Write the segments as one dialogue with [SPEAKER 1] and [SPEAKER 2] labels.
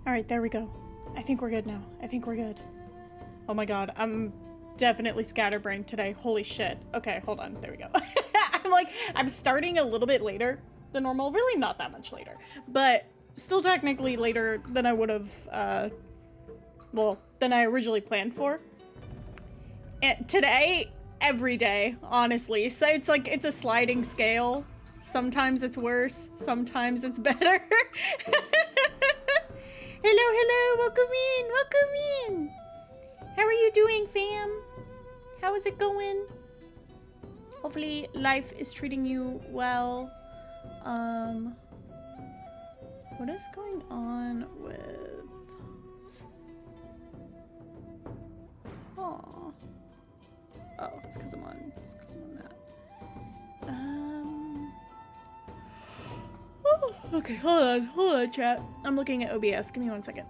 [SPEAKER 1] All right, there we go. I think we're good now. I think we're good. Oh my god, I'm definitely scatterbrained today. Holy shit. Okay, hold on. There we go. I'm starting a little bit later than normal. Really not that much later, but still technically later than I would have, well, than I originally planned for. And today, every day, honestly. So it's like, it's a sliding scale. Sometimes it's worse. Sometimes it's better. Hello, welcome in. How are you doing, fam? How is it going? Hopefully life is treating you well. What is going on with... Oh, it's because I'm on that. Oh, okay, hold on, chat. I'm looking at OBS. Give me 1 second.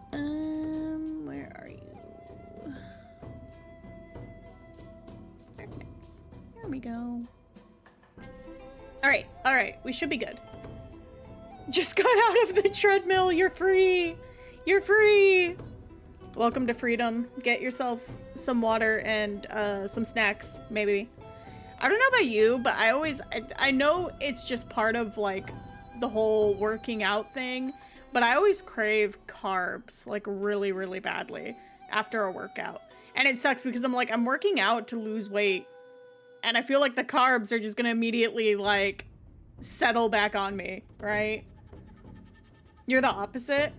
[SPEAKER 1] Where are you? Arknights. Here we go. All right. We should be good. Just got out of the treadmill. You're free. You're free. Welcome to freedom. Get yourself some water and some snacks, maybe. I don't know about you, but I know it's just part of like the whole working out thing, but I always crave carbs like really, really badly after a workout. And it sucks because I'm working out to lose weight, and I feel like the carbs are just gonna immediately like settle back on me, right? You're the opposite.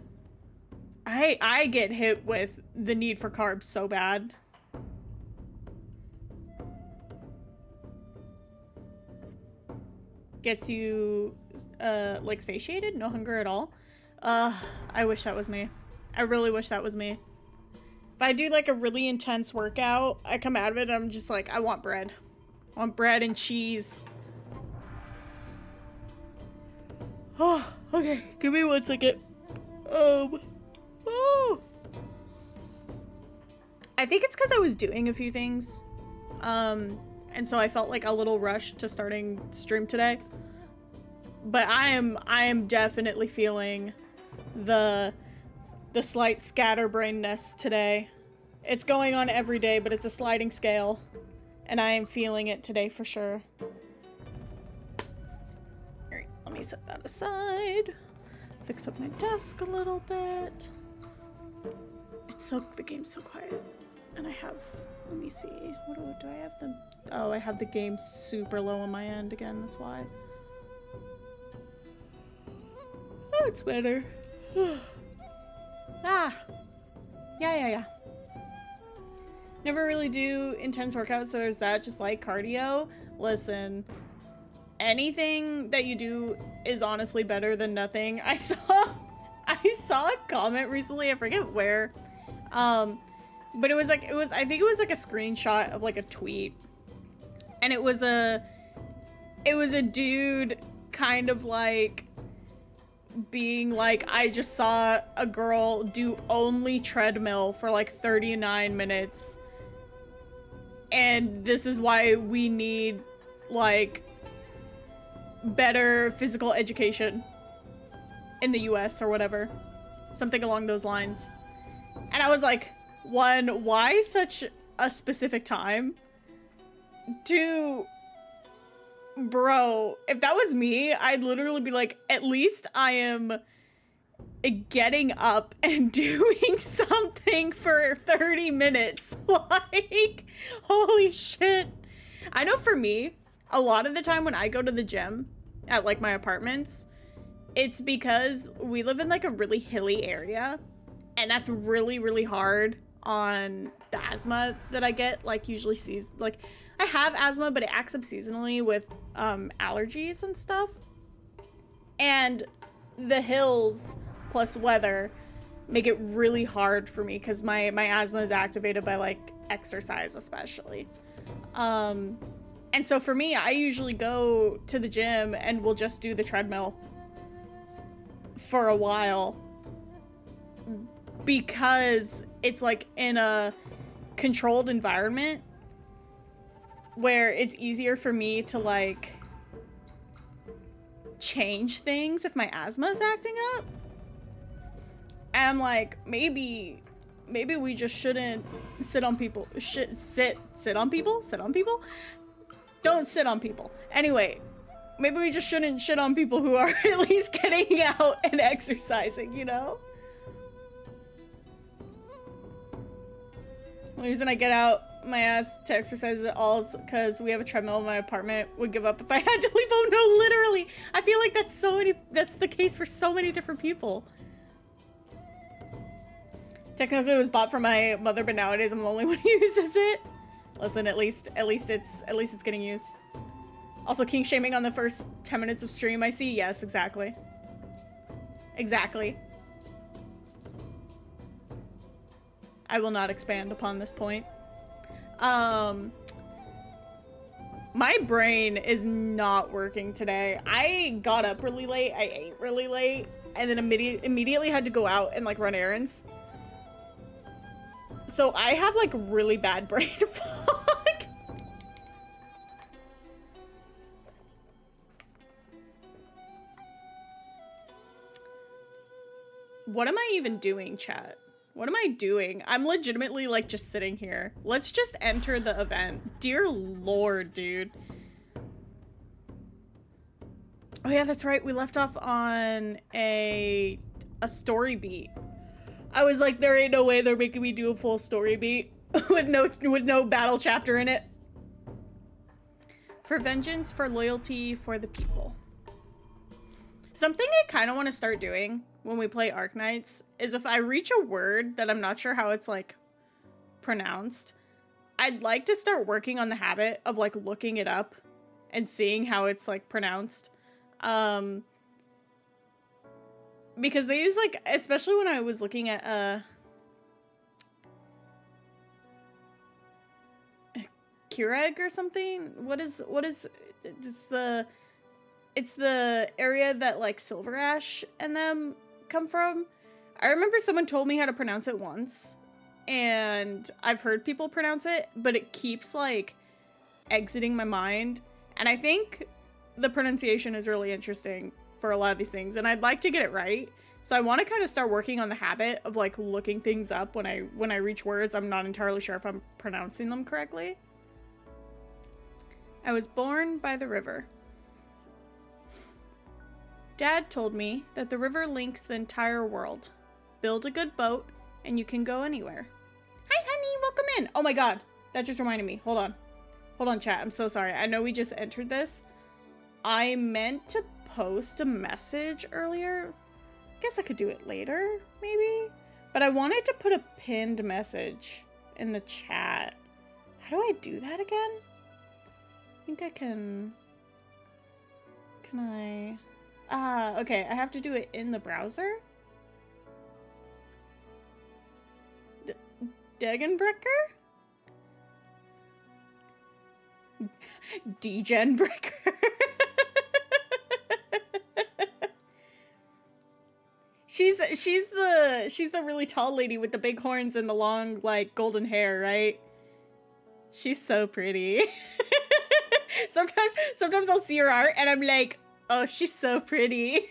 [SPEAKER 1] I get hit with the need for carbs so bad. Gets you like satiated, no hunger at all. I wish that was me. I really wish that was me. If I do like a really intense workout, I come out of it and I'm just like, I want bread. I want bread and cheese. Oh, okay. Give me 1 second. Oh. I think it's because I was doing a few things. And so I felt like a little rush to starting stream today. But I am definitely feeling the slight scatterbrainness today. It's going on every day, but it's a sliding scale. And I am feeling it today for sure. Alright, let me set that aside. Fix up my desk a little bit. The game's so quiet. And I have, let me see, do I have oh, I have the game super low on my end again, that's why. Oh, it's better. Yeah. Never really do intense workouts, so there's that, just like cardio. Listen, anything that you do is honestly better than nothing. I saw a comment recently, I forget where, but I think it was like a screenshot of like a tweet, and it was a dude kind of like being like, I just saw a girl do only treadmill for like 39 minutes, and this is why we need like better physical education in the US or whatever, something along those lines. And I was like, 1, why such a specific time? 2, bro, if that was me, I'd literally be like, at least I am getting up and doing something for 30 minutes. Like, holy shit. I know for me, a lot of the time when I go to the gym at like my apartments, it's because we live in like a really hilly area, and that's really, really hard on the asthma that I get. Like usually like I have asthma, but it acts up seasonally with allergies and stuff. And the hills plus weather make it really hard for me because my asthma is activated by like exercise especially. And so for me, I usually go to the gym and we'll just do the treadmill for a while because it's like in a controlled environment where it's easier for me to like change things if my asthma is acting up. And I'm like, maybe we just shouldn't sit on people. Sit on people? Sit on people? Don't sit on people. Anyway, maybe we just shouldn't shit on people who are at least getting out and exercising, you know? The reason I get out my ass to exercise at all is because we have a treadmill in my apartment. Would give up if I had to leave. Oh no, literally. I feel like that's the case for so many different people. Technically it was bought for my mother, but nowadays I'm the only one who uses it. Listen, at least it's getting used. Also, king shaming on the first 10 minutes of stream, I see. Yes, exactly. Exactly. I will not expand upon this point. My brain is not working today. I got up really late, I ate really late, and then immediately had to go out and like run errands. So I have like really bad brain fog. What am I even doing, chat? What am I doing? I'm legitimately like just sitting here. Let's just enter the event. Dear Lord, dude. Oh yeah, that's right. We left off on a story beat. I was like, there ain't no way they're making me do a full story beat with no battle chapter in it. For vengeance, for loyalty, for the people. Something I kind of want to start doing when we play Arknights is if I reach a word that I'm not sure how it's like pronounced, I'd like to start working on the habit of like looking it up and seeing how it's like pronounced. Because they use like, especially when I was looking at Keurig or something. What is it's the area that like Silver Ash and them come from. I remember someone told me how to pronounce it once, and I've heard people pronounce it, but it keeps like exiting my mind. And I think the pronunciation is really interesting for a lot of these things, and I'd like to get it right. So I want to kind of start working on the habit of like looking things up when I reach words I'm not entirely sure if I'm pronouncing them correctly. I was born by the river. Dad told me that the river links the entire world. Build a good boat, and you can go anywhere. Hi, honey, welcome in. Oh my god, that just reminded me. Hold on. Hold on, chat. I'm so sorry. I know we just entered this. I meant to post a message earlier. Guess I could do it later, maybe? But I wanted to put a pinned message in the chat. How do I do that again? I think I can... Can I... Ah, okay. I have to do it in the browser? Degenbrecker? Degenbrecker. She's the really tall lady with the big horns and the long like golden hair, right? She's so pretty. Sometimes I'll see her art and I'm like, oh, she's so pretty.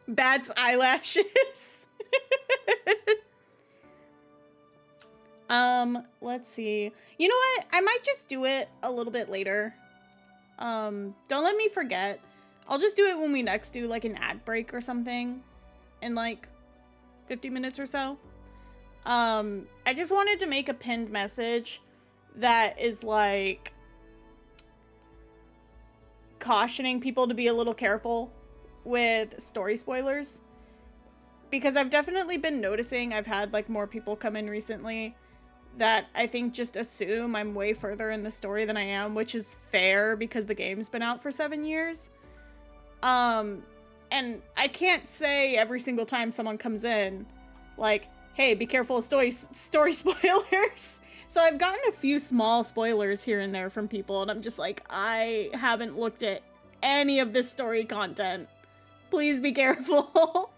[SPEAKER 1] Bat's eyelashes. Let's see. You know what? I might just do it a little bit later. Don't let me forget. I'll just do it when we next do like an ad break or something in like 50 minutes or so. I just wanted to make a pinned message that is like cautioning people to be a little careful with story spoilers, because I've definitely been noticing I've had like more people come in recently that I think just assume I'm way further in the story than I am, which is fair because the game's been out for 7 years. And I can't say every single time someone comes in like, hey, be careful of story spoilers. So I've gotten a few small spoilers here and there from people, and I'm just like, I haven't looked at any of this story content. Please be careful.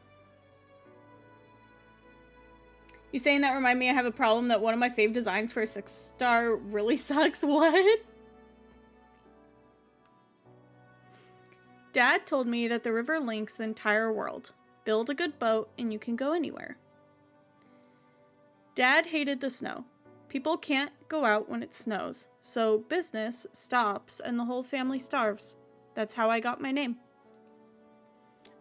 [SPEAKER 1] You saying that remind me I have a problem that one of my fave designs for a 6-star really sucks. What? Dad told me that the river links the entire world. Build a good boat and you can go anywhere. Dad hated the snow. People can't go out when it snows, so business stops and the whole family starves. That's how I got my name.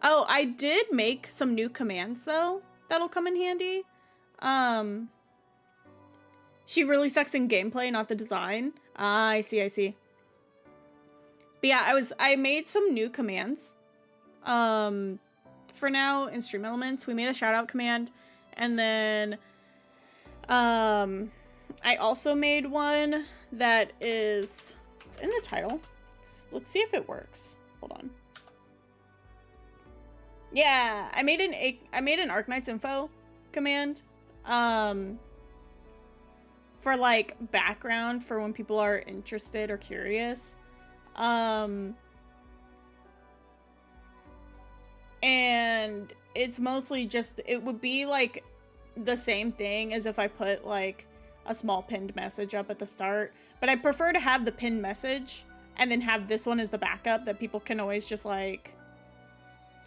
[SPEAKER 1] Oh, I did make some new commands, though, that'll come in handy. She really sucks in gameplay, not the design. Ah, I see. But yeah, I made some new commands. For now, in Stream Elements, we made a shout-out command, and then I also made one that is, it's in the title. Let's see if it works. Hold on. Yeah, I made an Arknights info command. For like background for when people are interested or curious. And it's mostly just, it would be like the same thing as if I put like a small pinned message up at the start, but I prefer to have the pinned message and then have this one as the backup that people can always just like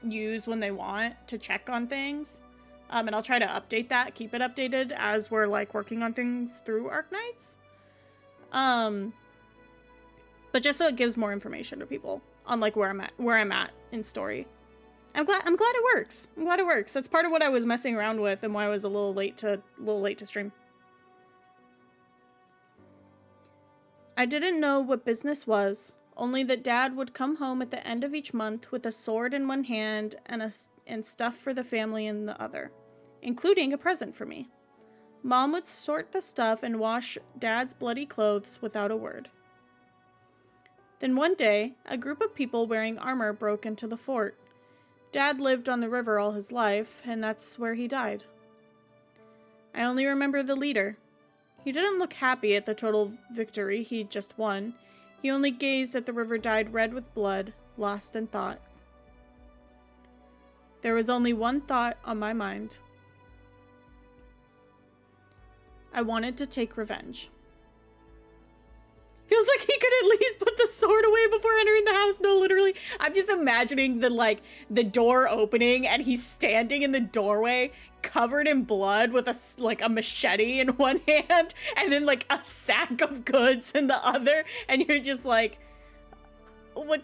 [SPEAKER 1] use when they want to check on things. And I'll try to update that, keep it updated as we're like working on things through Arknights. But just so it gives more information to people on like where I'm at in story. I'm glad it works. I'm glad it works. That's part of what I was messing around with and why I was a little late to stream. I didn't know what business was, only that Dad would come home at the end of each month with a sword in one hand and stuff for the family in the other, including a present for me. Mom would sort the stuff and wash Dad's bloody clothes without a word. Then one day, a group of people wearing armor broke into the fort. Dad lived on the river all his life, and that's where he died. I only remember the leader. He didn't look happy at the total victory he'd just won. He only gazed at the river dyed red with blood, lost in thought. There was only one thought on my mind. I wanted to take revenge. Feels like he could at least put the sword away before entering the house. No, literally. I'm just imagining the door opening and he's standing in the doorway covered in blood with a machete in one hand and then like a sack of goods in the other. And you're just like, what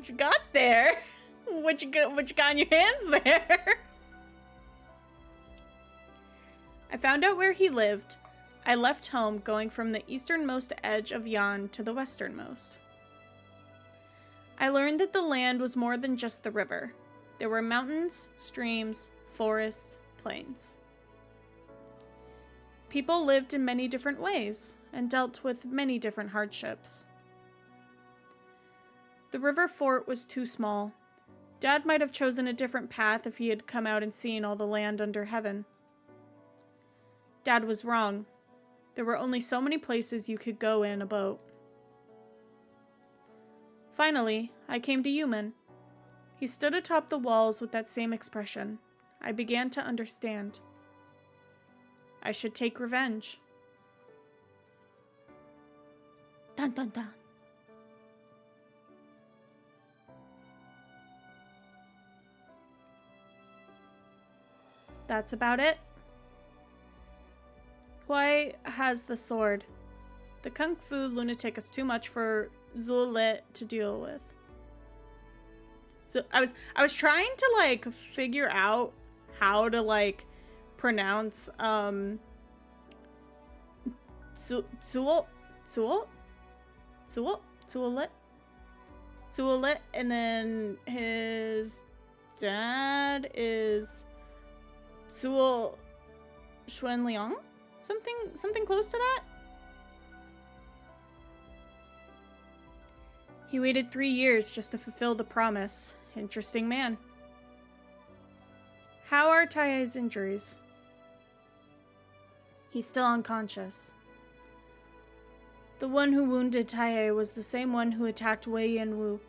[SPEAKER 1] you got there? What you got in your hands there? I found out where he lived. I left home, going from the easternmost edge of Yan to the westernmost. I learned that the land was more than just the river. There were mountains, streams, forests, plains. People lived in many different ways and dealt with many different hardships. The river fort was too small. Dad might have chosen a different path if he had come out and seen all the land under heaven. Dad was wrong. There were only so many places you could go in a boat. Finally, I came to Yuman. He stood atop the walls with that same expression. I began to understand. I should take revenge. Dun dun dun. That's about it. Huai has the sword. The kung fu lunatic is too much for Zuolet to deal with. So I was trying to like figure out how to like pronounce Zuolet, and then his dad is Zuo Xuanliang? Something close to that? He waited 3 years just to fulfill the promise. Interesting man. How are Tai's injuries? He's still unconscious. The one who wounded Tai was the same one who attacked Wei Yanwu.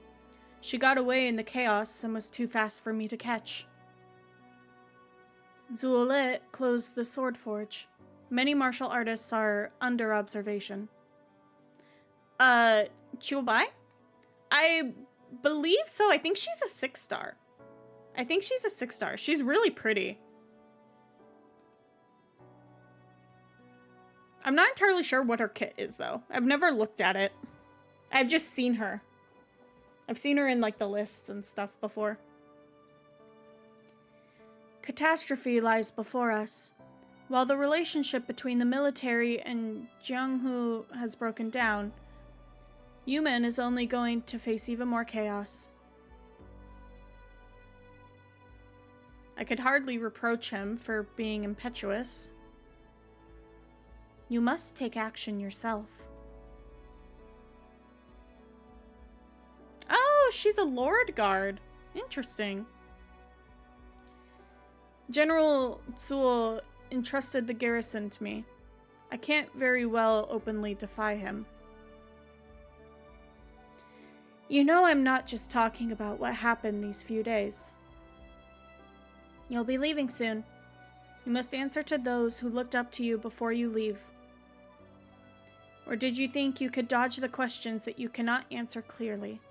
[SPEAKER 1] She got away in the chaos and was too fast for me to catch. Zuolet closed the sword forge. Many martial artists are under observation. Chubai? I believe so. I think she's a 6-star. I think she's a 6-star. She's really pretty. I'm not entirely sure what her kit is, though. I've never looked at it. I've just seen her. I've seen her in, like, the lists and stuff before. Catastrophe lies before us. While the relationship between the military and Jianghu has broken down, Yumen is only going to face even more chaos. I could hardly reproach him for being impetuous. You must take action yourself. Oh, she's a Lord Guard. Interesting. General Zuo entrusted the garrison to me. I can't very well openly defy him. You know I'm not just talking about what happened these few days. You'll be leaving soon. You must answer to those who looked up to you before you leave. Or did you think you could dodge the questions that you cannot answer clearly?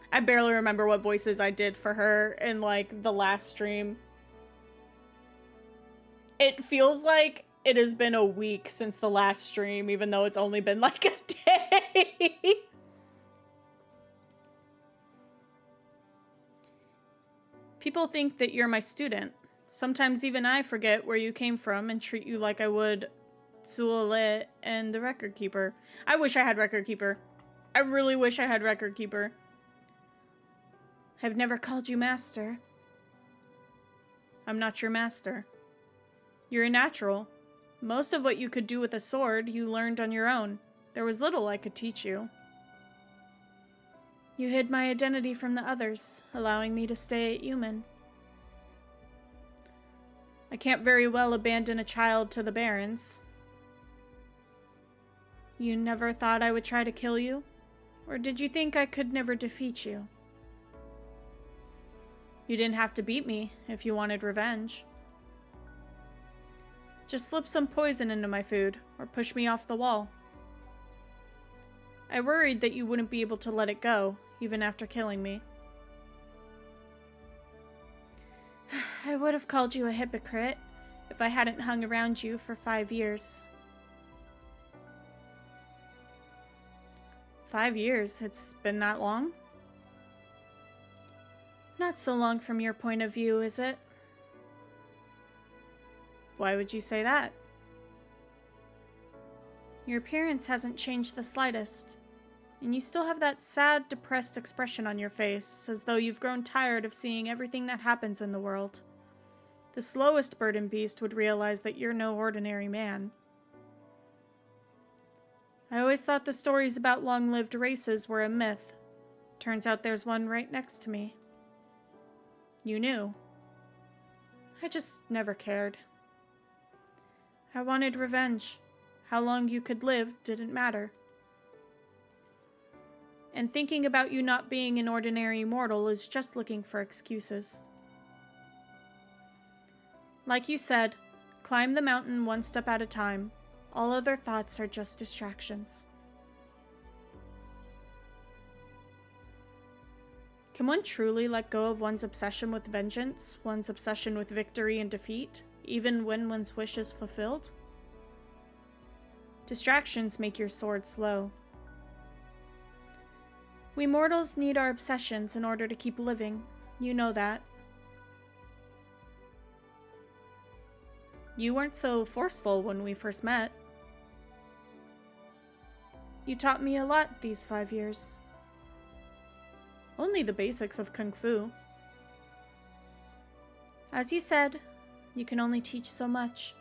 [SPEAKER 1] I barely remember what voices I did for her in, like, the last stream. It feels like it has been a week since the last stream, even though it's only been, like, a day. People think that you're my student. Sometimes even I forget where you came from and treat you like I would Zuole and the Record Keeper. I wish I had Record Keeper. I really wish I had Record Keeper. I've never called you master. I'm not your master. You're a natural. Most of what you could do with a sword, you learned on your own. There was little I could teach you. You hid my identity from the others, allowing me to stay at Yumen. I can't very well abandon a child to the barons. You never thought I would try to kill you? Or did you think I could never defeat you? You didn't have to beat me if you wanted revenge. Just slip some poison into my food, or push me off the wall. I worried that you wouldn't be able to let it go, even after killing me. I would have called you a hypocrite if I hadn't hung around you for 5 years. 5 years? It's been that long? Not so long from your point of view, is it? Why would you say that? Your appearance hasn't changed the slightest, and you still have that sad, depressed expression on your face, as though you've grown tired of seeing everything that happens in the world. The slowest bird and beast would realize that you're no ordinary man. I always thought the stories about long-lived races were a myth. Turns out there's one right next to me. You knew. I just never cared. I wanted revenge. How long you could live didn't matter. And thinking about you not being an ordinary mortal is just looking for excuses. Like you said, climb the mountain one step at a time. All other thoughts are just distractions. Can one truly let go of one's obsession with vengeance, one's obsession with victory and defeat, even when one's wish is fulfilled? Distractions make your sword slow. We mortals need our obsessions in order to keep living. You know that. You weren't so forceful when we first met. You taught me a lot these 5 years. Only the basics of Kung Fu. As you said, you can only teach so much,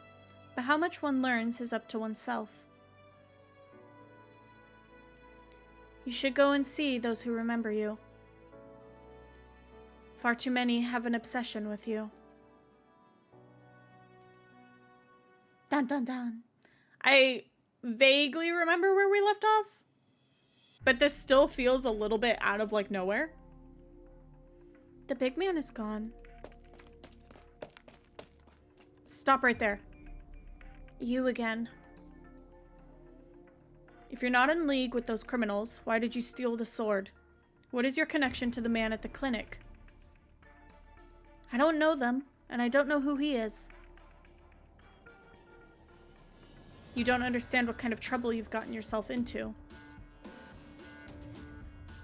[SPEAKER 1] but how much one learns is up to oneself. You should go and see those who remember you. Far too many have an obsession with you. Dun dun dun. I vaguely remember where we left off, but this still feels a little bit out of, like, nowhere. The big man is gone. Stop right there. You again. If you're not in league with those criminals, why did you steal the sword? What is your connection to the man at the clinic? I don't know them, and I don't know who he is. You don't understand what kind of trouble you've gotten yourself into.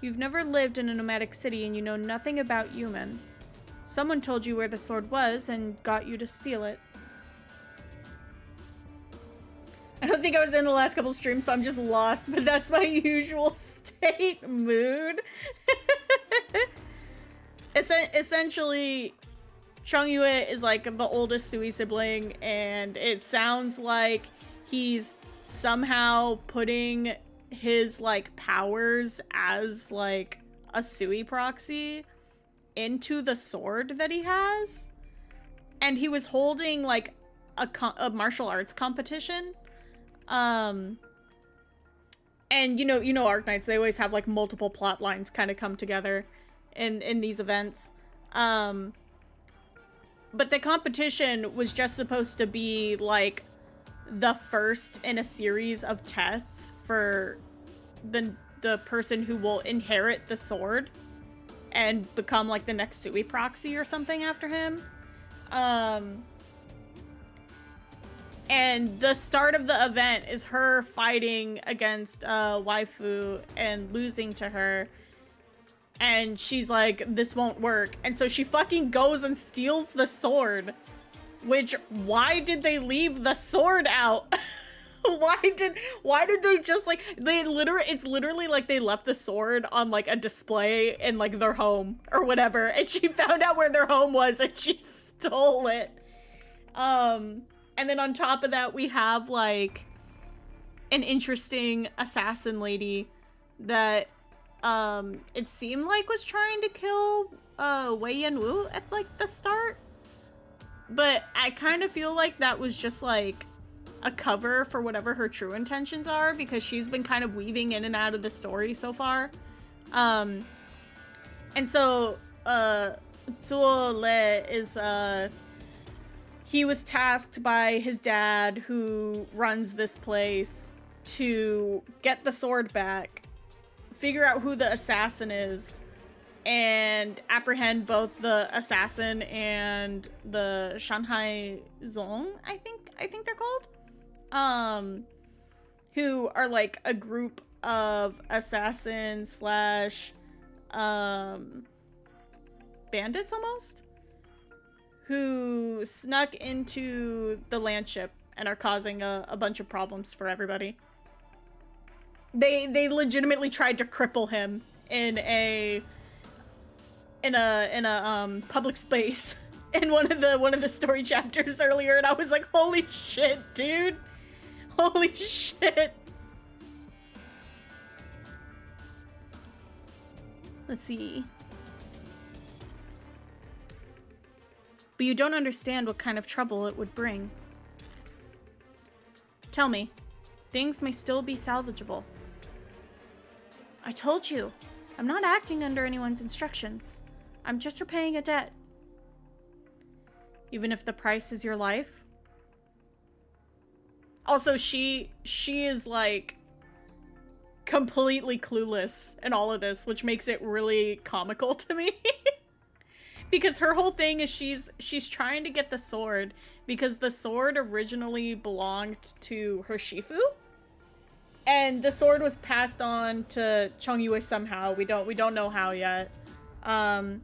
[SPEAKER 1] You've never lived in a nomadic city and you know nothing about human. Someone told you where the sword was and got you to steal it. I don't think I was in the last couple streams, so I'm just lost, but that's my usual state mood. Essentially, Chongyue is like the oldest Sui sibling, and it sounds like he's somehow putting his like powers as like a Sui proxy into the sword that he has. And he was holding like a martial arts competition. And you know Arknights, they always have like multiple plot lines kind of come together in these events. But the competition was just supposed to be like the first in a series of tests for the person who will inherit the sword and become like the next Sui proxy or something after him. And the start of the event is her fighting against waifu and losing to her. And she's like, this won't work. And so she fucking goes and steals the sword. Which, why did they leave the sword out? Why did they just like, it's literally like they left the sword on like a display in like their home or whatever. And she found out where their home was and she stole it. And then on top of that, we have like an interesting assassin lady that it seemed like was trying to kill Wei Yanwu at like the start. But I kind of feel like that was just like a cover for whatever her true intentions are, because she's been kind of weaving in and out of the story so far. And so Zuo Le is he was tasked by his dad, who runs this place, to get the sword back, figure out who the assassin is, and apprehend both the assassin and the Shanghai Zong, I think they're called, who are like a group of assassins slash bandits almost, who snuck into the land ship and are causing a bunch of problems for everybody. They legitimately tried to cripple him in a public space in one of the story chapters earlier, and I was like, holy shit, dude. Holy shit. Let's see. But you don't understand what kind of trouble it would bring. Tell me, things may still be salvageable. I told you, I'm not acting under anyone's instructions. I'm just repaying a debt. Even if the price is your life? Also, she is like completely clueless in all of this, which makes it really comical to me. Because her whole thing is she's trying to get the sword because the sword originally belonged to her Shifu. And the sword was passed on to Chongyue somehow. We don't know how yet. And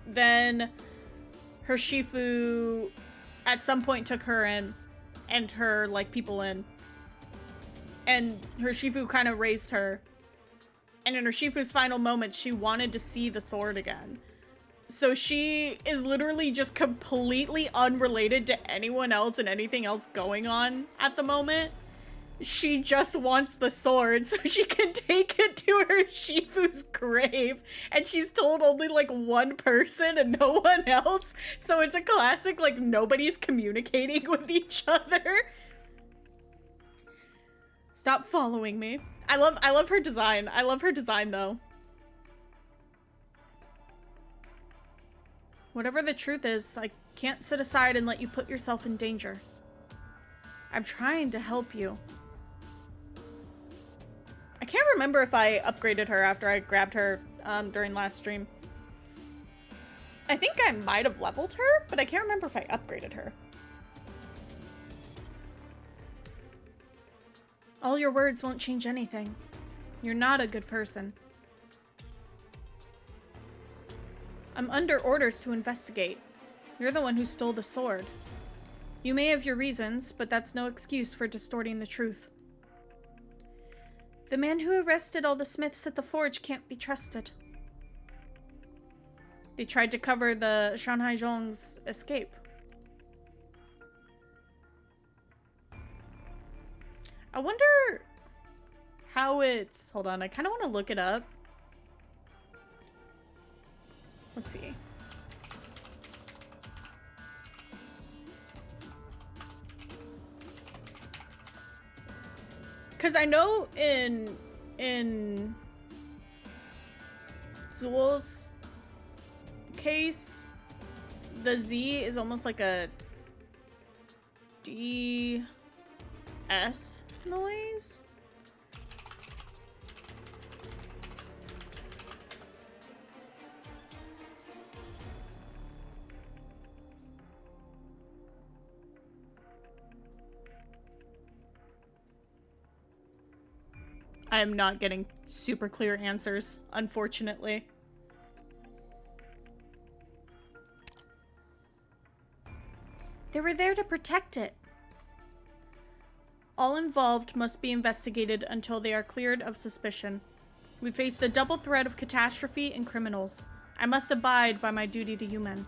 [SPEAKER 1] then her Shifu at some point took her in and her like people in. And her Shifu kind of raised her. And in her Shifu's final moments, she wanted to see the sword again. So she is literally just completely unrelated to anyone else and anything else going on at the moment. She just wants the sword so she can take it to her Shifu's grave. And she's told only like one person and no one else. So it's a classic, like, nobody's communicating with each other. Stop following me. I love her design. I love her design though. Whatever the truth is, I can't sit aside and let you put yourself in danger. I'm trying to help you. I can't remember if I upgraded her after I grabbed her during last stream. I think I might have leveled her, but I can't remember if I upgraded her. All your words won't change anything. You're not a good person. I'm under orders to investigate. You're the one who stole the sword. You may have your reasons, but that's no excuse for distorting the truth. The man who arrested all the smiths at the forge can't be trusted. They tried to cover the Shanghai Zhong's escape. I wonder how it's... Hold on, I kind of want to look it up. Let's see. Because I know in Zool's case, the Z is almost like a DS noise. I am not getting super clear answers, unfortunately. They were there to protect it. All involved must be investigated until they are cleared of suspicion. We face the double threat of catastrophe and criminals. I must abide by my duty to you men.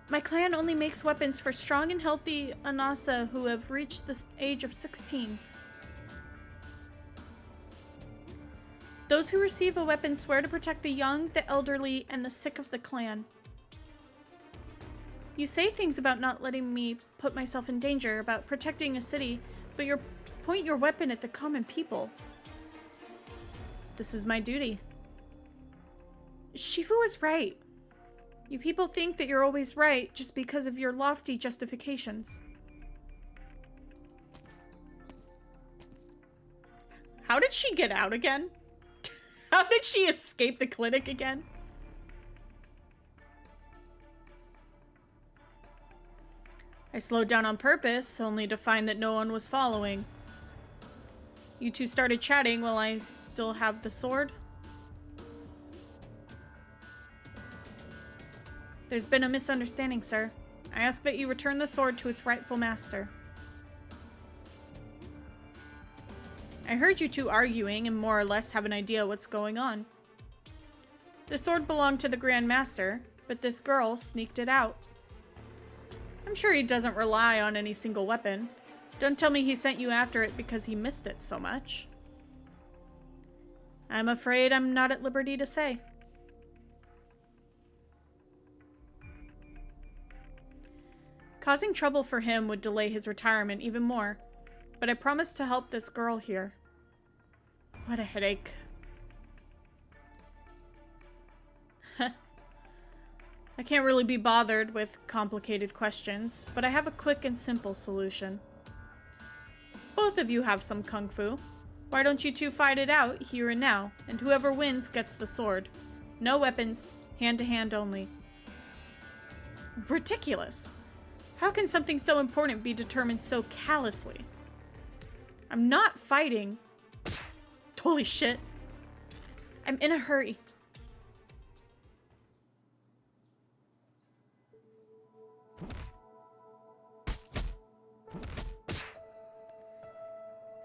[SPEAKER 1] My clan only makes weapons for strong and healthy Anasa who have reached the age of 16. Those who receive a weapon swear to protect the young, the elderly, and the sick of the clan. You say things about not letting me put myself in danger, about protecting a city, but you point your weapon at the common people. This is my duty. Shifu was right. You people think that you're always right just because of your lofty justifications. How did she get out again? How did she escape the clinic again? I slowed down on purpose, only to find that no one was following. You two started chatting while I still have the sword. There's been a misunderstanding, sir. I ask that you return the sword to its rightful master. I heard you two arguing and more or less have an idea what's going on. The sword belonged to the Grand Master, but this girl sneaked it out. I'm sure he doesn't rely on any single weapon. Don't tell me he sent you after it because he missed it so much. I'm afraid I'm not at liberty to say. Causing trouble for him would delay his retirement even more, but I promised to help this girl here. What a headache. I can't really be bothered with complicated questions, but I have a quick and simple solution. Both of you have some kung fu. Why don't you two fight it out here and now, and whoever wins gets the sword. No weapons, hand to hand only. Ridiculous. How can something so important be determined so callously? I'm not fighting. Holy shit. I'm in a hurry.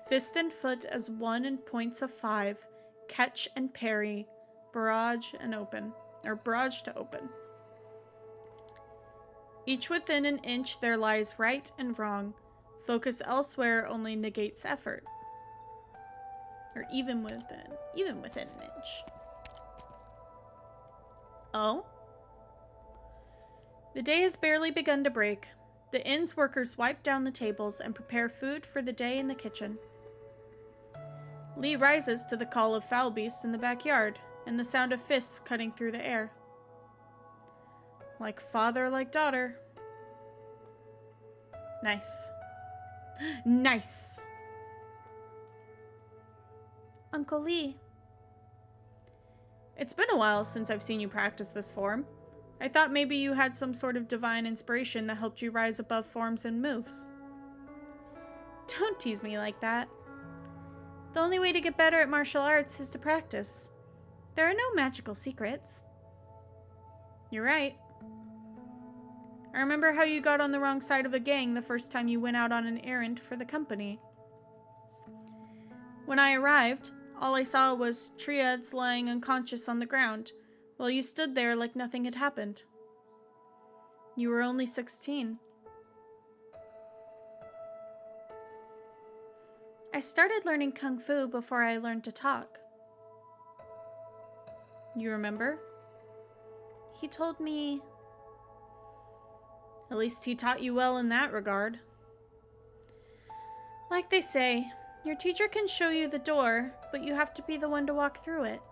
[SPEAKER 1] Fist and foot as one and points of 5. Catch and parry. Barrage and open. Or barrage to open. Each within an inch there lies right and wrong. Focus elsewhere only negates effort. Or even within an inch. Oh? The day has barely begun to break. The inn's workers wipe down the tables and prepare food for the day in the kitchen. Lee rises to the call of foul beast in the backyard and the sound of fists cutting through the air. Like father, like daughter. Nice. Nice. Uncle Lee. It's been a while since I've seen you practice this form. I thought maybe you had some sort of divine inspiration that helped you rise above forms and moves. Don't tease me like that. The only way to get better at martial arts is to practice. There are no magical secrets. You're right. I remember how you got on the wrong side of a gang the first time you went out on an errand for the company. When I arrived, all I saw was triads lying unconscious on the ground, while you stood there like nothing had happened. You were only 16. I started learning Kung Fu before I learned to talk. You remember? He told me... At least he taught you well in that regard. Like they say, your teacher can show you the door, but you have to be the one to walk through it.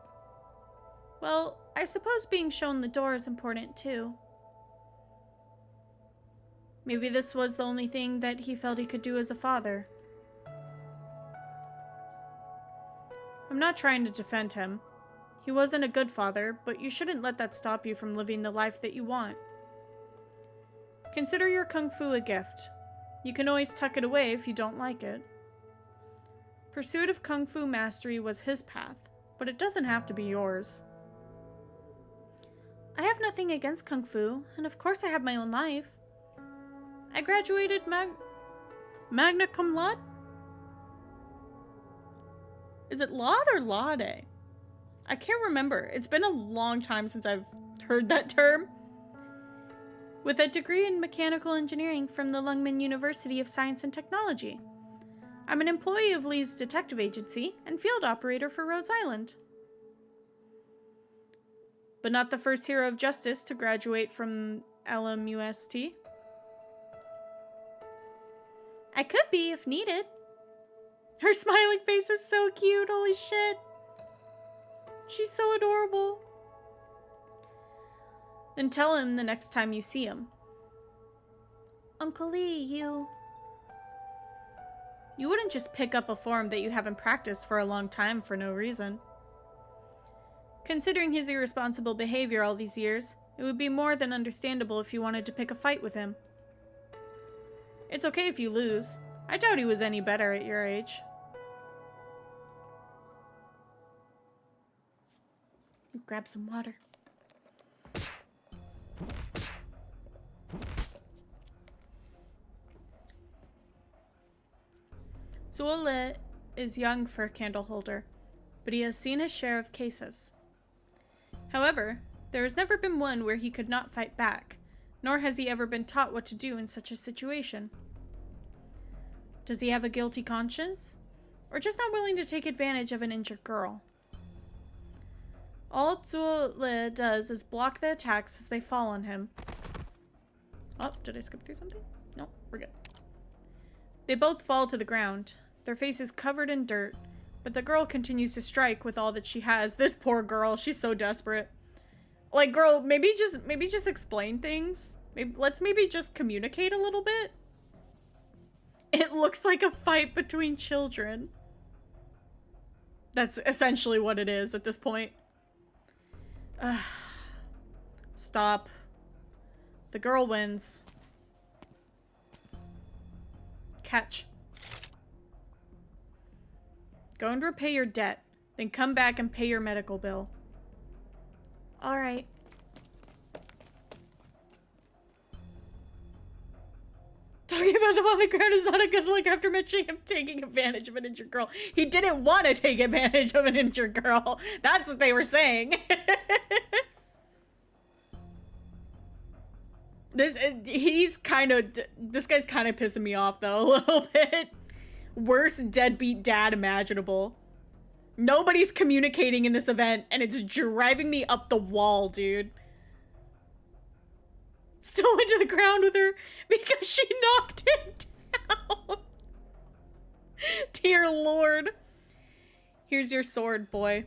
[SPEAKER 1] Well, I suppose being shown the door is important too. Maybe this was the only thing that he felt he could do as a father. I'm not trying to defend him. He wasn't a good father, but you shouldn't let that stop you from living the life that you want. Consider your Kung Fu a gift. You can always tuck it away if you don't like it. Pursuit of Kung Fu mastery was his path, but it doesn't have to be yours. I have nothing against Kung Fu, and of course I have my own life. I graduated magna cum laude? Is it laude or laude? I can't remember. It's been a long time since I've heard that term. With a degree in mechanical engineering from the Lungmen University of Science and Technology. I'm an employee of Lee's detective agency and field operator for Rhodes Island. But not the first hero of justice to graduate from LMUST. I could be if needed. Her smiling face is so cute, holy shit. She's so adorable. Then tell him the next time you see him. Uncle Lee, you wouldn't just pick up a form that you haven't practiced for a long time for no reason. Considering his irresponsible behavior all these years, it would be more than understandable if you wanted to pick a fight with him. It's okay if you lose. I doubt he was any better at your age. Grab some water. Zuo is young for a candle holder, but he has seen his share of cases. However, there has never been one where he could not fight back, nor has he ever been taught what to do in such a situation. Does he have a guilty conscience? Or just not willing to take advantage of an injured girl? All Zuo does is block the attacks as they fall on him. Oh, did I skip through something? No, we're good. They both fall to the ground, their faces covered in dirt, but the girl continues to strike with all that she has. This poor girl, she's so desperate. Like, girl, maybe just explain things. Let's maybe just communicate a little bit. It looks like a fight between children. That's essentially what it is at this point. Stop. The girl wins. Catch. Go and repay your debt, then come back and pay your medical bill. Alright. Talking about them on the ground is not a good look after mentioning him taking advantage of an injured girl. He didn't want to take advantage of an injured girl. That's what they were saying. This guy's kind of pissing me off though, a little bit. Worst deadbeat dad imaginable. Nobody's communicating in this event, and it's driving me up the wall, dude. Still went to the ground with her because she knocked him down. Dear Lord. Here's your sword, boy.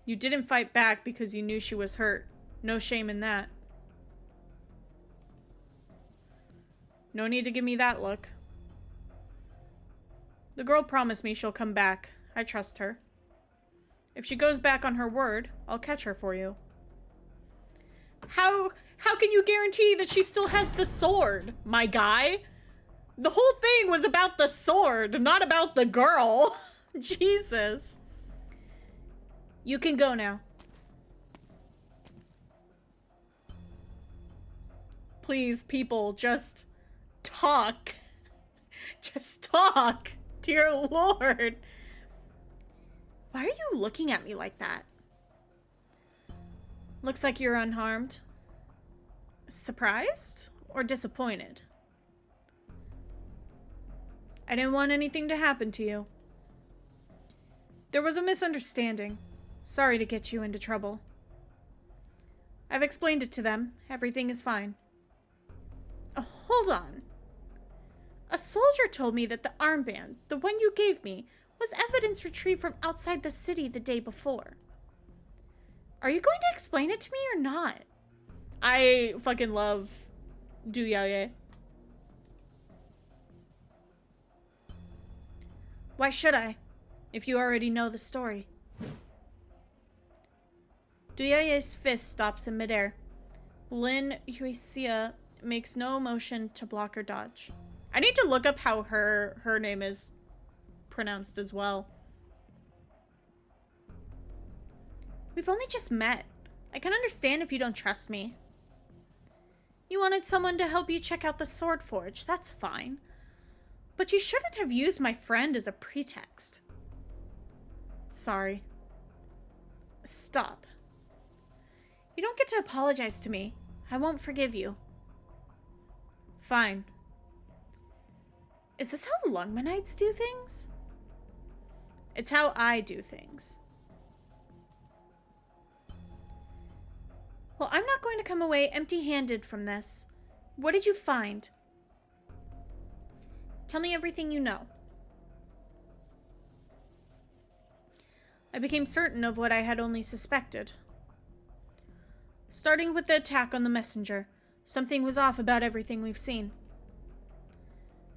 [SPEAKER 1] You didn't fight back because you knew she was hurt. No shame in that. No need to give me that look. The girl promised me she'll come back. I trust her. If she goes back on her word, I'll catch her for you. How can you guarantee that she still has the sword, my guy? The whole thing was about the sword, not about the girl. Jesus. You can go now. Please, people, just talk. Just talk. Dear Lord. Why are you looking at me like that? Looks like you're unharmed. Surprised or disappointed? I didn't want anything to happen to you. There was a misunderstanding. Sorry to get you into trouble. I've explained it to them. Everything is fine. Oh, hold on. A soldier told me that the armband, the one you gave me, was evidence retrieved from outside the city the day before. Are you going to explain it to me or not? I fucking love Duyaye. Why should I, if you already know the story? Duyaye's fist stops in midair. Lin Yuixia makes no motion to block or dodge. I need to look up how her name is pronounced as well. We've only just met. I can understand if you don't trust me. You wanted someone to help you check out the sword forge. That's fine. But you shouldn't have used my friend as a pretext. Sorry. Stop. You don't get to apologize to me. I won't forgive you. Fine. Is this how Arknights do things? It's how I do things. Well, I'm not going to come away empty-handed from this. What did you find? Tell me everything you know. I became certain of what I had only suspected. Starting with the attack on the messenger, something was off about everything we've seen.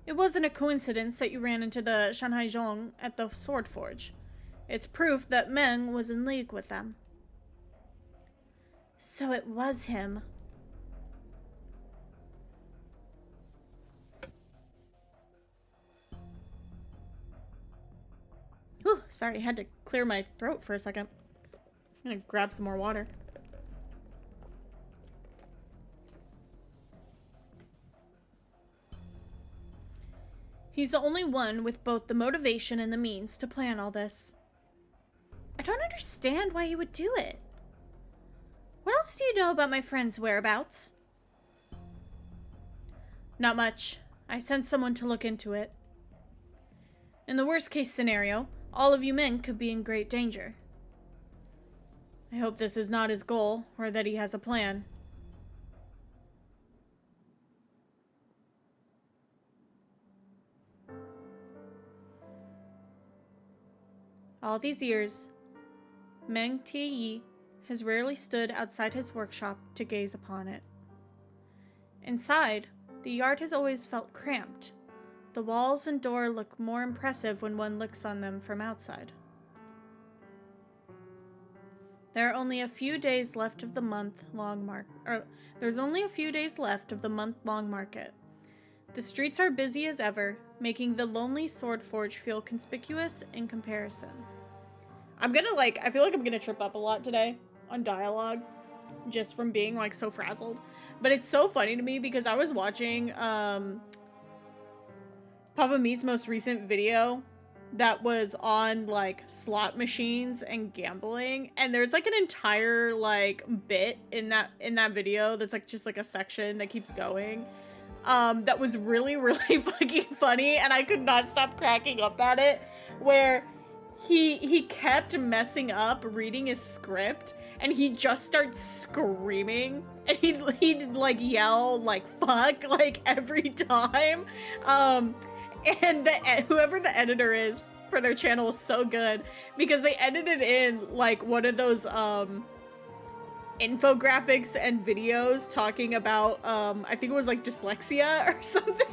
[SPEAKER 1] It wasn't a coincidence that you ran into the Shanghai Zhong at the sword forge. It's proof that Meng was in league with them. So it was him. Whew, sorry, I had to clear my throat for a second. I'm gonna grab some more water. He's the only one with both the motivation and the means to plan all this. I don't understand why he would do it. What else do you know about my friend's whereabouts? Not much. I sent someone to look into it. In the worst case scenario, all of you men could be in great danger. I hope this is not his goal, or that he has a plan. All these years, Meng Tiyi has rarely stood outside his workshop to gaze upon it. Inside, the yard has always felt cramped. The walls and door look more impressive when one looks on them from outside. There are only a few days left of the month-long there's only a few days left of the month-long market. The streets are busy as ever, making the lonely sword forge feel conspicuous in comparison. I feel like I'm gonna trip up a lot today on dialogue, just from being so frazzled. But it's so funny to me because I was watching Papa Meat's most recent video that was on slot machines and gambling, and there's an entire bit in that video that's just a section that keeps going that was really fucking funny, and I could not stop cracking up at it, where he kept messing up reading his script, and he just starts screaming, and he'd yell fuck every time. And whoever the editor is for their channel is so good, because they edited in one of those infographics and videos talking about I think it was dyslexia or something.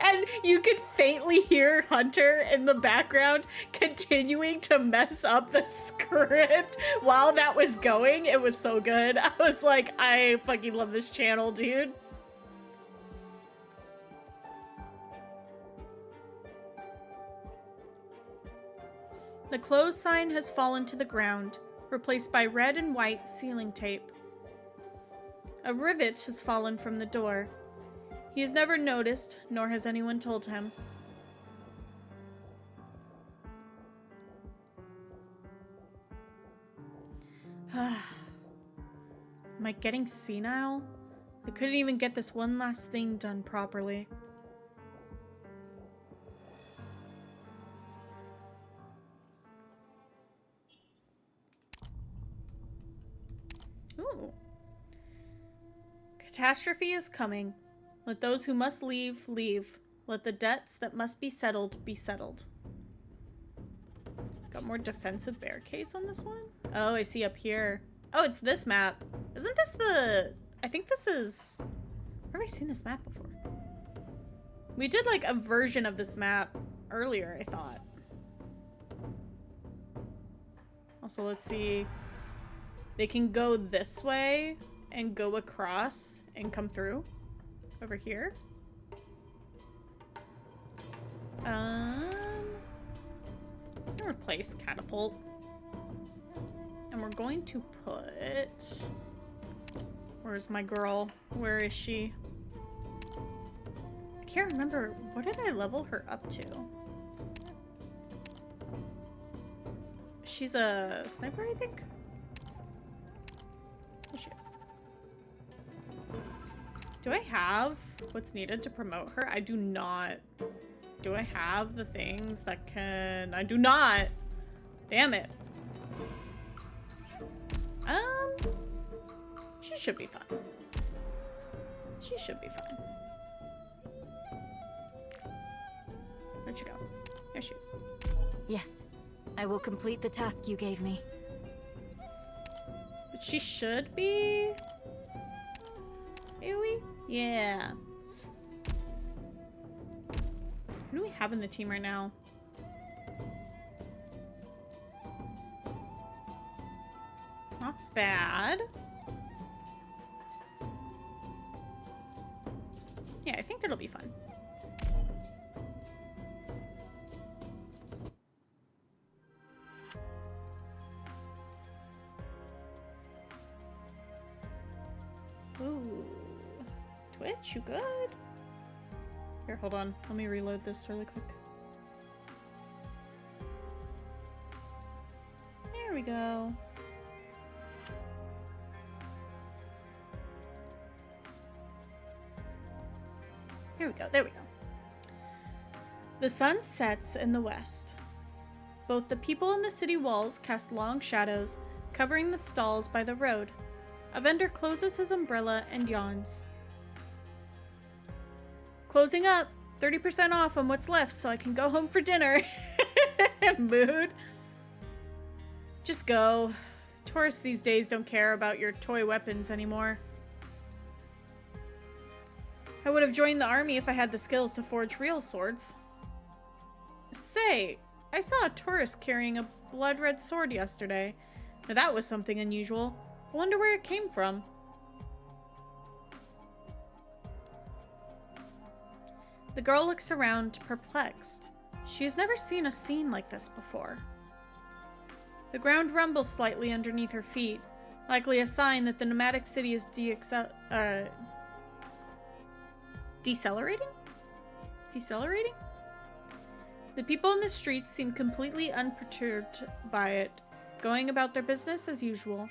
[SPEAKER 1] And you could faintly hear Hunter in the background continuing to mess up the script while that was going. It was so good. I was like, I fucking love this channel, dude. The closed sign has fallen to the ground, replaced by red and white ceiling tape. A rivet has fallen from the door. He has never noticed, nor has anyone told him. Am I getting senile? I couldn't even get this one last thing done properly. Ooh. Catastrophe is coming. Let those who must leave, leave. Let the debts that must be settled, be settled. Got more defensive barricades on this one? Oh, I see up here. Oh, it's this map. Isn't this the... I think this is... Where have I seen this map before? We did like a version of this map earlier, I thought. Also, let's see. They can go this way and go across and come through over here. I'm gonna replace catapult. And we're going to put... Where's my girl? Where is she? I can't remember. What did I level her up to? She's a sniper, I think? There she is. Do I have what's needed to promote her? I do not. Do I have the things that can... I do not. Damn it. She should be fine. She should be fine. Where'd she go? There she is.
[SPEAKER 2] Yes, I will complete the task you gave me.
[SPEAKER 1] But she should be... AoE? Yeah. Who do we have in the team right now? Not bad. Yeah, I think that'll be fun. Ooh. Twitch, you good? Here, hold on. Let me reload this really quick. There we go. Here we go. There we go. The sun sets in the west. Both the people and the city walls cast long shadows, covering the stalls by the road. A vendor closes his umbrella and yawns. Closing up. 30% off on what's left so I can go home for dinner. Mood. Just go. Tourists these days don't care about your toy weapons anymore. I would have joined the army if I had the skills to forge real swords. Say, I saw a tourist carrying a blood-red sword yesterday. Now that was something unusual. I wonder where it came from. The girl looks around, perplexed. She has never seen a scene like this before. The ground rumbles slightly underneath her feet, likely a sign that the nomadic city is decelerating? Decelerating? The people in the streets seem completely unperturbed by it, going about their business as usual.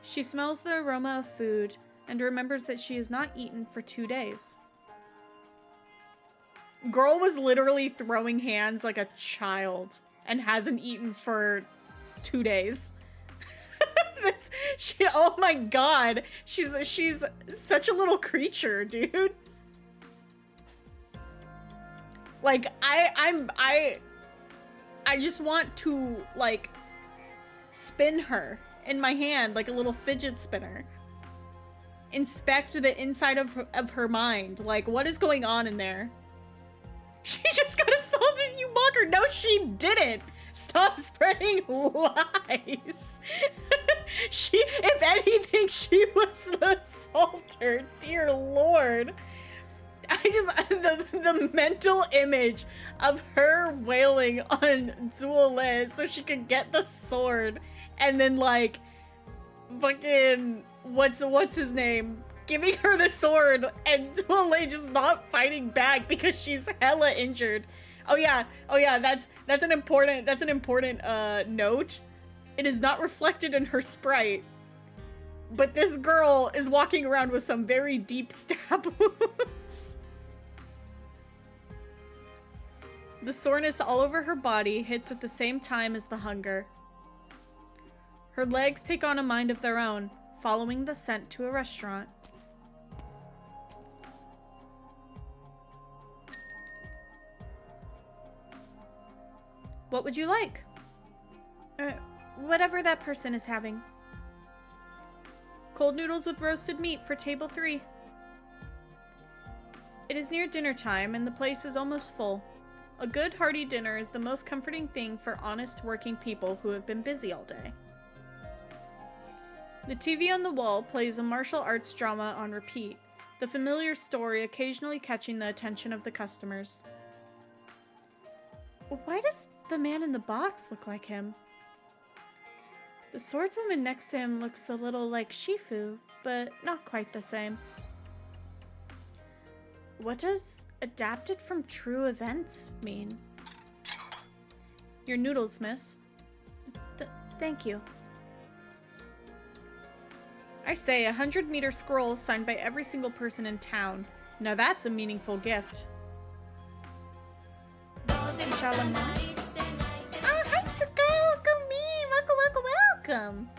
[SPEAKER 1] She smells the aroma of food and remembers that she has not eaten for 2 days. Girl was literally throwing hands like a child and hasn't eaten for 2 days. Oh my god, she's such a little creature, dude. Like I just want to like spin her in my hand like a little fidget spinner inspect the inside of her mind. Like, what is going on in there? She just got assaulted, you mocker. No, she didn't. Stop spreading lies. If anything, she was the assaulter. Dear Lord. The mental image of her wailing on Zuele so she could get the sword, and then like fucking what's his name giving her the sword, and Zuele just not fighting back because she's hella injured. Oh yeah, that's an important note. It is not reflected in her sprite, but this girl is walking around with some very deep stab wounds. The soreness all over her body hits at the same time as the hunger. Her legs take on a mind of their own, following the scent to a restaurant. What would you like? Whatever that person is having. Cold noodles with roasted meat for table 3. It is near dinner time and the place is almost full. A good hearty dinner is the most comforting thing for honest working people who have been busy all day. The TV on the wall plays a martial arts drama on repeat, the familiar story occasionally catching the attention of the customers. Why does the man in the box look like him? The swordswoman next to him looks a little like Shifu, but not quite the same. What does adapted from true events mean? Your noodles, miss. Thank you. I say, 100-meter scrolls signed by every single person in town. Now that's a meaningful gift. Inshallah. Oh, hi, Tsuka! Welcome me! Welcome!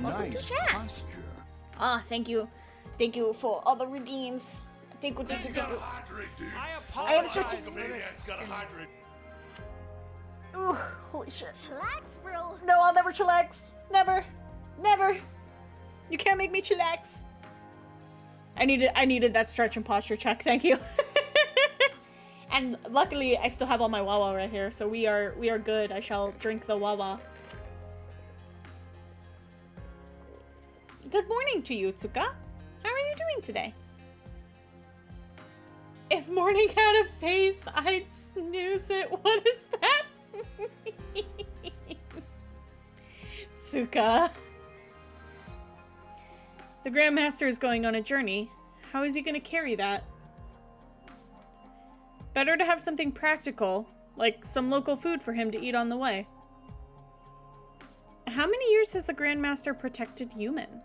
[SPEAKER 1] Welcome to chat.
[SPEAKER 3] Posture.
[SPEAKER 1] Ah, thank you. Thank you for all the redeems. Thank you. I am stretching. Ooh, holy shit.
[SPEAKER 2] Chillax, bro.
[SPEAKER 1] No, I'll never chillax. Never. You can't make me chillax. I needed that stretch and posture check. Thank you. And luckily, I still have all my wawa right here, so we are good. I shall drink the wawa. Good morning to you, Tsuka. How are you doing today? If morning had a face, I'd snooze it. What is that? Tsuka. The Grandmaster is going on a journey. How is he going to carry that? Better to have something practical, like some local food for him to eat on the way. How many years has the Grandmaster protected Yumen?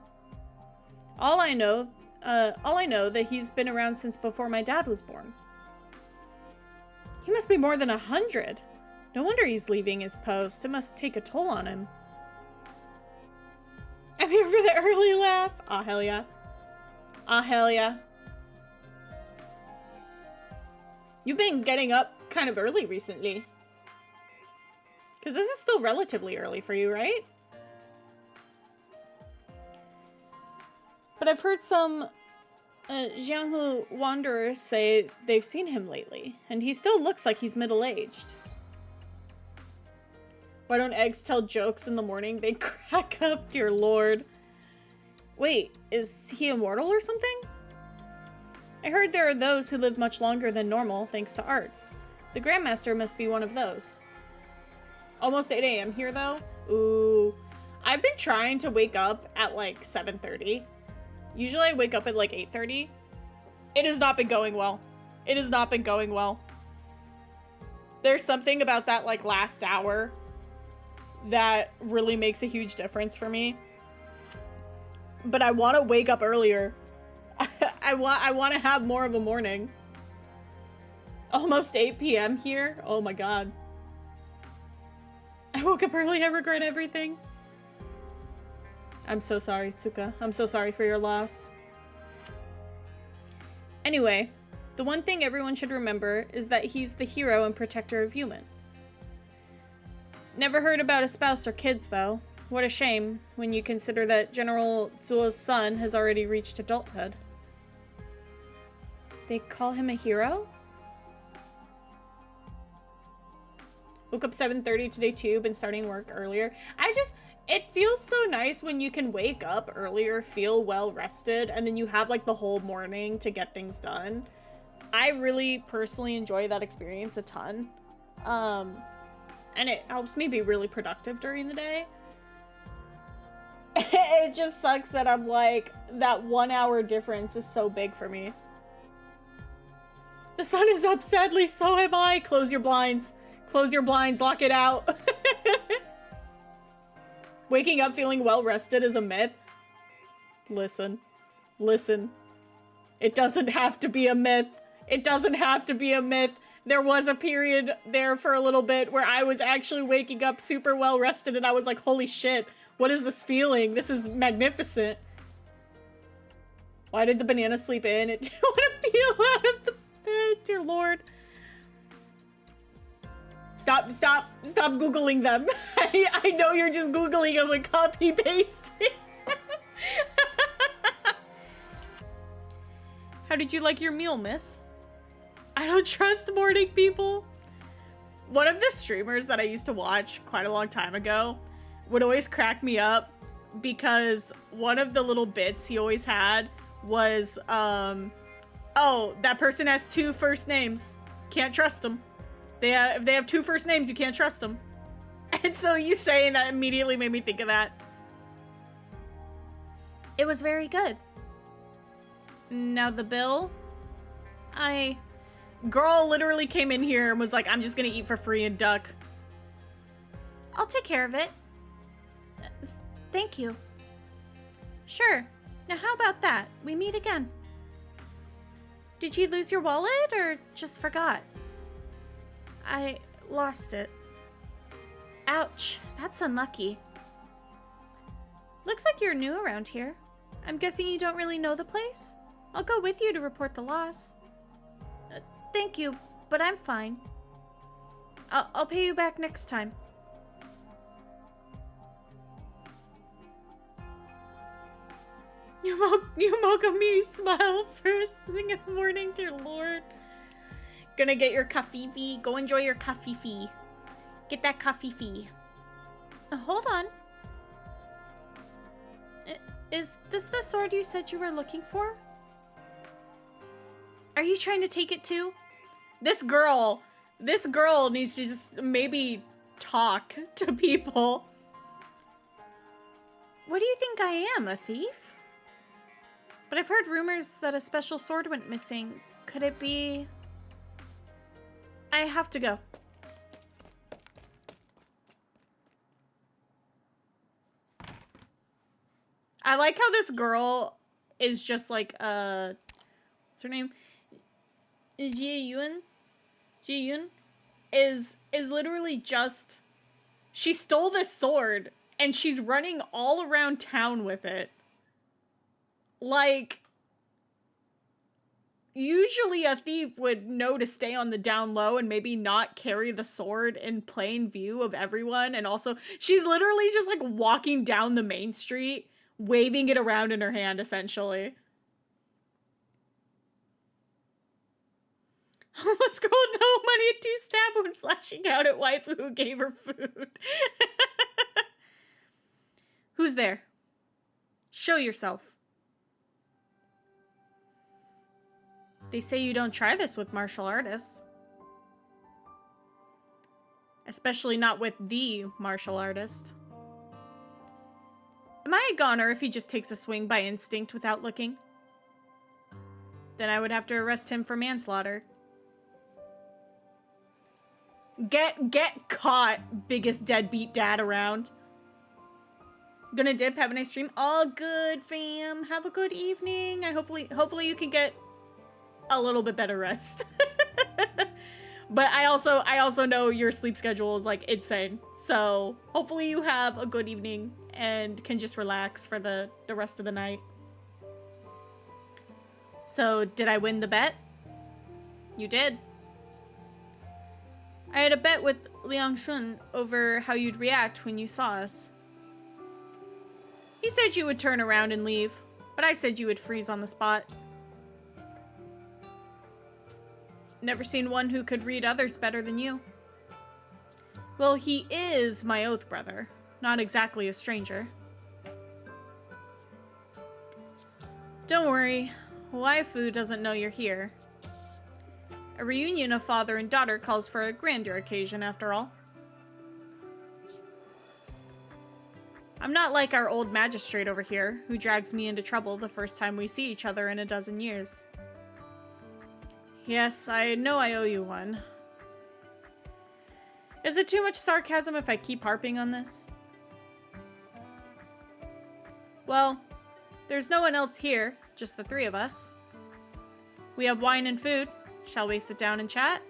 [SPEAKER 1] All I know that he's been around since before my dad was born. He must be more than 100. No wonder he's leaving his post. It must take a toll on him. I'm here for the early laugh. Ah, hell yeah. Ah, hell yeah. You've been getting up kind of early recently. Because this is still relatively early for you, right? But I've heard some Jianghu wanderers say they've seen him lately, and he still looks like he's middle-aged. Why don't eggs tell jokes in the morning? They crack up, dear lord. Wait, is he immortal or something? I heard there are those who live much longer than normal thanks to arts. The Grandmaster must be one of those. Almost 8 a.m. here though? Ooh. I've been trying to wake up at like 7:30. Usually I wake up at like 8:30. It has not been going well. It has not been going well. There's something about that like last hour that really makes a huge difference for me. But I want to wake up earlier. I want to have more of a morning. Almost 8 p.m. here. Oh my god. I woke up early. I regret everything. I'm so sorry, Tsuka. I'm so sorry for your loss. Anyway, the one thing everyone should remember is that he's the hero and protector of Yumen. Never heard about a spouse or kids, though. What a shame when you consider that General Zuo's son has already reached adulthood. They call him a hero? Woke up 7:30 today too, been starting work earlier. It feels so nice when you can wake up earlier, feel well rested, and then you have like the whole morning to get things done. I really personally enjoy that experience a ton. And it helps me be really productive during the day. It just sucks that I'm like, that 1 hour difference is so big for me. The sun is up, sadly, so am I. Close your blinds. Close your blinds, lock it out. Waking up feeling well rested is a myth. Listen. It doesn't have to be a myth. It doesn't have to be a myth. There was a period there for a little bit where I was actually waking up super well rested and I was like, holy shit, what is this feeling? This is magnificent. Why did the banana sleep in? It didn't want to peel out of the bed, dear lord. Stop Googling them. I know you're just Googling them and copy pasting. How did you like your meal, miss? I don't trust morning people. One of the streamers that I used to watch quite a long time ago would always crack me up because one of the little bits he always had was, oh, that person has 2 first names. Can't trust them. If they have 2 first names, you can't trust them. And so you saying that immediately made me think of that. It was very good. Now the bill? Girl literally came in here and was like, I'm just gonna eat for free and duck. I'll take care of it. Thank you. Sure. Now how about that? We meet again. Did you lose your wallet or just forgot? I lost it. Ouch, that's unlucky. Looks like you're new around here. I'm guessing you don't really know the place? I'll go with you to report the loss. Thank you, but I'm fine. I'll pay you back next time. You woke me smile first thing in the morning, dear lord. Gonna get your coffee. Go enjoy your coffee. Get that coffee. Hold on. Is this the sword you said you were looking for? Are you trying to take it too? This girl needs to just maybe talk to people. What do you think I am, a thief? But I've heard rumors that a special sword went missing. Could it be... I have to go. I like how this girl is just like, what's her name? Ji Yun is literally just, she stole this sword and she's running all around town with it. Like, usually a thief would know to stay on the down low and maybe not carry the sword in plain view of everyone. And also, she's literally just like walking down the main street, waving it around in her hand, essentially. Homeless girl, no money and 2 stab wounds, slashing out at waifu who gave her food. Who's there? Show yourself. They say you don't try this with martial artists. Especially not with the martial artist. Am I a goner if he just takes a swing by instinct without looking? Then I would have to arrest him for manslaughter. Get caught, biggest deadbeat dad around. Gonna dip, have a nice stream. All good, fam. Have a good evening. Hopefully you can get a little bit better rest. But I also know your sleep schedule is like insane. So hopefully you have a good evening and can just relax for the rest of the night. So did I win the bet? You did. I had a bet with Liang Shun over how you'd react when you saw us. He said you would turn around and leave, but I said you would freeze on the spot. Never seen one who could read others better than you. Well, he is my oath brother, not exactly a stranger. Don't worry, waifu doesn't know you're here. A reunion of father and daughter calls for a grander occasion, after all. I'm not like our old magistrate over here, who drags me into trouble the first time we see each other in a dozen years. Yes, I know I owe you one. Is it too much sarcasm if I keep harping on this? Well, there's no one else here, just the three of us. We have wine and food. Shall we sit down and chat?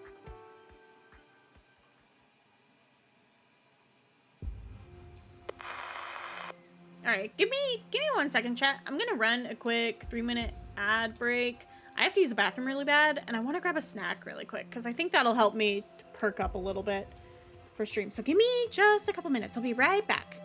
[SPEAKER 1] Alright, give me 1 second, chat. I'm gonna run a quick 3-minute ad break. I have to use the bathroom really bad, and I want to grab a snack really quick, because I think that'll help me perk up a little bit for stream. So give me just a couple minutes. I'll be right back.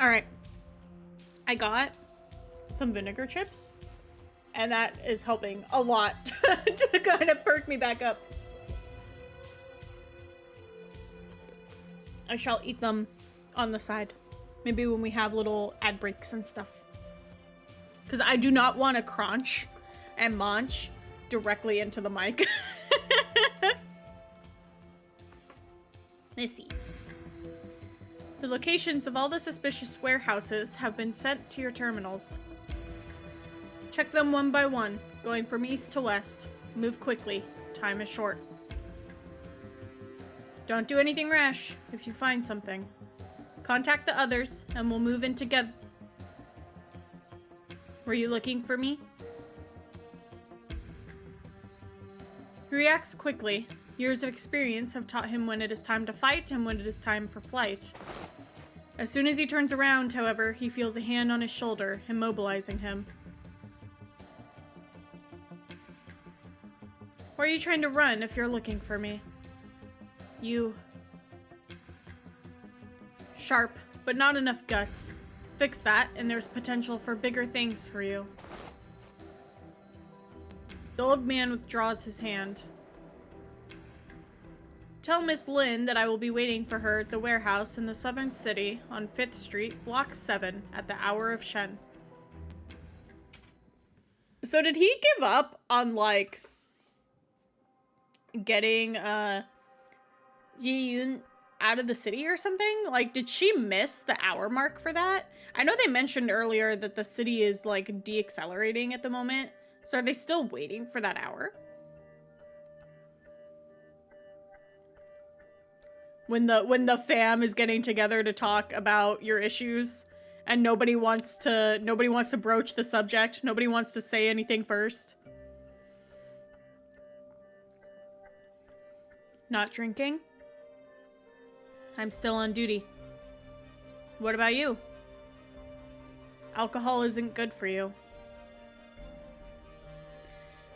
[SPEAKER 1] All right. I got some vinegar chips, and that is helping a lot to kind of perk me back up. I shall eat them on the side. Maybe when we have little ad breaks and stuff. Because I do not want to crunch and munch directly into the mic. Let's see. The locations of all the suspicious warehouses have been sent to your terminals. Check them one by one, going from east to west. Move quickly. Time is short. Don't do anything rash if you find something. Contact the others, and we'll move in together. Were you looking for me? He reacts quickly. Years of experience have taught him when it is time to fight and when it is time for flight. As soon as he turns around, however, he feels a hand on his shoulder, immobilizing him. Why are you trying to run if you're looking for me? You... Sharp, but not enough guts. Fix that, and there's potential for bigger things for you. The old man withdraws his hand. Tell Miss Lynn that I will be waiting for her at the warehouse in the southern city on 5th Street, Block 7, at the hour of Shen. So did he give up on, like, getting, Ji Yoon out of the city or something? Like, did she miss the hour mark for that? I know they mentioned earlier that the city is, like, deaccelerating at the moment. So are they still waiting for that hour? When the fam is getting together to talk about your issues and nobody wants to broach the subject. Nobody wants to say anything first. Not drinking? I'm still on duty. What about you? Alcohol isn't good for you.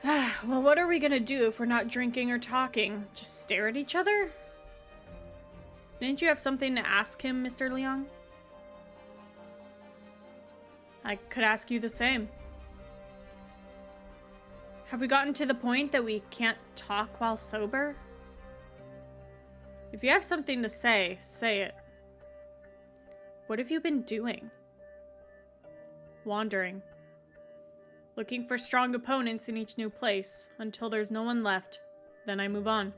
[SPEAKER 1] Well, what are we gonna do if we're not drinking or talking? Just stare at each other? Didn't you have something to ask him, Mr. Leong? I could ask you the same. Have we gotten to the point that we can't talk while sober? If you have something to say, say it. What have you been doing? Wandering. Looking for strong opponents in each new place, until there's no one left. Then I move on.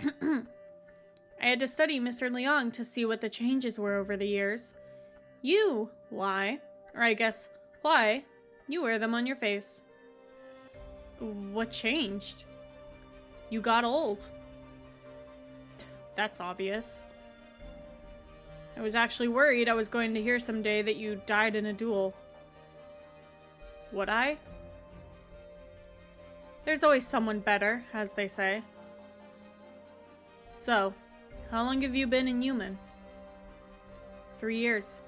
[SPEAKER 1] I had to study Mr. Leong to see what the changes were over the years. You, why? Or I guess, why? You wear them on your face. What changed? You got old. That's obvious. I was actually worried I was going to hear someday that you died in a duel. Would I? There's always someone better, as they say. So, how long have you been inhuman? 3 years.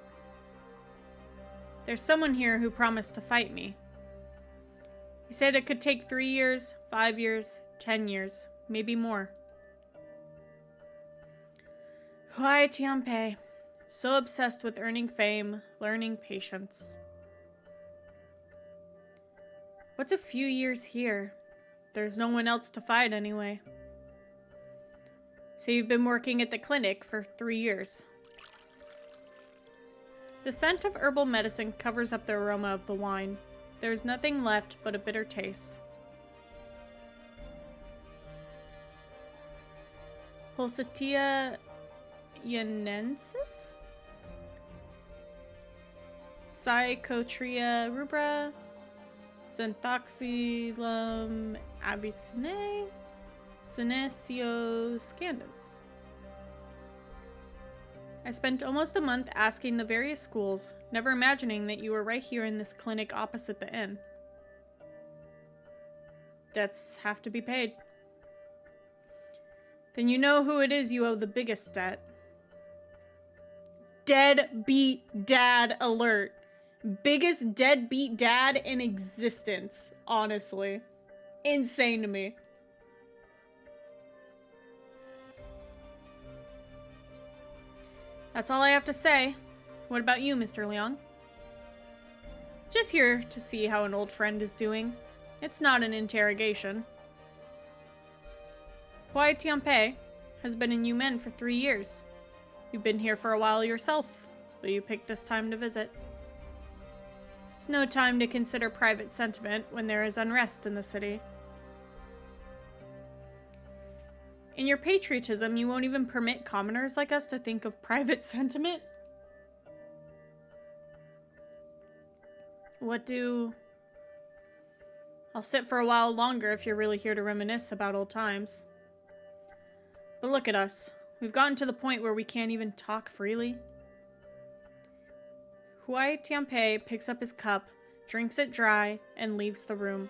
[SPEAKER 1] There's someone here who promised to fight me. He said it could take 3 years, 5 years, 10 years, maybe more. Huai Tianpei, so obsessed with earning fame, learning patience. What's a few years here? There's no one else to fight anyway. So you've been working at the clinic for 3 years. The scent of herbal medicine covers up the aroma of the wine. There is nothing left but a bitter taste. Pulsatia yanensis? Psychotria rubra? Synthoxylum avicennae? Senecio scandens. I spent almost a month asking the various schools, never imagining that you were right here in this clinic opposite the inn. Debts have to be paid. Then you know who it is you owe the biggest debt. Deadbeat dad alert. Biggest deadbeat dad in existence, honestly. Insane to me. That's all I have to say. What about you, Mr. Liang? Just here to see how an old friend is doing. It's not an interrogation. Huai Tianpei has been in Yumen for 3 years. You've been here for a while yourself, but you picked this time to visit. It's no time to consider private sentiment when there is unrest in the city. In your patriotism, you won't even permit commoners like us to think of private sentiment? I'll sit for a while longer if you're really here to reminisce about old times. But look at us. We've gotten to the point where we can't even talk freely. Huai Tianpei picks up his cup, drinks it dry, and leaves the room.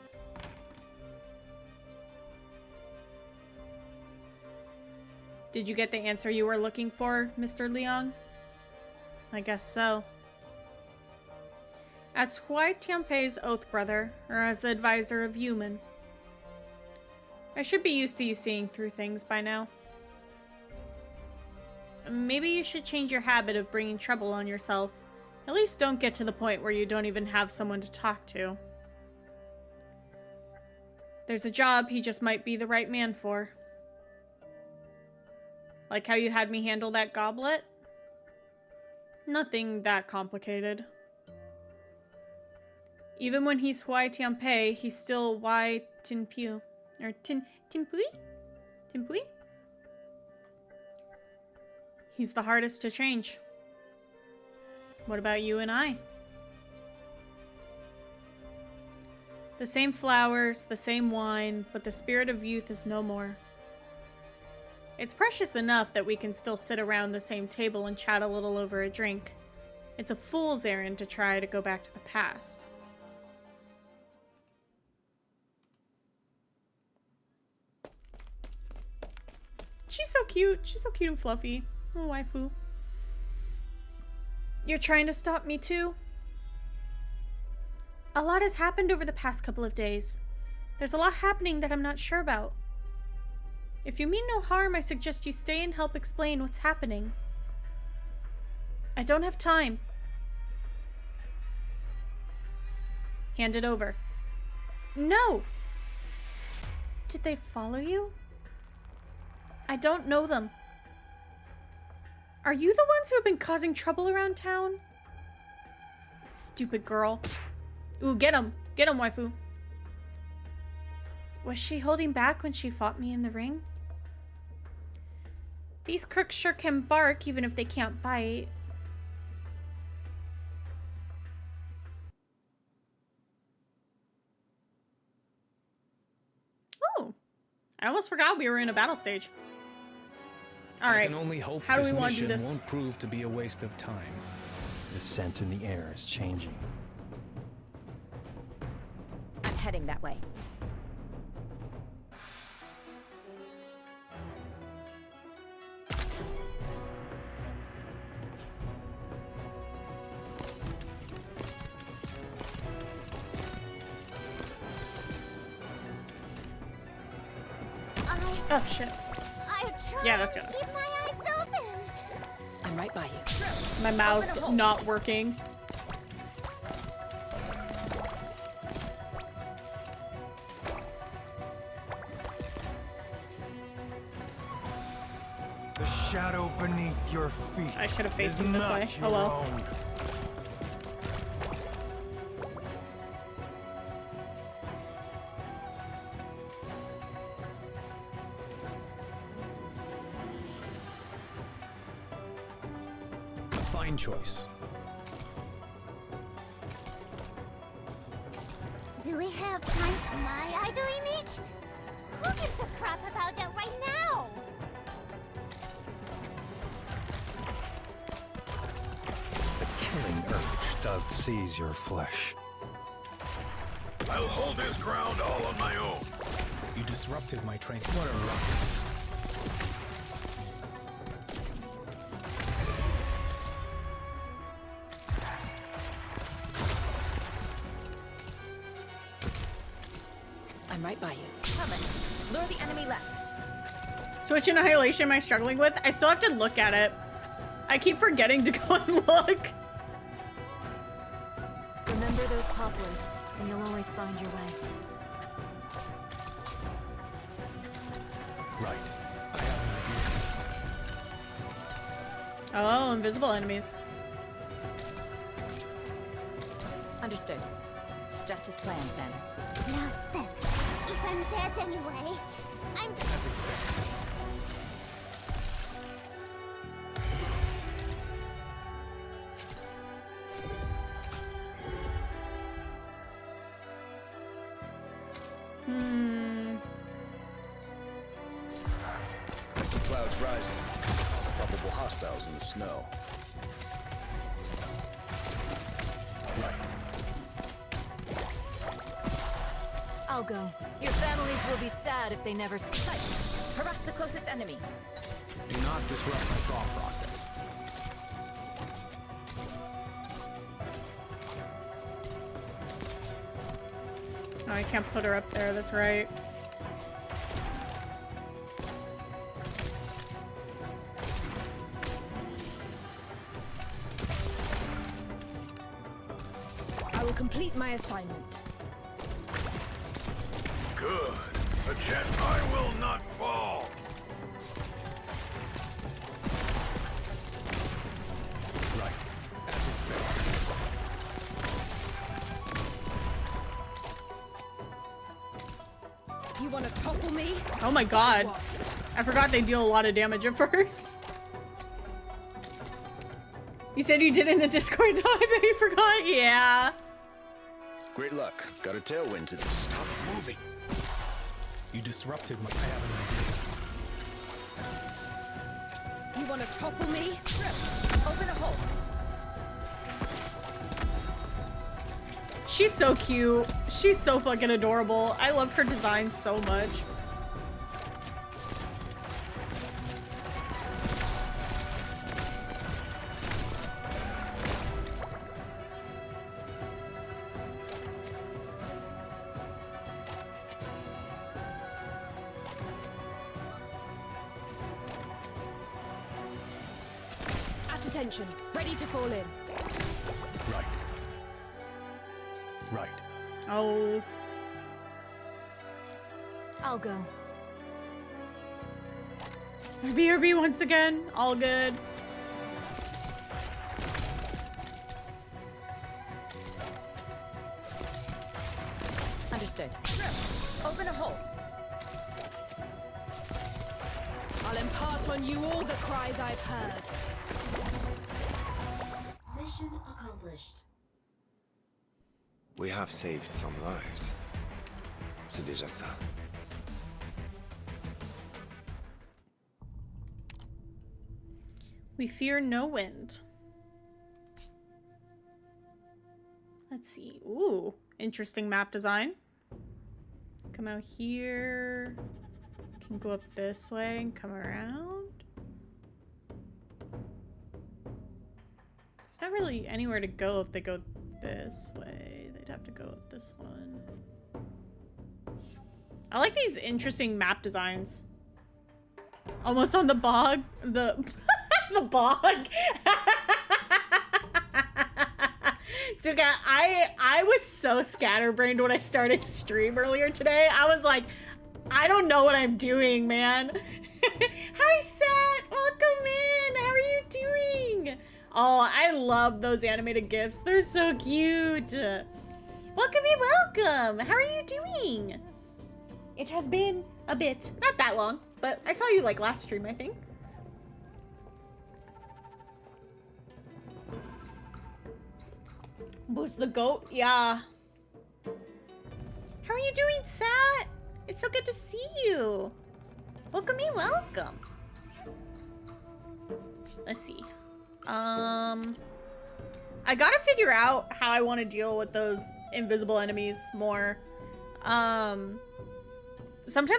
[SPEAKER 1] Did you get the answer you were looking for, Mr. Liang? I guess so. As Huai Tianpei's oath brother, or as the advisor of Yumen, I should be used to you seeing through things by now. Maybe you should change your habit of bringing trouble on yourself. At least don't get to the point where you don't even have someone to talk to. There's a job he just might be the right man for. Like how you had me handle that goblet? Nothing that complicated. Even when he's Huai Tianpei, he's still Huai Tinpu. Or Tinpui? Tinpui? He's the hardest to change. What about you and I? The same flowers, the same wine, but the spirit of youth is no more. It's precious enough that we can still sit around the same table and chat a little over a drink. It's a fool's errand to try to go back to the past. She's so cute. She's so cute and fluffy. Oh, waifu. You're trying to stop me too? A lot has happened over the past couple of days. There's a lot happening that I'm not sure about. If you mean no harm, I suggest you stay and help explain what's happening. I don't have time. Hand it over. No! Did they follow you? I don't know them. Are you the ones who have been causing trouble around town? Stupid girl. Ooh, get him. Get him, waifu. Was she holding back when she fought me in the ring? These crooks sure can bark even if they can't bite. Oh, I almost forgot we were in a battle stage. All right,
[SPEAKER 3] I can only hope
[SPEAKER 1] how do
[SPEAKER 3] this
[SPEAKER 1] we want to do
[SPEAKER 3] mission
[SPEAKER 1] this?
[SPEAKER 3] won't prove to be a waste of time.
[SPEAKER 4] The scent in the air is changing.
[SPEAKER 2] I'm heading that way.
[SPEAKER 1] Oh shit. Yeah, that's good.
[SPEAKER 5] Keep my eyes open.
[SPEAKER 2] I'm right by you.
[SPEAKER 1] My mouse not working.
[SPEAKER 4] The shadow beneath your feet.
[SPEAKER 1] I should have faced
[SPEAKER 4] is
[SPEAKER 1] him this
[SPEAKER 4] not
[SPEAKER 1] way.
[SPEAKER 4] your
[SPEAKER 1] Oh well.
[SPEAKER 4] own.
[SPEAKER 3] A fine choice.
[SPEAKER 5] Do we have time for my idol image? Who gives a crap about that right now?
[SPEAKER 4] The killing urge doth seize your flesh.
[SPEAKER 6] I'll hold this ground all on my own.
[SPEAKER 3] You disrupted my train. What a ruckus.
[SPEAKER 2] I'm right by you. Coming. Lure the enemy left.
[SPEAKER 1] So which annihilation am I struggling with? I still have to look at it. I keep forgetting to go and look.
[SPEAKER 2] Remember those poplars, and you'll always find your way.
[SPEAKER 3] Right. I have an idea.
[SPEAKER 1] Oh, invisible enemies.
[SPEAKER 2] Understood. Just as planned, then.
[SPEAKER 5] Last step. If I'm dead anyway, I'm...
[SPEAKER 3] As expected.
[SPEAKER 7] I see clouds rising. Probable hostiles in the snow.
[SPEAKER 3] Right.
[SPEAKER 2] I'll go. Your families will be sad if they never sight. Harass the closest enemy.
[SPEAKER 3] Do not disrupt my thought process.
[SPEAKER 1] Oh, I can't put her up there, that's right.
[SPEAKER 8] I will complete my assignment.
[SPEAKER 6] Good. A Jedi will not fall.
[SPEAKER 3] Right. As expected.
[SPEAKER 8] You want to topple me?
[SPEAKER 1] Oh my god.
[SPEAKER 8] What?
[SPEAKER 1] I forgot they deal a lot of damage at first. You said you did in the Discord though, I bet you forgot. Yeah.
[SPEAKER 7] Great luck. Got a tailwind to this. Stop moving.
[SPEAKER 3] You disrupted my... I have an idea.
[SPEAKER 8] You want to topple me? Open a hole.
[SPEAKER 1] She's so cute. She's so fucking adorable. I love her design so much.
[SPEAKER 8] At attention. Ready to fall in.
[SPEAKER 3] Right. Right.
[SPEAKER 1] Oh.
[SPEAKER 2] I'll go.
[SPEAKER 1] BRB once again. All good.
[SPEAKER 8] Understood. Open a hole. I'll impart on you all the cries I've heard.
[SPEAKER 9] Mission accomplished.
[SPEAKER 10] We have saved some lives. C'est déjà ça.
[SPEAKER 1] We fear no wind. Let's see. Ooh, interesting map design. Come out here. Can go up this way and come around. There's not really anywhere to go if they go this way. They'd have to go up this one. I like these interesting map designs. Almost on the bog. The bog. Dude, I was so scatterbrained when I started stream earlier today. I was like, I don't know what I'm doing, man. Hi, Sat. Welcome in. How are you doing? Oh, I love those animated GIFs. They're so cute. Welcome in, welcome. How are you doing? It has been a bit. Not that long, but I saw you like last stream, I think. Boost the goat? Yeah. How are you doing, Sat? It's so good to see you. Welcome in, welcome. Let's see. I gotta figure out how I want to deal with those invisible enemies more. Sometimes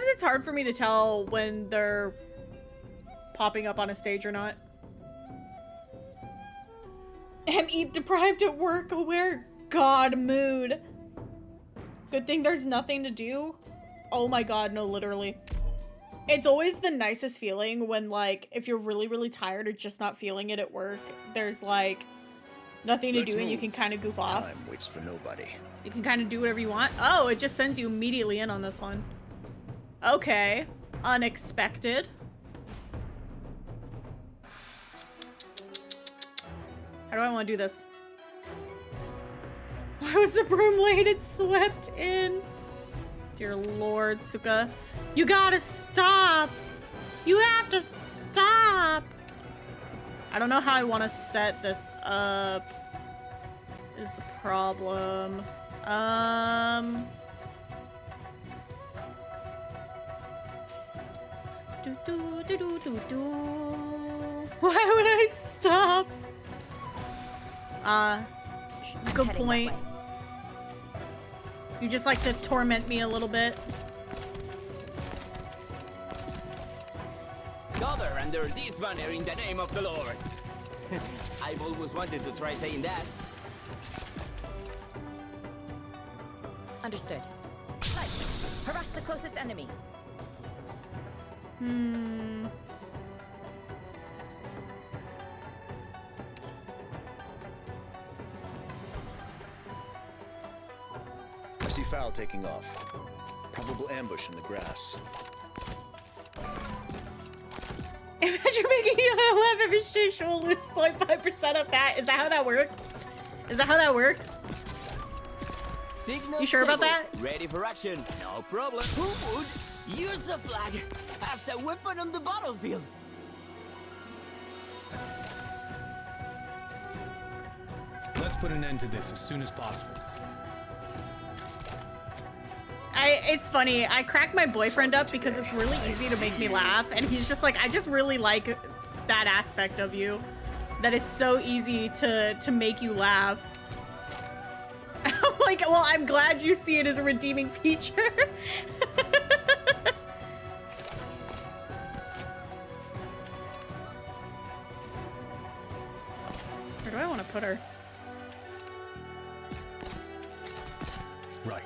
[SPEAKER 1] it's hard for me to tell when they're popping up on a stage or not. Am eat deprived at work, aware god mood. Good thing there's nothing to do. Oh my god, no, literally. It's always the nicest feeling when, like, if you're really, really tired or just not feeling it at work, there's, like, nothing to
[SPEAKER 7] Let's
[SPEAKER 1] do and you
[SPEAKER 7] move.
[SPEAKER 1] can kind of goof off.
[SPEAKER 7] Time waits for nobody.
[SPEAKER 1] You can kind of do whatever you want. Oh, it just sends you immediately in on this one. Okay. Unexpected. How do I want to do this? Why was the broom laid? It swept in. Dear Lord, Suka. You gotta stop. You have to stop. I don't know how I want to set this up. Is the problem. Why would I stop? Good point. You just like to torment me a little bit.
[SPEAKER 11] Gather under this banner in the name of the Lord. I've always wanted to try saying that.
[SPEAKER 2] Understood. Fight. Harass the closest enemy.
[SPEAKER 7] I see foul taking off. Probable ambush in the grass.
[SPEAKER 1] Imagine making you laugh every station will lose 0.5% of fat. Is that how that works? Is that how that works?
[SPEAKER 11] Signal
[SPEAKER 1] You sure about
[SPEAKER 11] stable.
[SPEAKER 1] that?
[SPEAKER 11] Ready for action. No problem. Who would use a flag as a weapon on the battlefield?
[SPEAKER 3] Let's put an end to this as soon as possible.
[SPEAKER 1] It's funny. I crack my boyfriend up because it's really easy to make me laugh, and he's just like, I just really like that aspect of you, that it's so easy to make you laugh. I'm like, well, I'm glad you see it as a redeeming feature. Where do I want to put her?
[SPEAKER 3] Right.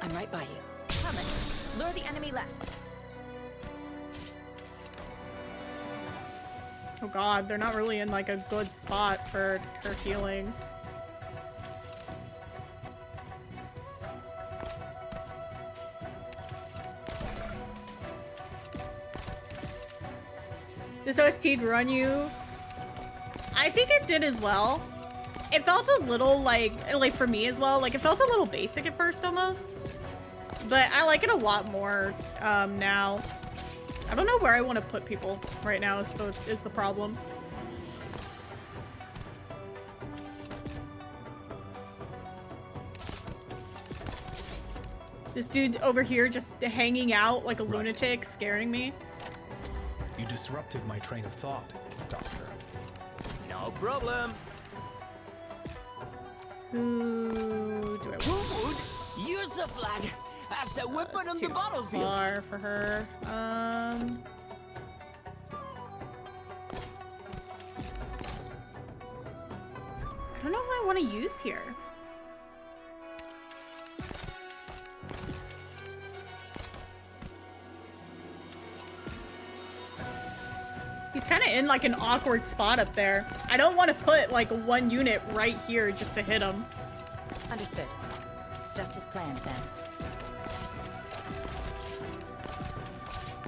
[SPEAKER 2] I'm right by you. Coming. Lure the enemy left.
[SPEAKER 1] Oh god, they're not really in like a good spot for her healing. This OST grew on you. I think it did as well. It felt a little like for me as well, like it felt a little basic at first almost. But I like it a lot more now. I don't know where I want to put people right now is the problem. This dude over here just hanging out like a lunatic, scaring me.
[SPEAKER 3] You disrupted my train of thought, Doctor.
[SPEAKER 11] No problem.
[SPEAKER 1] Who do I want?
[SPEAKER 11] Who would use a flag as a weapon on the battlefield?
[SPEAKER 1] Far for her. I don't know who I want to use here. He's kind of in like an awkward spot up there. I don't want to put like one unit right here just to hit him.
[SPEAKER 2] Understood. Just as planned then.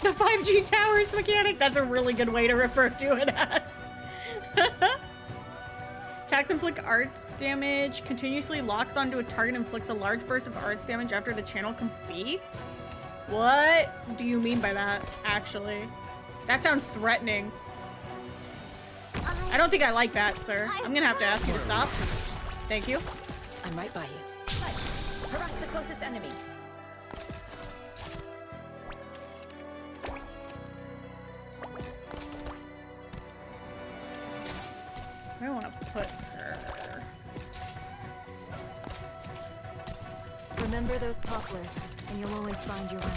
[SPEAKER 1] The 5G towers mechanic? That's a really good way to refer to it as. Attacks inflict arts damage. Continuously locks onto a target and inflicts a large burst of arts damage after the channel completes? What do you mean by that, actually? That sounds threatening. I don't think I like that, sir. I'm gonna have to ask you to stop. Thank you.
[SPEAKER 2] I'm right by you. Fight. Harass the closest enemy.
[SPEAKER 1] Where do I want to put her?
[SPEAKER 2] Remember those poplars, and you'll always find your way.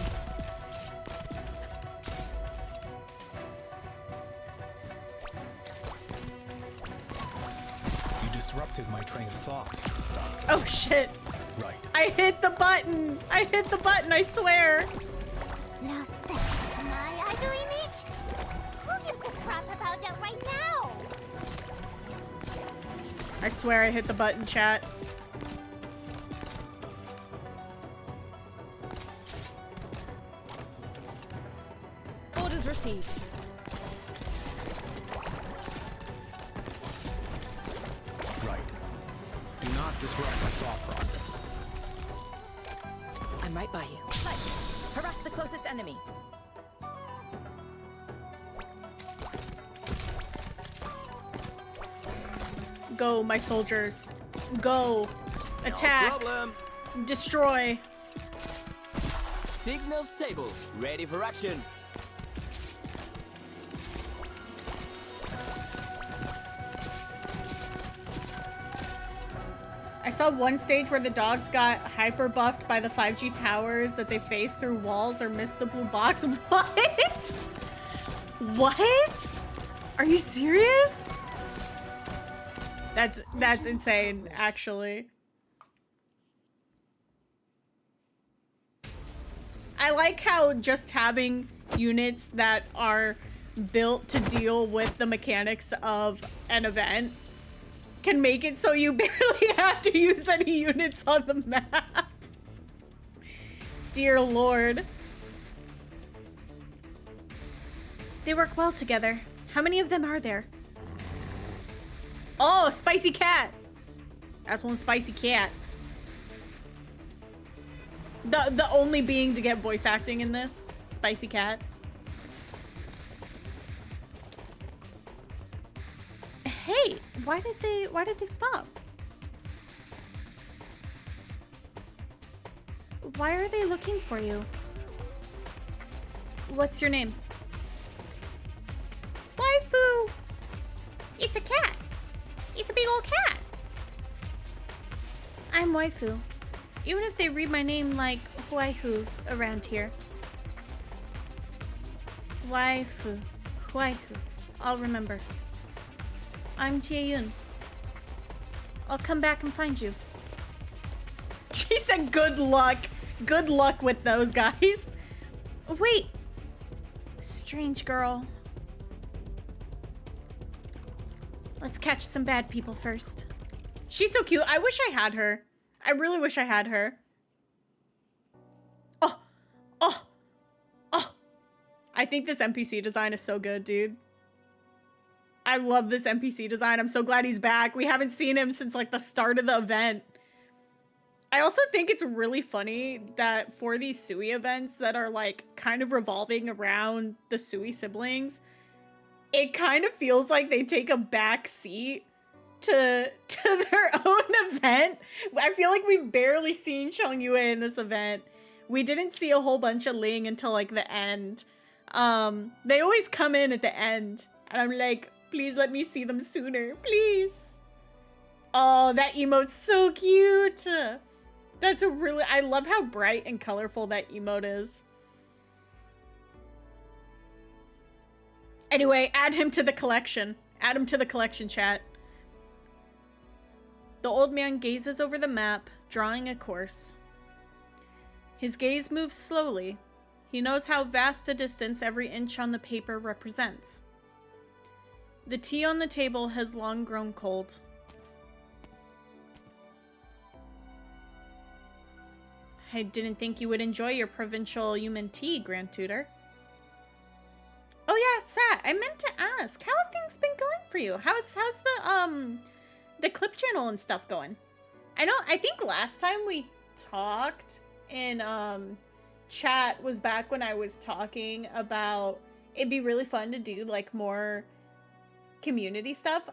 [SPEAKER 3] You disrupted my train of thought, Doctor.
[SPEAKER 1] Oh shit.
[SPEAKER 3] Right.
[SPEAKER 1] I hit the button! I hit the button, I swear!
[SPEAKER 5] Lost my idol image? Who gives a crap about that right now?
[SPEAKER 1] I swear I hit the button, chat.
[SPEAKER 8] Orders received.
[SPEAKER 3] Right. Do not disrupt my thought process.
[SPEAKER 2] I'm right by you. Fight! Harass the closest enemy.
[SPEAKER 1] Go, my soldiers. Go. Attack.
[SPEAKER 11] No problem.
[SPEAKER 1] Destroy.
[SPEAKER 11] Signal stable. Ready for action.
[SPEAKER 1] I saw one stage where the dogs got hyper buffed by the 5G towers that they faced through walls or missed the blue box. What? What? Are you serious? That's insane, actually. I like how just having units that are built to deal with the mechanics of an event can make it so you barely have to use any units on the map. Dear Lord. They work well together. How many of them are there? Oh, spicy cat. That's one spicy cat. The only being to get voice acting in this. Spicy cat. Hey, why did they stop? Why are they looking for you? What's your name? Waifu! It's a cat. It's a big old cat. I'm Waifu. Even if they read my name like Waifu around here. Waifu. Waifu. I'll remember. I'm Jieyun. I'll come back and find you. She said good luck. Good luck with those guys. Wait. Strange girl. Let's catch some bad people first. She's so cute. I wish I had her. I really wish I had her. Oh. Oh. Oh. I think this NPC design is so good, dude. I love this NPC design. I'm so glad he's back. We haven't seen him since like the start of the event. I also think it's really funny that for these Sui events that are like kind of revolving around the Sui siblings, it kind of feels like they take a back seat to their own event. I feel like we've barely seen Xiangyue in this event. We didn't see a whole bunch of Ling until like the end. They always come in at the end and I'm like, please let me see them sooner, please. Oh, that emote's so cute. That's a really, I love how bright and colorful that emote is. Anyway, add him to the collection. Add him to the collection, chat. The old man gazes over the map, drawing a course. His gaze moves slowly. He knows how vast a distance every inch on the paper represents. The tea on the table has long grown cold. I didn't think you would enjoy your provincial human tea, Grand Tutor. Oh yeah, Sat, I meant to ask, how have things been going for you? How's the clip channel and stuff going? I think last time we talked in chat was back when I was talking about it'd be really fun to do like more community stuff.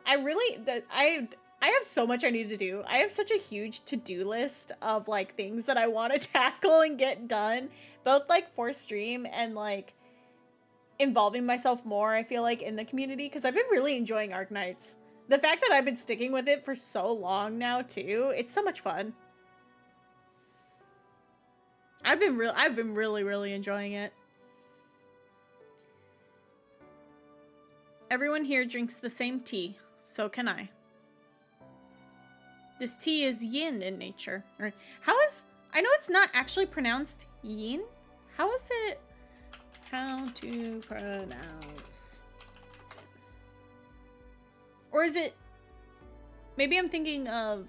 [SPEAKER 1] I have so much I need to do. I have such a huge to-do list of like things that I want to tackle and get done, both like for stream and like involving myself more, I feel like, in the community, because I've been really enjoying Arknights. The fact that I've been sticking with it for so long now too, it's so much fun. I've been really enjoying it. Everyone here drinks the same tea, so can I. This tea is yin in nature. Or how is... I know it's not actually pronounced yin. How is it... How to pronounce... Or is it... Maybe I'm thinking of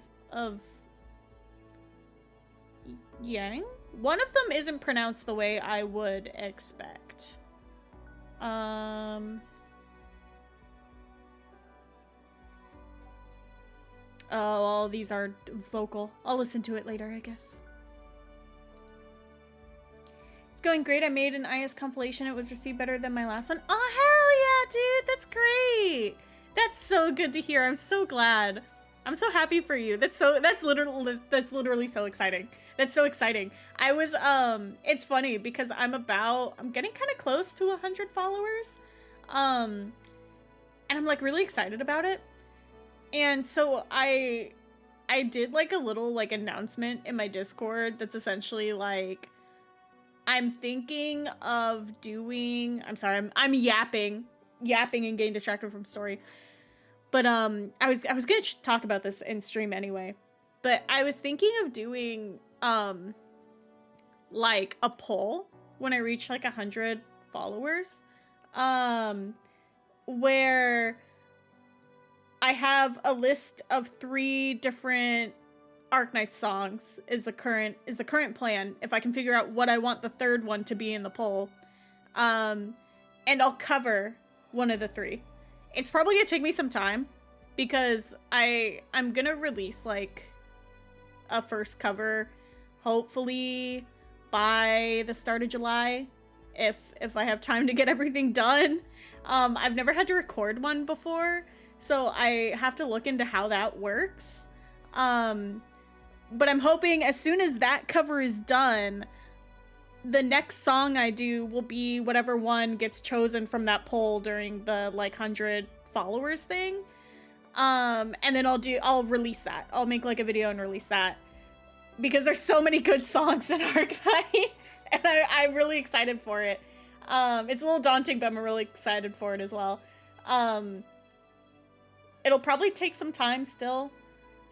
[SPEAKER 1] yang? One of them isn't pronounced the way I would expect. Oh, all these are vocal. I'll listen to it later, I guess. It's going great. I made an IS compilation. It was received better than my last one. Oh, hell yeah, dude. That's great. That's so good to hear. I'm so glad. I'm so happy for you. That's literally so exciting. That's so exciting. I was, it's funny because I'm getting kind of close to 100 followers. And I'm like really excited about it. And so I did like a little like announcement in my Discord that's essentially like, I'm thinking of doing, I'm sorry, I'm yapping and getting distracted from story. But I was gonna talk about this in stream anyway. But I was thinking of doing like a poll when I reach like 100 followers, where I have a list of 3 different Arknights songs is the current plan. If I can figure out what I want the 3rd one to be in the poll, and I'll cover one of the 3. It's probably gonna take me some time because I'm gonna release like a first cover hopefully by the start of July if I have time to get everything done. I've never had to record one before, so I have to look into how that works. But I'm hoping as soon as that cover is done, the next song I do will be whatever one gets chosen from that poll during the like 100 followers thing. And then I'll release that. I'll make like a video and release that because there's so many good songs in Arknights and I'm really excited for it. It's a little daunting, but I'm really excited for it as well. It'll probably take some time still,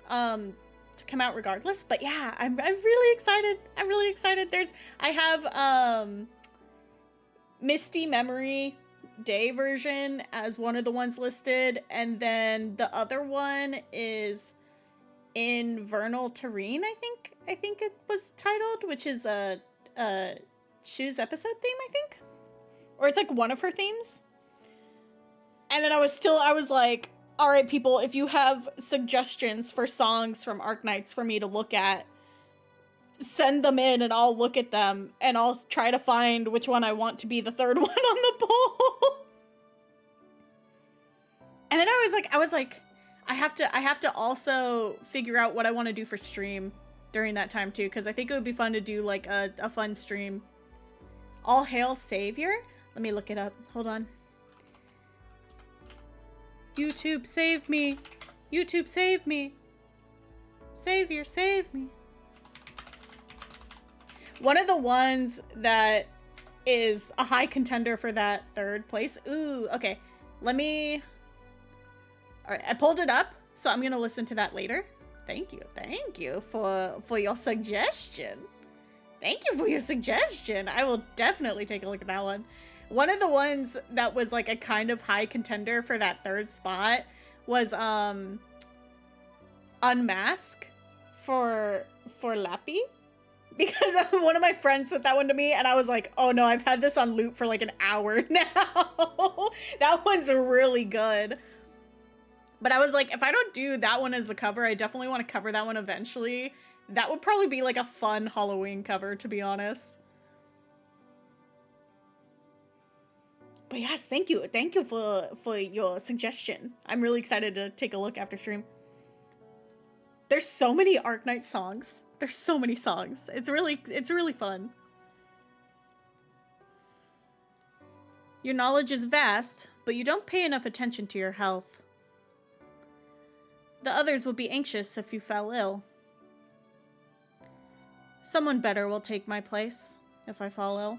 [SPEAKER 1] to come out regardless, but yeah, I'm really excited. I'm really excited. I have Misty Memory Day version as one of the ones listed, and then the other one is in Vernal Terrain, I think it was titled, which is a Shu's episode theme, I think, or it's like one of her themes. And then I was like, all right, people, if you have suggestions for songs from Arknights for me to look at, send them in and I'll look at them and I'll try to find which one I want to be the 3rd one on the poll. And then I was like, I have to also figure out what I want to do for stream during that time too, because I think it would be fun to do like a fun stream. All Hail Savior? Let me look it up. Hold on. YouTube, save me. YouTube, save me. Savior, save me. One of the ones that is a high contender for that 3rd place. Ooh, okay. Let me... Alright, I pulled it up, so I'm gonna listen to that later. Thank you for your suggestion. Thank you for your suggestion. I will definitely take a look at that one. One of the ones that was like a kind of high contender for that 3rd spot was Unmask for Lappy. Because one of my friends sent that one to me and I was like, oh no, I've had this on loop for like an hour now. That one's really good. But I was like, if I don't do that one as the cover, I definitely want to cover that one eventually. That would probably be like a fun Halloween cover, to be honest. But yes, thank you. Thank you for your suggestion. I'm really excited to take a look after stream. There's so many Arknights songs. There's so many songs. It's really fun. Your knowledge is vast, but you don't pay enough attention to your health. The others will be anxious if you fell ill. Someone better will take my place if I fall ill.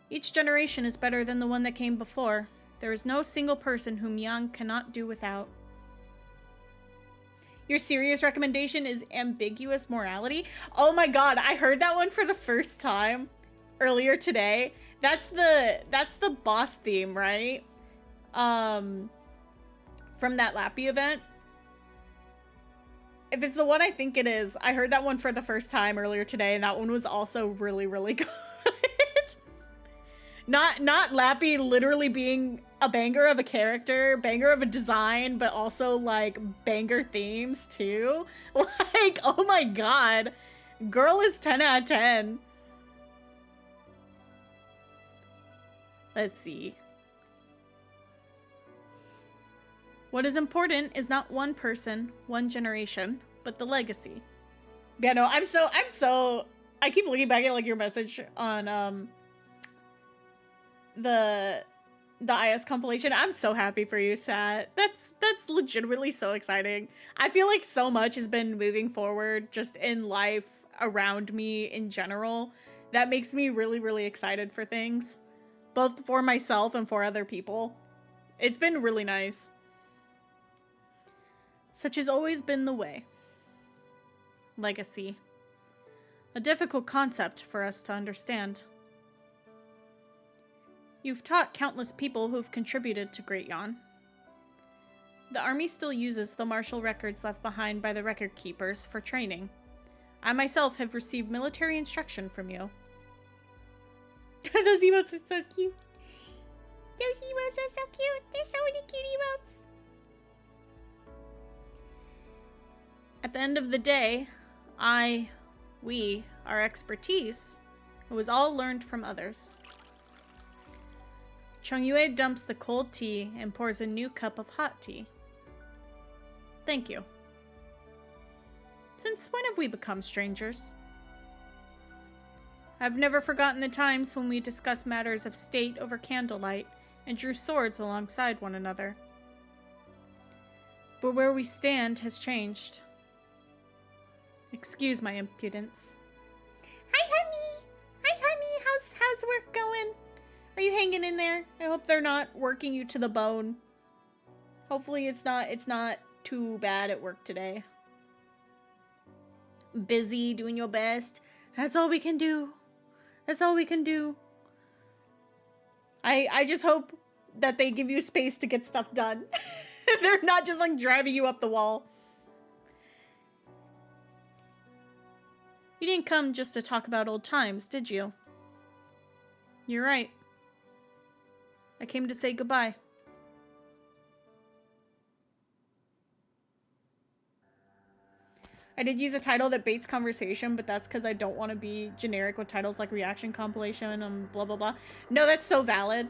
[SPEAKER 1] Each generation is better than the one that came before. There is no single person whom Yang cannot do without. Your serious recommendation is ambiguous morality. Oh my god, I heard that one for the first time earlier today. That's the boss theme, right? From that Lappy event. If it's the one I think it is, I heard that one for the first time earlier today, and that one was also really, really good. Not Lappy literally being a banger of a character, banger of a design, but also like banger themes too. Like, oh my god. Girl is 10 out of 10. Let's see. What is important is not one person, one generation, but the legacy. Yeah, no, I keep looking back at like your message on the IS compilation. I'm so happy for you, Sat. That's legitimately so exciting. I feel like so much has been moving forward just in life around me in general. That makes me really, really excited for things. Both for myself and for other people. It's been really nice. Such has always been the way. Legacy. A difficult concept for us to understand. You've taught countless people who've contributed to Great Yon. The army still uses the martial records left behind by the record keepers for training. I myself have received military instruction from you. Those emotes are so cute. Those emotes are so cute. There's so many cute emotes. At the end of the day, our expertise, it was all learned from others. Chongyue dumps the cold tea and pours a new cup of hot tea. Thank you. Since when have we become strangers? I've never forgotten the times when we discussed matters of state over candlelight and drew swords alongside one another. But where we stand has changed. Excuse my impudence. Hi, honey! Hi, honey! How's work going? Are you hanging in there? I hope they're not working you to the bone. Hopefully it's not too bad at work today. Busy, doing your best. That's all we can do. That's all we can do. I just hope that they give you space to get stuff done. They're not just like driving you up the wall. You didn't come just to talk about old times, did you? You're right. I came to say goodbye. I did use a title that baits conversation, but that's because I don't want to be generic with titles like reaction compilation and blah blah blah. No, that's so valid.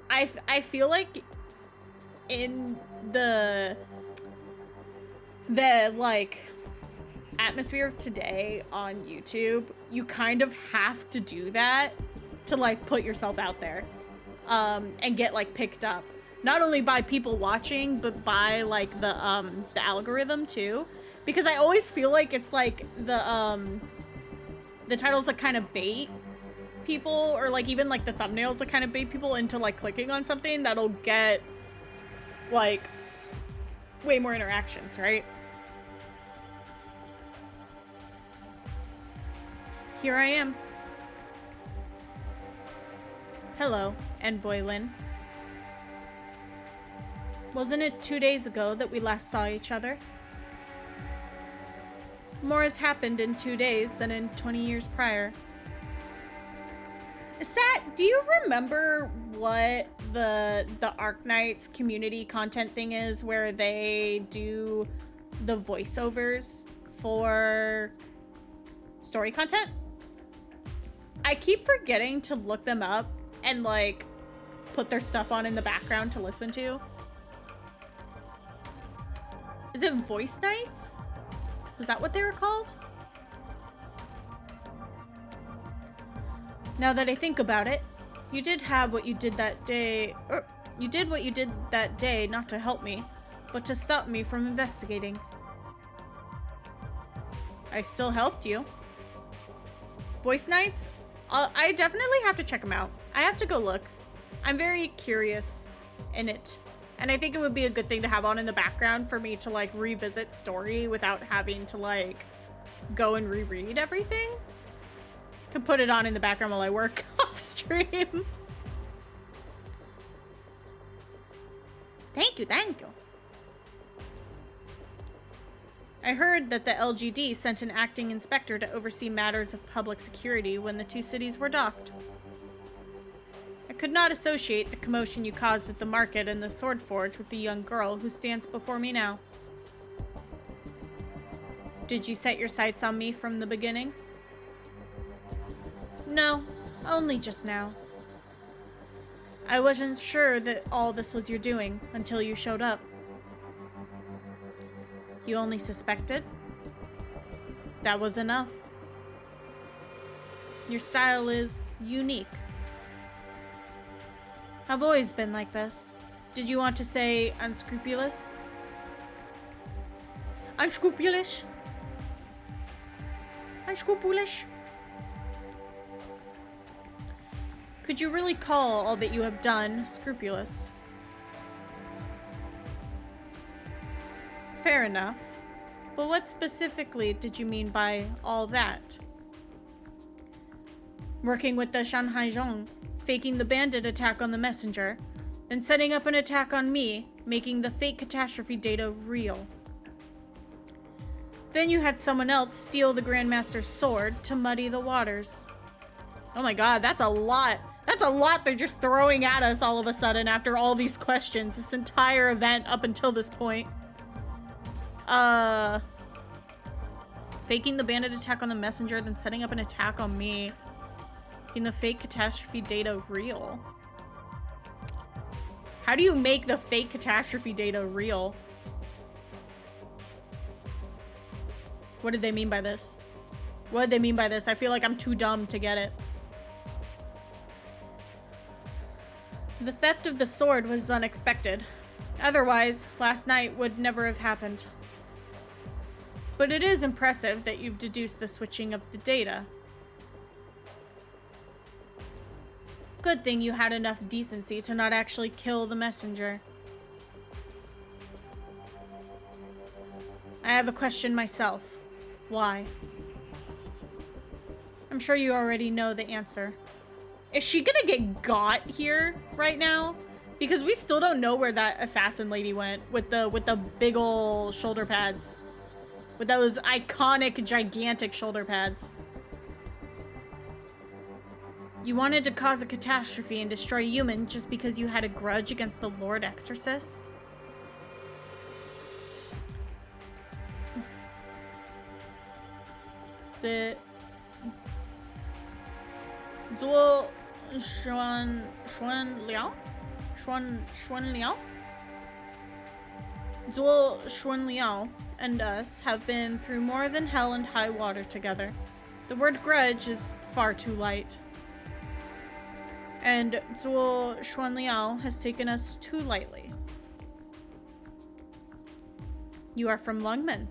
[SPEAKER 1] I feel like in the like atmosphere of today on YouTube, you kind of have to do that to like put yourself out there and get like picked up, not only by people watching but by like the algorithm too, because I always feel like it's like the titles that kind of bait people, or like even like the thumbnails that kind of bait people into like clicking on something that'll get like way more interactions, right? Here I am. Hello, Envoy Lin. Wasn't it 2 days ago that we last saw each other? More has happened in 2 days than in 20 years prior. Sat, do you remember what the Arknights community content thing is, where they do the voiceovers for story content? I keep forgetting to look them up and like put their stuff on in the background to listen to. Is it Voice Nights? Was that what they were called? Now that I think about it, you did have what you did that day, or you did what you did that day not to help me, but to stop me from investigating. I still helped you. Voice Nights? I definitely have to check them out. I have to go look. I'm very curious in it. And I think it would be a good thing to have on in the background for me to like revisit story without having to like go and reread everything. To put it on in the background while I work off stream. Thank you, thank you. I heard that the LGD sent an acting inspector to oversee matters of public security when the two cities were docked. I could not associate the commotion you caused at the market and the sword forge with the young girl who stands before me now. Did you set your sights on me from the beginning? No, only just now. I wasn't sure that all this was your doing until you showed up. You only suspected? That was enough. Your style is unique. I've always been like this. Did you want to say unscrupulous? Unscrupulous? Unscrupulous? Could you really call all that you have done scrupulous? Fair enough. But what specifically did you mean by all that? Working with the Shanghai Zhong, faking the bandit attack on the messenger, then setting up an attack on me, making the fake catastrophe data real. Then you had someone else steal the Grandmaster's sword to muddy the waters. Oh my god, that's a lot. That's a lot they're just throwing at us all of a sudden after all these questions, this entire event up until this point. Faking the bandit attack on the messenger, then setting up an attack on me. Making the fake catastrophe data real. How do you make the fake catastrophe data real? What did they mean by this? What did they mean by this? I feel like I'm too dumb to get it. The theft of the sword was unexpected. Otherwise, last night would never have happened. But it is impressive that you've deduced the switching of the data. Good thing you had enough decency to not actually kill the messenger. I have a question myself. Why? I'm sure you already know the answer. Is she gonna get got here right now? Because we still don't know where that assassin lady went with the big ol' shoulder pads. With those iconic, gigantic shoulder pads. You wanted to cause a catastrophe and destroy human just because you had a grudge against the Lord Exorcist? Is it... Zuo Xuan Liao? Xuan Liao? Zuo Xuan Liao and us have been through more than hell and high water together. The word grudge is far too light. And Zuo Xuan Liao has taken us too lightly. You are from Lungmen.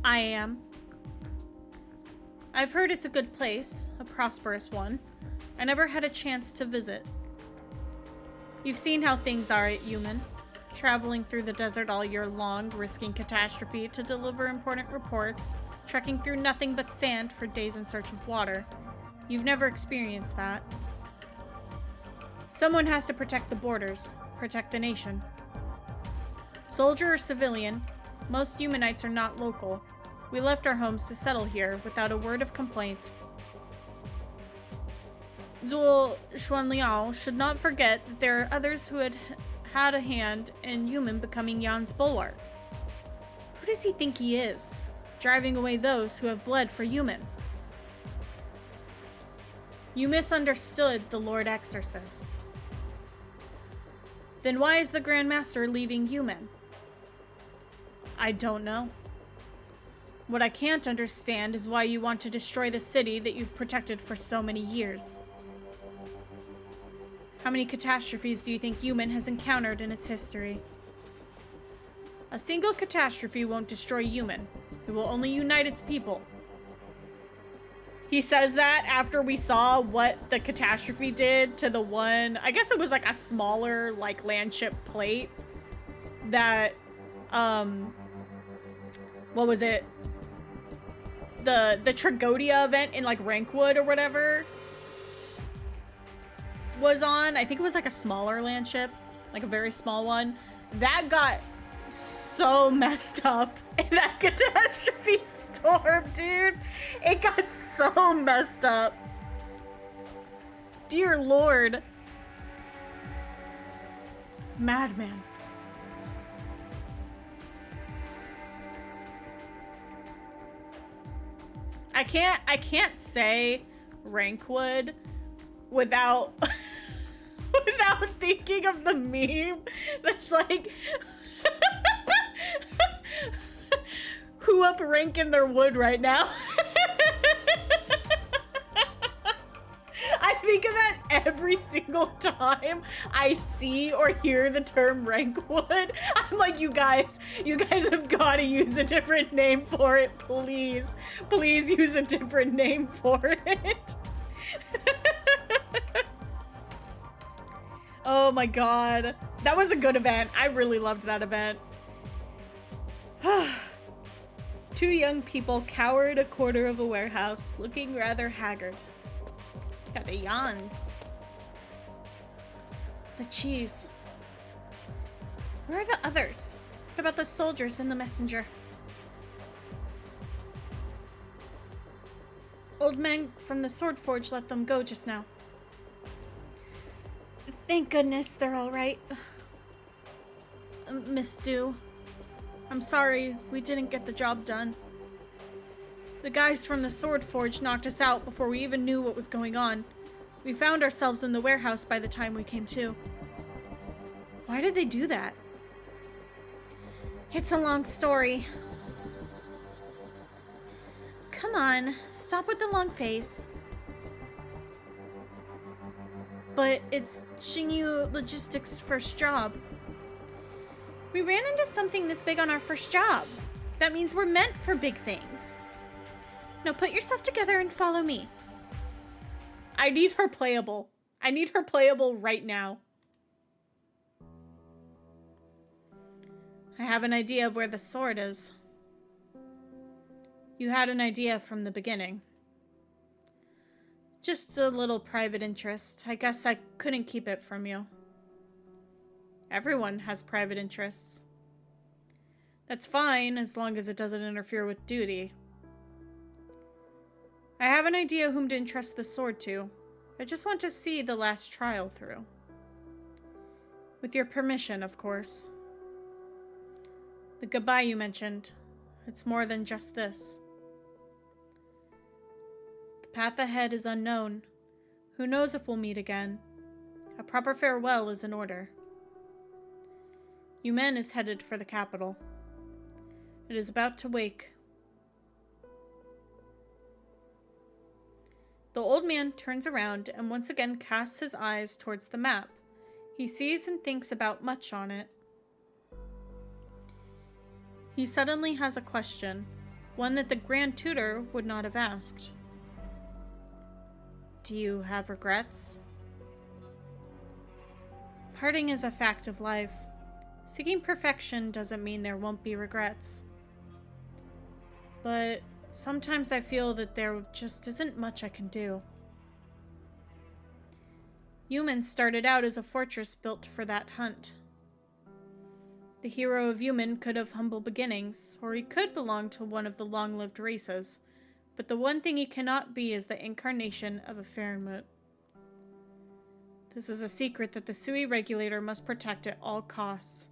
[SPEAKER 1] I am. I've heard it's a good place, a prosperous one. I never had a chance to visit. You've seen how things are at Yumen, traveling through the desert all year long, risking catastrophe to deliver important reports, trekking through nothing but sand for days in search of water. You've never experienced that. Someone has to protect the borders, protect the nation. Soldier or civilian, most Humanites are not local. We left our homes to settle here without a word of complaint. Zuo Xuanliao should not forget that there are others who had a hand in Yumen becoming Yan's bulwark. Who does he think he is, driving away those who have bled for Yumen? You misunderstood the Lord Exorcist. Then why is the Grand Master leaving Yumen? I don't know. What I can't understand is why you want to destroy the city that you've protected for so many years. How many catastrophes do you think Yumen has encountered in its history? A single catastrophe won't destroy Yumen. It will only unite its people. He says that after we saw what the catastrophe did to the one, I guess it was like a smaller, like, landship plate that, what was it? The Tragodia event in, like, Rankwood or whatever was on. I think it was like a smaller landship, like a very small one. That got so messed up in that catastrophe storm, dude. It got so messed up. Dear Lord. Madman. I can't say Rankwood without without thinking of the meme that's like who up ranking their wood right now? I think of that every single time I see or hear the term Rankwood. I'm like, you guys have got to use a different name for it, please. Please use a different name for it. Oh my god. That was a good event. I really loved that event. Two young people cowered a corner of a warehouse, looking rather haggard. Got the yawns. The cheese. Where are the others? What about the soldiers and the messenger? Old man from the Sword Forge let them go just now. Thank goodness they're all right. Miss Dew. I'm sorry we didn't get the job done. The guys from the Sword Forge knocked us out before we even knew what was going on. We found ourselves in the warehouse by the time we came to. Why did they do that? It's a long story. Come on, stop with the long face. But it's Xingyu Logistics' first job. We ran into something this big on our first job. That means we're meant for big things. Now put yourself together and follow me. I need her playable. I need her playable right now. I have an idea of where the sword is. You had an idea from the beginning. Just a little private interest. I guess I couldn't keep it from you. Everyone has private interests. That's fine as long as it doesn't interfere with duty. I have an idea whom to entrust the sword to. I just want to see the last trial through. With your permission, of course. The goodbye you mentioned. It's more than just this. The path ahead is unknown. Who knows if we'll meet again? A proper farewell is in order. Yumen is headed for the capital. It is about to wake. The old man turns around and once again casts his eyes towards the map. He sees and thinks about much on it. He suddenly has a question, one that the Grand Tutor would not have asked. Do you have regrets? Parting is a fact of life. Seeking perfection doesn't mean there won't be regrets. But sometimes I feel that there just isn't much I can do. Yumen started out as a fortress built for that hunt. The hero of Yumen could have humble beginnings, or he could belong to one of the long-lived races, but the one thing he cannot be is the incarnation of a Farenmut. This is a secret that the Sui regulator must protect at all costs.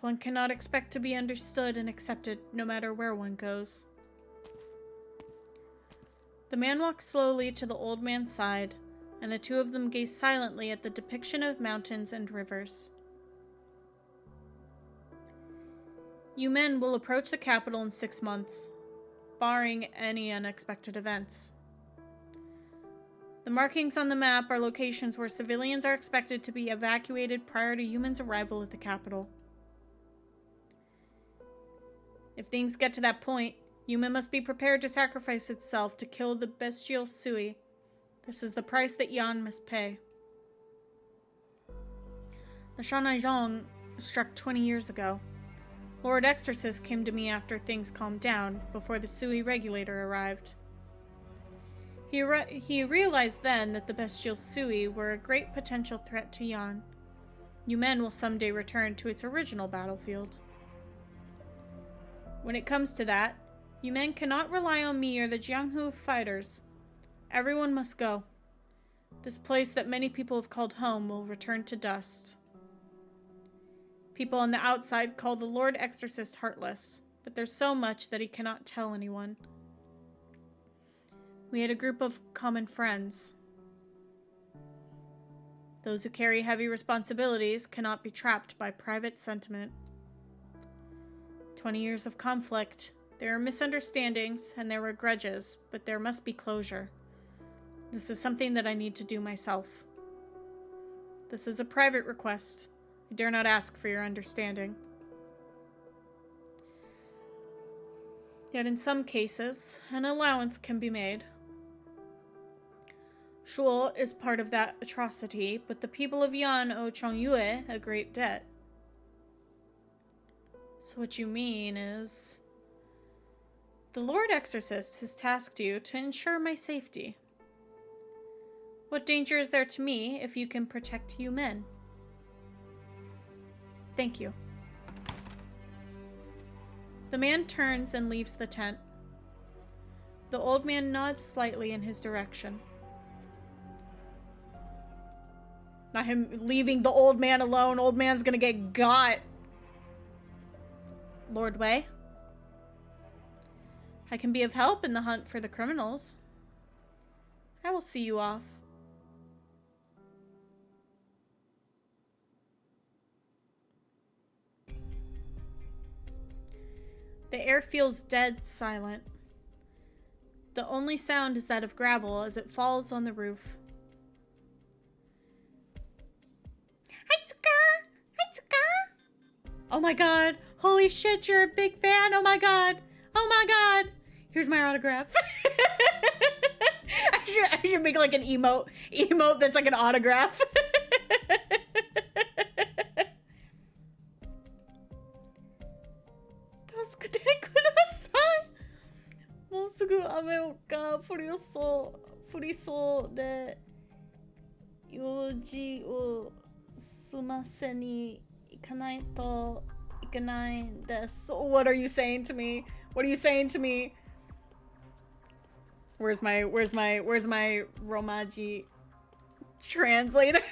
[SPEAKER 1] One cannot expect to be understood and accepted no matter where one goes. The man walks slowly to the old man's side, and the two of them gaze silently at the depiction of mountains and rivers. Yumen will approach the capital in 6 months, barring any unexpected events. The markings on the map are locations where civilians are expected to be evacuated prior to Yumen's arrival at the capital. If things get to that point, Yuma must be prepared to sacrifice itself to kill the bestial Sui. This is the price that Yan must pay. The Shanaizong struck 20 years ago. Lord Exorcist came to me after things calmed down, before the Sui regulator arrived. He realized then that the bestial Sui were a great potential threat to Yan. Yumen will someday return to its original battlefield. When it comes to that, Yumen cannot rely on me or the Jianghu fighters. Everyone must go. This place that many people have called home will return to dust. People on the outside call the Lord Exorcist heartless, but there's so much that he cannot tell anyone. We had a group of common friends. Those who carry heavy responsibilities cannot be trapped by private sentiment. 20 years of conflict. There are misunderstandings and there were grudges, but there must be closure. This is something that I need to do myself. This is a private request. I dare not ask for your understanding. Yet in some cases, an allowance can be made. Shuo is part of that atrocity, but the people of Yan owe Chongyue a great debt. So what you mean is... The Lord Exorcist has tasked you to ensure my safety. What danger is there to me if you can protect you men? Thank you. The man turns and leaves the tent. The old man nods slightly in his direction. Not him leaving the old man alone. Old man's gonna get got. Lord Wei? I can be of help in the hunt for the criminals. I will see you off. The air feels dead silent. The only sound is that of gravel as it falls on the roof. Hitsuka! Hitsuka! Oh my god. Holy shit, you're a big fan. Oh my god. Oh my god. Here's my autograph. I should make like an emote that's like an autograph. 助けてください。もうすぐ雨が降りそうで、用事を済ませに行かないといけないんです。So what are you saying to me? What are you saying to me? Where's my Romaji translator?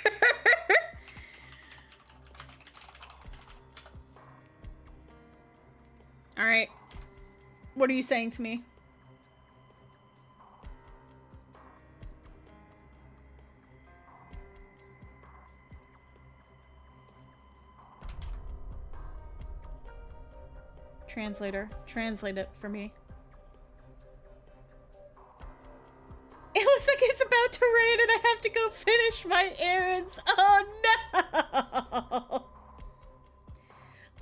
[SPEAKER 1] All right. What are you saying to me? Translator, translate it for me. It looks like it's about to rain and I have to go finish my errands. Oh no!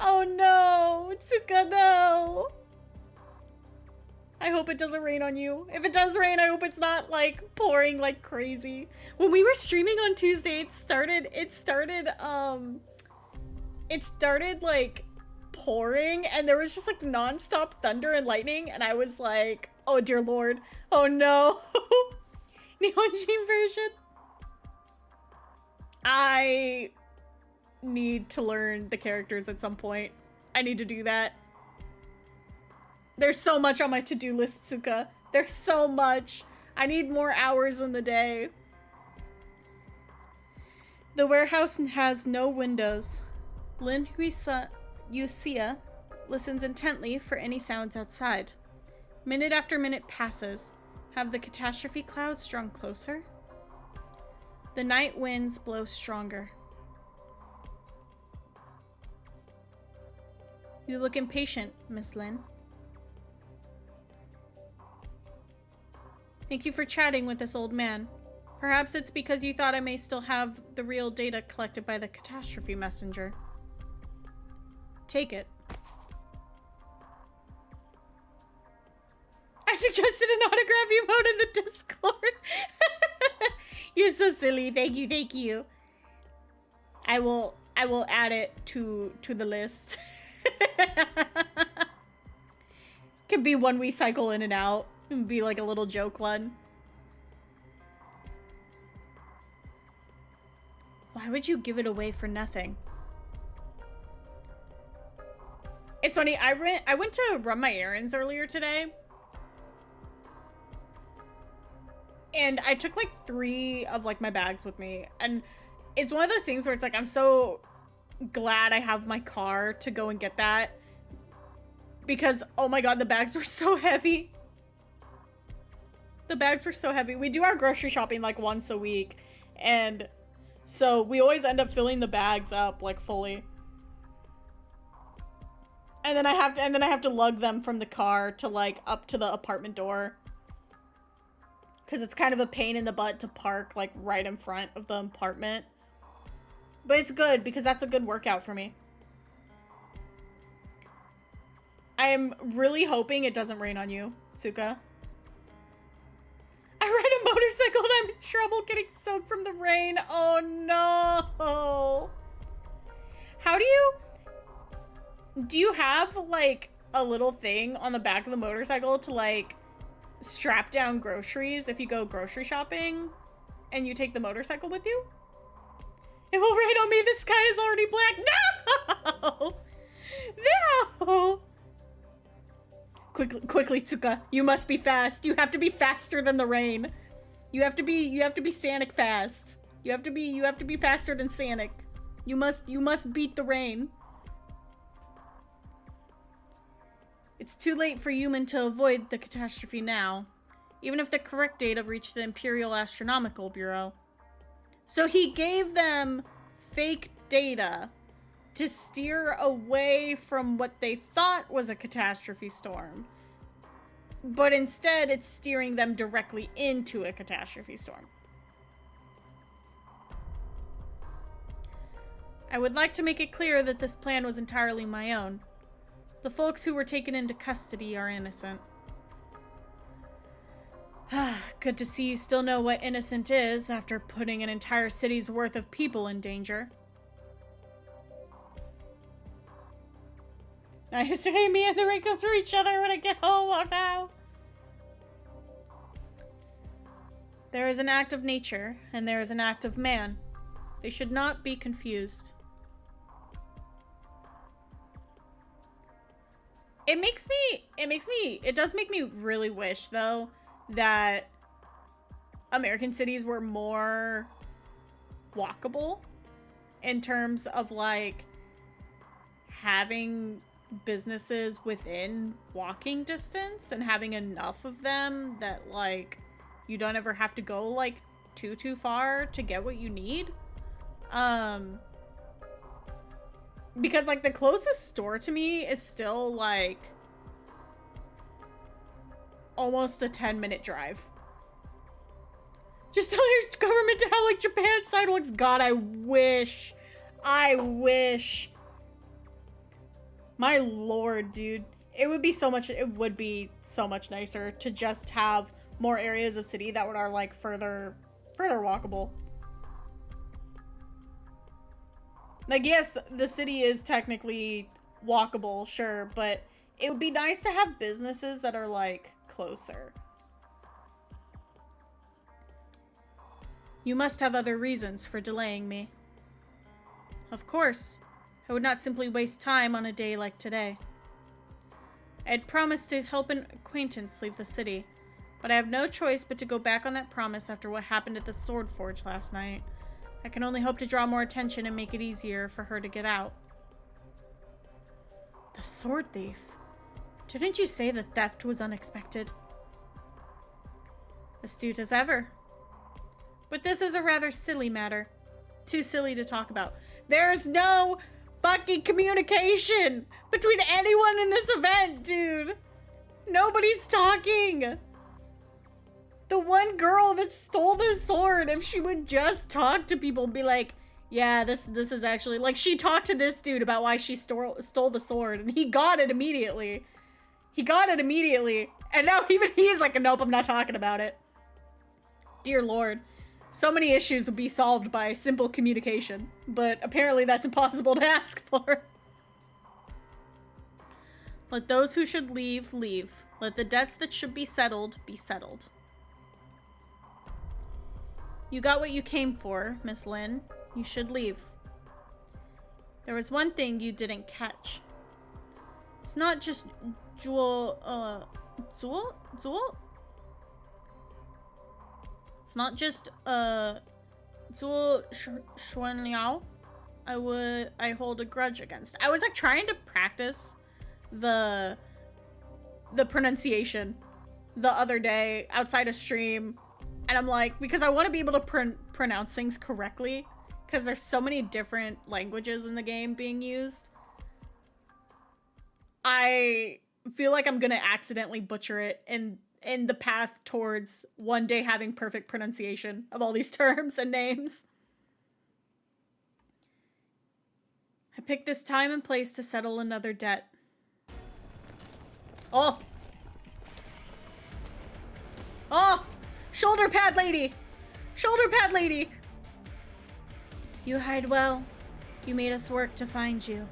[SPEAKER 1] Oh no! Tsuka, no! I hope it doesn't rain on you. If it does rain, I hope it's not like pouring like crazy. When we were streaming on Tuesday, it started like pouring and there was just like non-stop thunder and lightning and I was like, oh dear lord, oh no. Nihonjin version. I need to learn the characters at some point. I need to do that. There's so much on my to-do list, Tsuka. There's so much. I need more hours in the day. The warehouse has no windows. Lin Yusia listens intently for any sounds outside. Minute after minute passes. Have the catastrophe clouds drawn closer? The night winds blow stronger. You look impatient, Miss Lin. Thank you for chatting with this old man. Perhaps it's because you thought I may still have the real data collected by the catastrophe messenger. Take it. suggested an autograph emote in the Discord. You're so silly. Thank you, thank you. I will add it to the list. Could be one we cycle in and out. It'd be like a little joke one. Why would you give it away for nothing? It's funny, I went to run my errands earlier today. And I took like 3 of like my bags with me. And it's one of those things where it's like, I'm so glad I have my car to go and get that. Because, oh my god, the bags were so heavy. The bags were so heavy. We do our grocery shopping like once a week. And so we always end up filling the bags up like fully. And then I have to lug them from the car to like up to the apartment door. Cause it's kind of a pain in the butt to park like right in front of the apartment. But it's good because that's a good workout for me. I am really hoping it doesn't rain on you, Tsuka. I ride a motorcycle and I'm in trouble getting soaked from the rain. Oh no. How do you have like a little thing on the back of the motorcycle to like strap down groceries if you go grocery shopping and you take the motorcycle with you? It will rain on me. The sky is already black. No! No! Quickly, Tsuka. You must be fast. You have to be faster than the rain. You have to be Sonic fast. You have to be faster than Sonic. You must beat the rain. It's too late for human to avoid the catastrophe now, even if the correct data reached the Imperial Astronomical Bureau. So he gave them fake data to steer away from what they thought was a catastrophe storm. But instead, it's steering them directly into a catastrophe storm. I would like to make it clear that this plan was entirely my own. The folks who were taken into custody are innocent. Good to see you still know what innocent is after putting an entire city's worth of people in danger. Now, yesterday, me and the Ray come through each other when I get home. Oh no! There is an act of nature, and there is an act of man. They should not be confused. It does make me really wish, though, that American cities were more walkable in terms of, like, having businesses within walking distance and having enough of them that, like, you don't ever have to go, like, too far to get what you need. Because, like, the closest store to me is still, like, almost a 10-minute drive. Just tell your government to have, like, Japan sidewalks. God, I wish. My lord, dude. It would be so much nicer to just have more areas of city that are, like, further walkable. Like, yes, the city is technically walkable, sure, but it would be nice to have businesses that are, like, closer. You must have other reasons for delaying me. Of course. I would not simply waste time on a day like today. I had promised to help an acquaintance leave the city, but I have no choice but to go back on that promise after what happened at the Sword Forge last night. I can only hope to draw more attention and make it easier for her to get out. The sword thief? Didn't you say the theft was unexpected? Astute as ever. But this is a rather silly matter. Too silly to talk about. There's no fucking communication between anyone in this event, dude. Nobody's talking. The one girl that stole the sword, if she would just talk to people and be like, yeah, this is actually, like, she talked to this dude about why she stole the sword, and he got it immediately. And now even he's like, nope, I'm not talking about it. Dear Lord. So many issues would be solved by simple communication, but apparently that's impossible to ask for. Let those who should leave, leave. Let the debts that should be settled, be settled. You got what you came for, Miss Lin. You should leave. There was one thing you didn't catch. It's not just Jewel, Jewel? It's not just, Zhuo Xuanliao I hold a grudge against. I was like trying to practice the pronunciation the other day outside of stream, and I'm like, because I want to be able to pronounce things correctly, because there's so many different languages in the game being used. I feel like I'm gonna accidentally butcher it in the path towards one day having perfect pronunciation of all these terms and names. I picked this time and place to settle another debt. Oh! Oh! Shoulder pad lady! Shoulder pad lady! You hide well. You made us work to find you.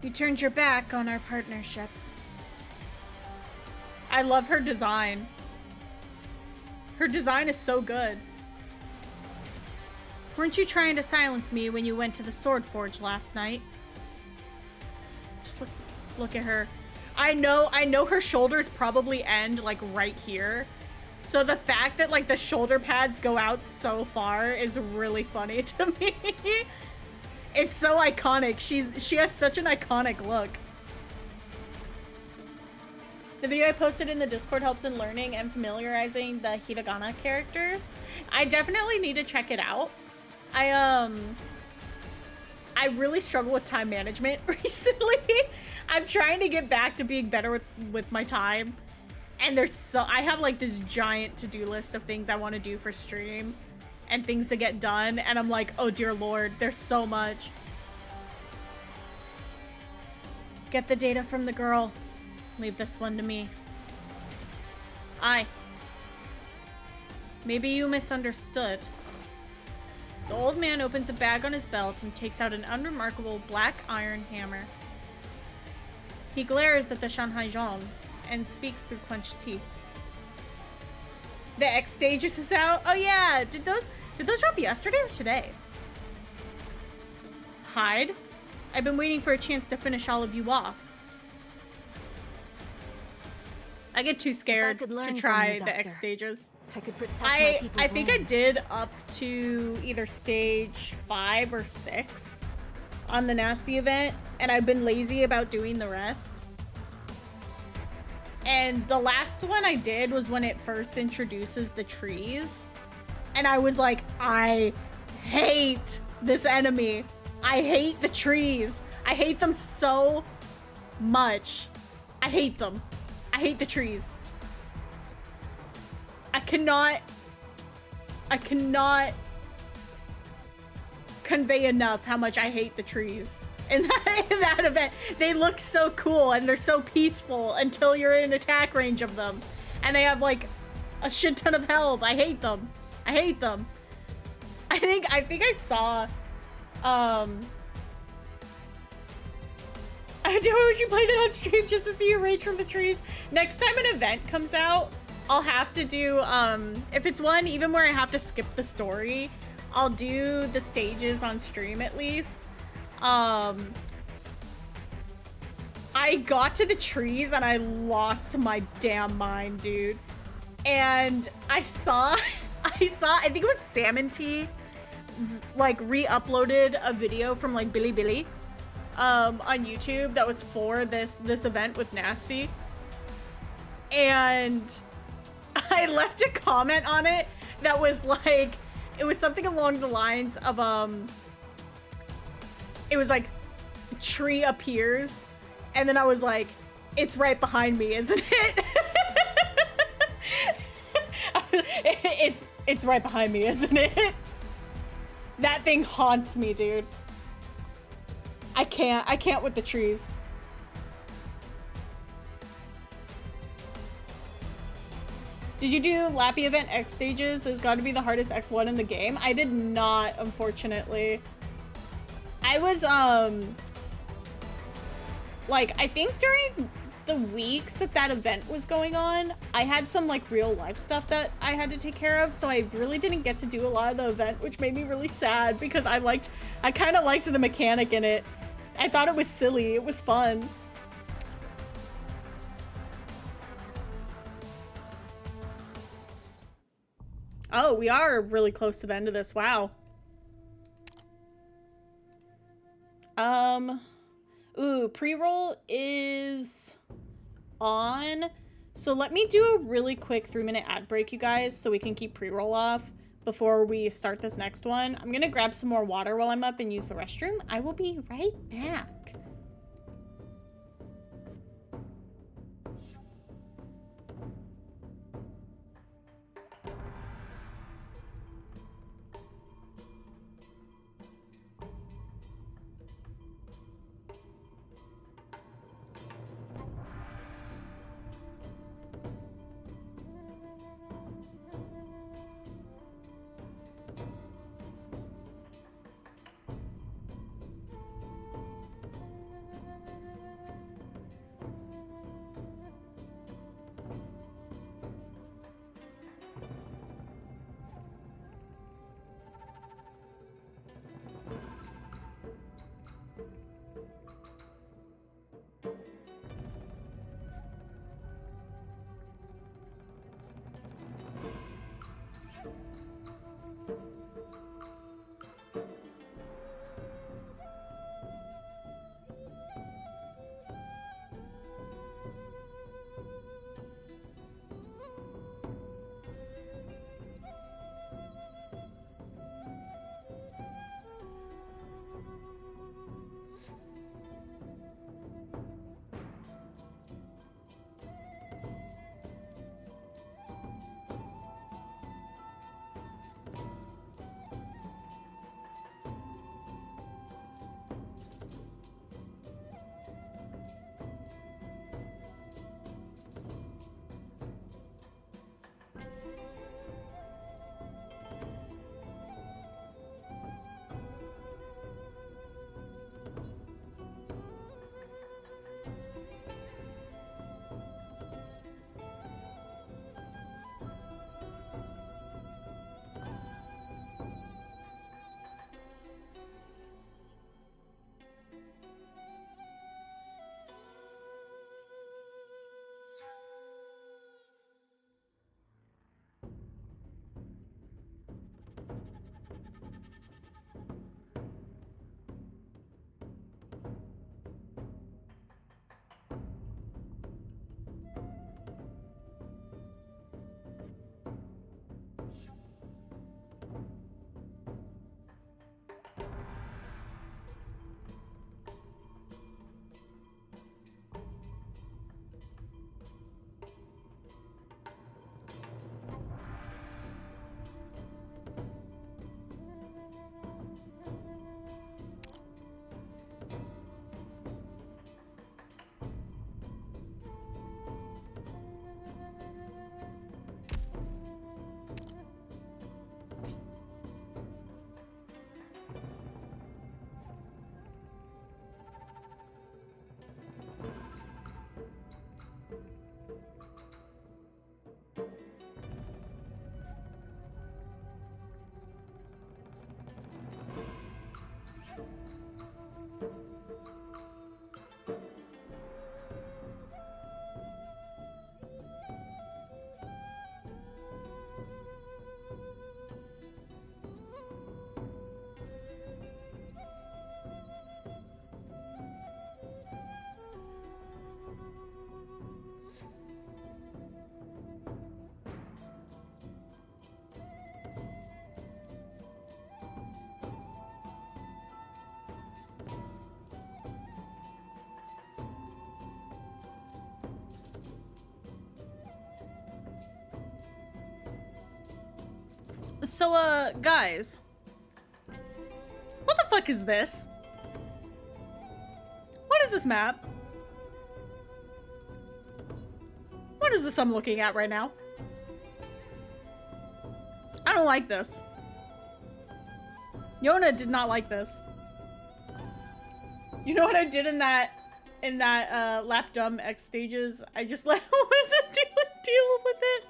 [SPEAKER 1] You turned your back on our partnership. I love her design. Her design is so good. Weren't you trying to silence me when you went to the Sword Forge last night? Just look at her. I know her shoulders probably end like right here. So the fact that like the shoulder pads go out so far is really funny to me. It's so iconic. She has such an iconic look. The video I posted in the Discord helps in learning and familiarizing the hiragana characters. I definitely need to check it out. I really struggle with time management recently. I'm trying to get back to being better with my time. And I have like this giant to-do list of things I want to do for stream and things to get done. And I'm like, oh dear Lord, there's so much. Get the data from the girl. Leave this one to me. Maybe you misunderstood. The old man opens a bag on his belt and takes out an unremarkable black iron hammer. He glares at the Shanghai Zhong and speaks through clenched teeth. The X Stages is out? Oh yeah, did those drop yesterday or today? Hide? I've been waiting for a chance to finish all of you off. I get too scared to try the X stages. I think I did up to either stage 5 or 6 on the Nasty event, and I've been lazy about doing the rest. And the last one I did was when it first introduces the trees, and I was like, I hate this enemy. I hate the trees. I hate them so much. I hate them. I hate the trees. I cannot convey enough how much I hate the trees in that event. They look so cool and they're so peaceful until you're in attack range of them. And they have like a shit ton of health. I hate them. I hate them. I think I saw I wish you played it on stream just to see you rage from the trees. Next time an event comes out, I'll have to do, if it's one even where I have to skip the story, I'll do the stages on stream at least. I got to the trees and I lost my damn mind, dude. And I saw, I think it was Salmon Tea, like re-uploaded a video from like Bilibili. On YouTube that was for this event with Nasty, and I left a comment on it that was like, it was something along the lines of it was like tree appears, and then I was like, it's right behind me, isn't it? It's right behind me, isn't it? That thing haunts me, dude. I can't with the trees. Did you do Lappy event X stages? There's got to be the hardest X1 in the game. I did not, unfortunately. I was, like, I think during the weeks that event was going on, I had some, like, real life stuff that I had to take care of, so I really didn't get to do a lot of the event, which made me really sad because I kind of liked the mechanic in it. I thought it was silly. It was fun. Oh, we are really close to the end of this. Wow. Ooh, pre-roll is on. So let me do a really quick 3-minute ad break, you guys, so we can keep pre-roll off before we start this next one. I'm gonna grab some more water while I'm up and use the restroom. I will be right back. So, guys. What the fuck is this? What is this map? What is this I'm looking at right now? I don't like this. Yona did not like this. You know what I did in that lap dumb X stages? I just let Wizard deal with it.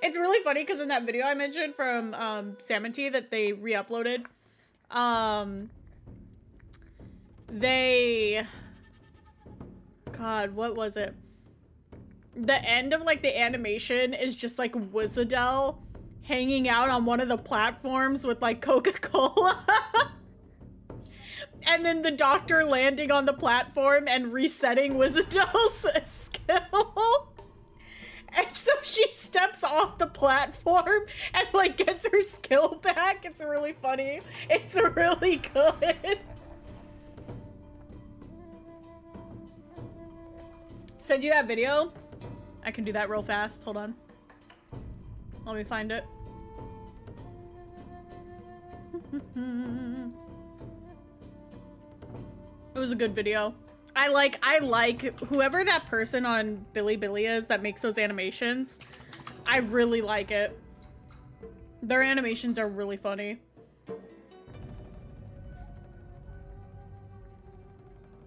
[SPEAKER 1] It's really funny because in that video I mentioned from Samanty that they re-uploaded, God, what was it? The end of like the animation is just like Wizardell hanging out on one of the platforms with like Coca-Cola. And then the doctor landing on the platform and resetting Wizardell's skill. And so she steps off the platform and like gets her skill back. It's really funny. It's really good. Send you that video? I can do that real fast. Hold on. Let me find it. It was a good video. I like whoever that person on Bilibili is that makes those animations. I really like it. Their animations are really funny.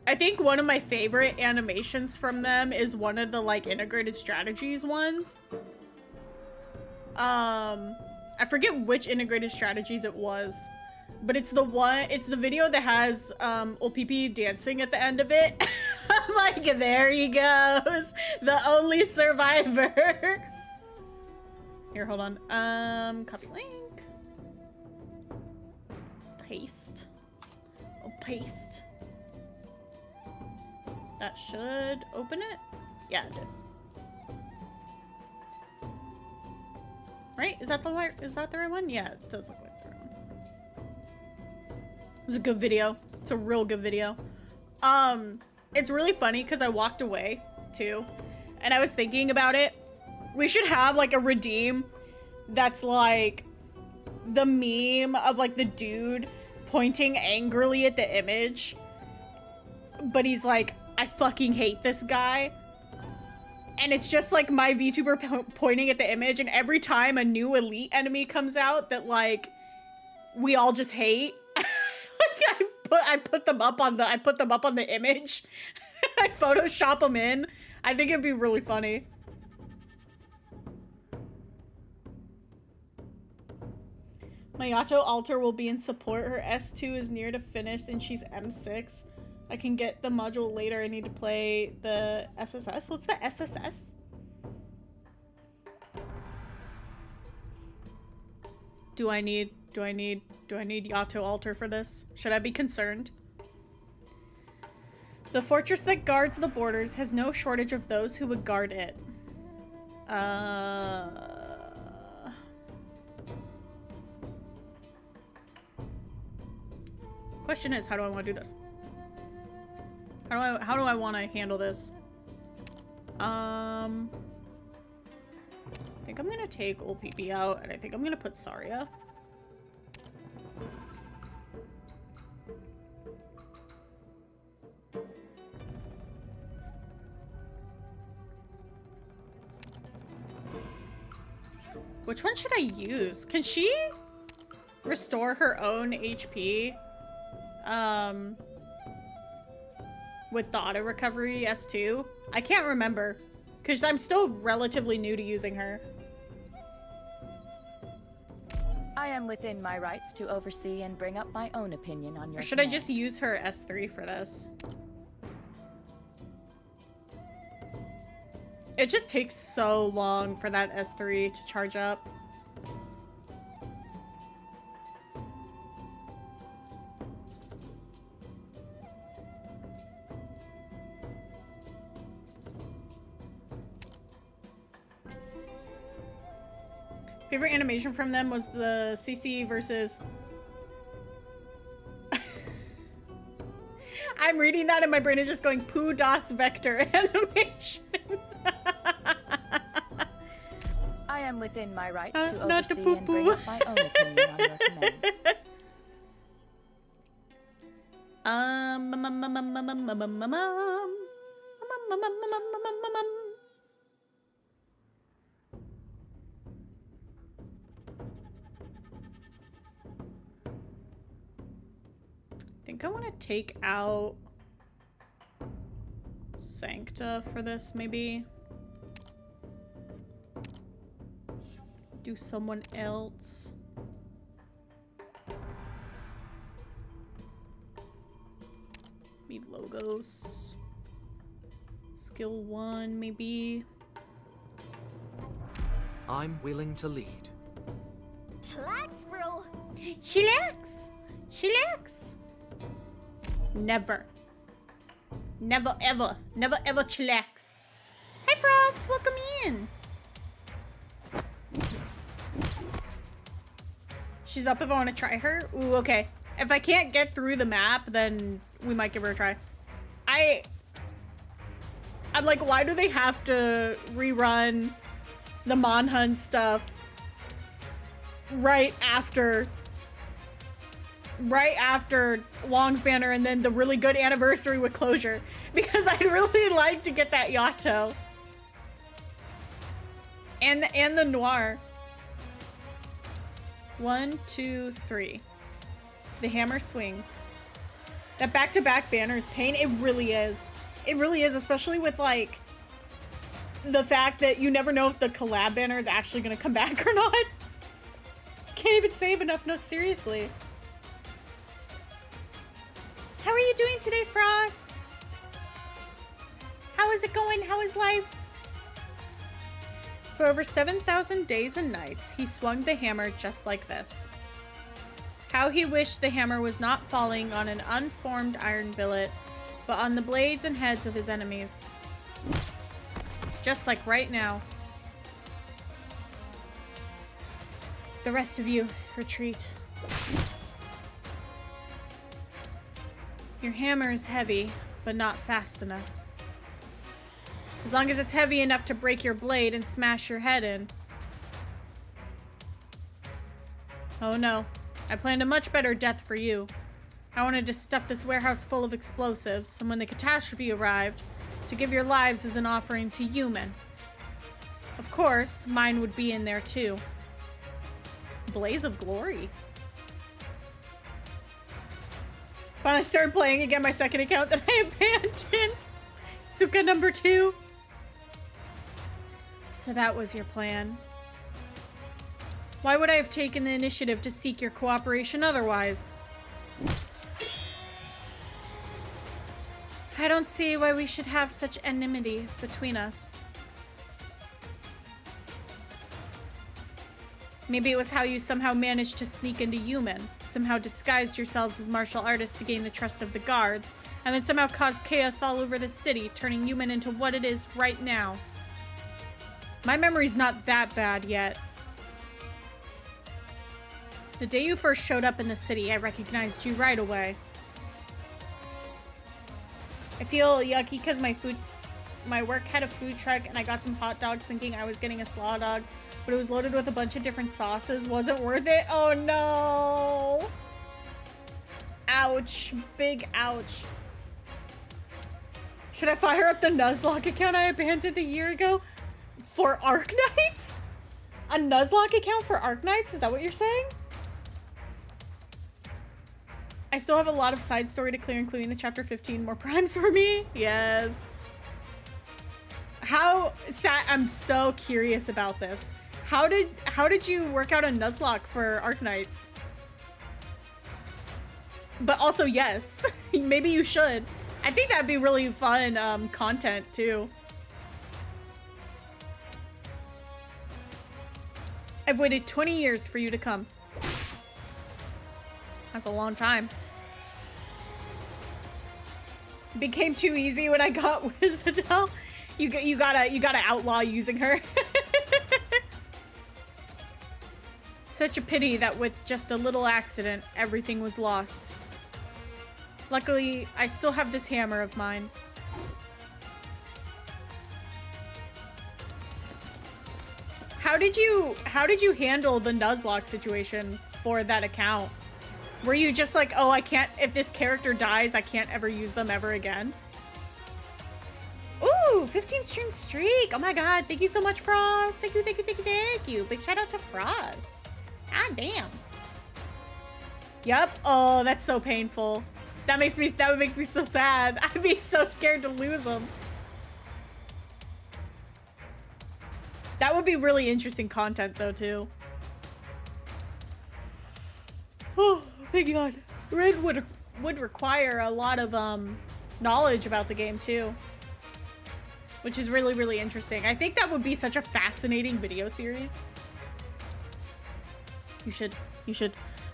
[SPEAKER 1] I think one of my favorite animations from them is one of the like integrated strategies ones. I forget which integrated strategies it was, but it's the video that has OPP dancing at the end of it. I'm like, there he goes, the only survivor. Here, hold on. Copy link. Paste. Oh, paste. That should open it. Yeah, it did. Right? Is that the right one? Yeah, it does look like the right one. It was a good video. It's a real good video. It's really funny because I walked away too, and I was thinking about it. We should have like a redeem that's like the meme of like the dude pointing angrily at the image, but he's like, I fucking hate this guy. And it's just like my VTuber pointing at the image, and every time a new elite enemy comes out that like we all just hate, like I put them up on the image. I Photoshop them in. I think it'd be really funny. Mayato Alter will be in support. Her S2 is near to finished and she's M6. I can get the module later. I need to play the SSS. What's the SSS? Do I need Yato Alter for this? Should I be concerned? The fortress that guards the borders has no shortage of those who would guard it. Question is, how do I want to do this? How do I want to handle this? I think I'm gonna take old PP out, and I think I'm gonna put Saria. Which one should I use? Can she restore her own HP? With the auto recovery S2? I can't remember, because I'm still relatively new to using her.
[SPEAKER 2] I am within my rights to oversee and bring up my own opinion on your
[SPEAKER 1] Or should I just use her S3 for this? It just takes so long for that S3 to charge up. Favorite animation from them was the CC versus... I'm reading that and my brain is just going Poo Das Vector animation.
[SPEAKER 2] I am within my rights to oversee and bring up my own opinion on your command.
[SPEAKER 1] think I want to take out Sancta for this, maybe. Do someone else. Need Logos. Skill 1, maybe.
[SPEAKER 12] I'm willing to lead.
[SPEAKER 5] Chillax, bro.
[SPEAKER 1] Chillax! Chillax! Never. Never ever. Never ever chillax. Hi Frost, welcome in. She's up if I want to try her. Ooh, okay. If I can't get through the map, then we might give her a try. I'm like, why do they have to rerun the Monhunt stuff right after Long's Banner and then the really good anniversary with Closure? Because I'd really like to get that Yato. And the Noir. 1, 2, 3. The hammer swings. That back-to-back banner is pain. It really is. It really is, especially with like the fact that you never know if the collab banner is actually gonna come back or not. Can't even save enough. No, seriously. How are you doing today, Frost? How is it going? How is life? For over 7,000 days and nights, he swung the hammer just like this. How he wished the hammer was not falling on an unformed iron billet, but on the blades and heads of his enemies. Just like right now. The rest of you, retreat. Your hammer is heavy, but not fast enough. As long as it's heavy enough to break your blade and smash your head in. Oh no, I planned a much better death for you. I wanted to stuff this warehouse full of explosives, and when the catastrophe arrived, to give your lives as an offering to human. Of course, mine would be in there too. Blaze of Glory. Finally started playing again my second account that I abandoned. Suka number 2. So that was your plan. Why would I have taken the initiative to seek your cooperation otherwise? I don't see why we should have such enmity between us. Maybe it was how you somehow managed to sneak into human, somehow disguised yourselves as martial artists to gain the trust of the guards, and then somehow caused chaos all over the city, turning human into what it is right now. My memory's not that bad yet. The day you first showed up in the city, I recognized you right away. I feel yucky because my work had a food truck and I got some hot dogs thinking I was getting a slaw dog, but it was loaded with a bunch of different sauces. Wasn't worth it. Oh no. Ouch. Big ouch. Should I fire up the Nuzlocke account I abandoned a year ago? For Arknights? A Nuzlocke account for Arknights? Is that what you're saying? I still have a lot of side story to clear, including the chapter 15 more primes for me. Yes. How sad. I'm so curious about this. How did you work out a Nuzlocke for Arknights? But also, yes, maybe you should. I think that'd be really fun content too. I've waited 20 years for you to come. That's a long time. It became too easy when I got Wizadel. You gotta outlaw using her. Such a pity that with just a little accident, everything was lost. Luckily, I still have this hammer of mine. How did you handle the Nuzlocke situation for that account? Were you just like, oh, I can't, if this character dies, I can't ever use them ever again? Ooh, 15 stream streak. Oh my god, thank you so much, Frost. Thank you, thank you, thank you, thank you. Big shout out to Frost. God damn. Yep. Oh, that's so painful. That would make me so sad. I'd be so scared to lose him. That would be really interesting content though too. Oh, thank God. Red would require a lot of knowledge about the game too, which is really, really interesting. I think that would be such a fascinating video series. You should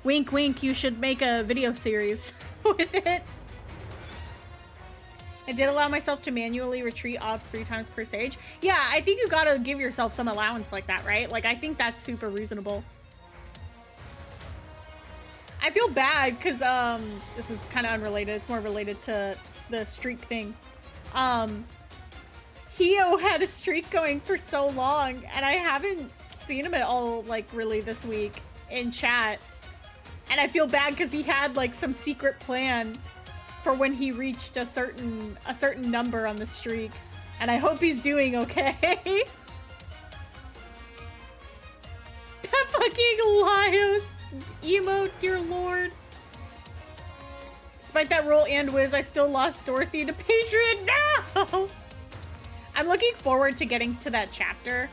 [SPEAKER 1] wink wink, you should make a video series with it. I did allow myself to manually retreat ops 3 times per stage. Yeah, I think you gotta give yourself some allowance like that, right? Like, I think that's super reasonable. I feel bad because this is kind of unrelated. It's more related to the streak thing. Hio had a streak going for so long, and I haven't seen him at all, like, really this week in chat. And I feel bad because he had, like, some secret plan for when he reached a certain number on the streak. And I hope he's doing okay. That fucking Laios emote, dear lord. Despite that roll and whiz, I still lost Dorothy to Patriot. No! I'm looking forward to getting to that chapter.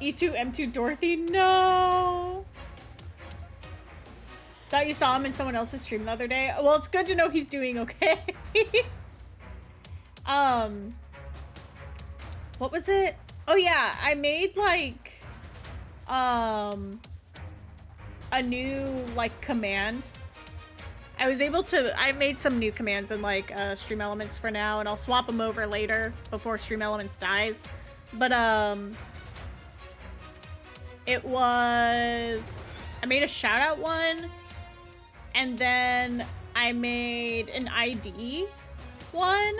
[SPEAKER 1] E2 M2 Dorothy, no. Thought you saw him in someone else's stream the other day. Well, it's good to know he's doing okay. What was it? Oh yeah, I made like a new like command. I made some new commands in like Stream Elements for now, and I'll swap them over later before Stream Elements dies. But it was, I made a shout out one, and then I made an ID one.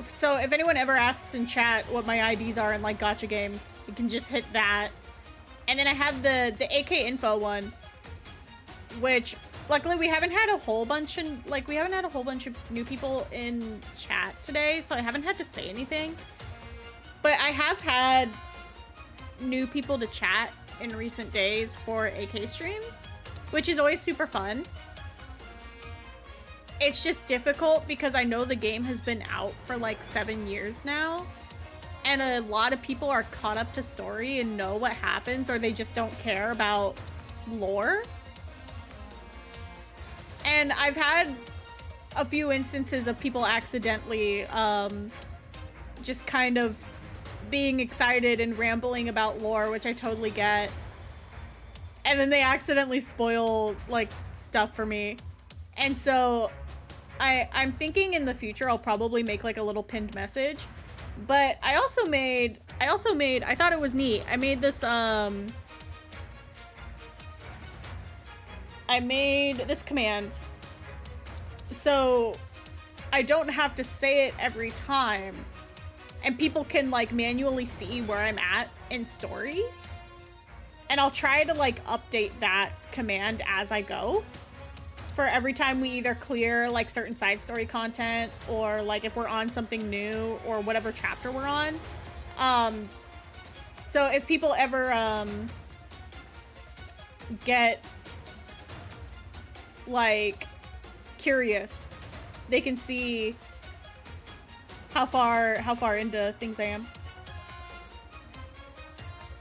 [SPEAKER 1] So if anyone ever asks in chat what my IDs are in like gacha games, you can just hit that. And then I have the akinfo one, which luckily we haven't had a whole bunch of new people in chat today, so I haven't had to say anything. But I have had new people to chat in recent days for AK streams, which is always super fun. It's just difficult because I know the game has been out for like 7 years now, and a lot of people are caught up to story and know what happens, or they just don't care about lore. And I've had a few instances of people accidentally just kind of being excited and rambling about lore, which I totally get. And then they accidentally spoil like stuff for me. And so I'm thinking in the future I'll probably make like a little pinned message. But I thought it was neat. I made this command so I don't have to say it every time, and people can like manually see where I'm at in story. And I'll try to like update that command as I go for every time we either clear like certain side story content, or like if we're on something new, or whatever chapter we're on. So if people ever get like curious, they can see how far into things I am.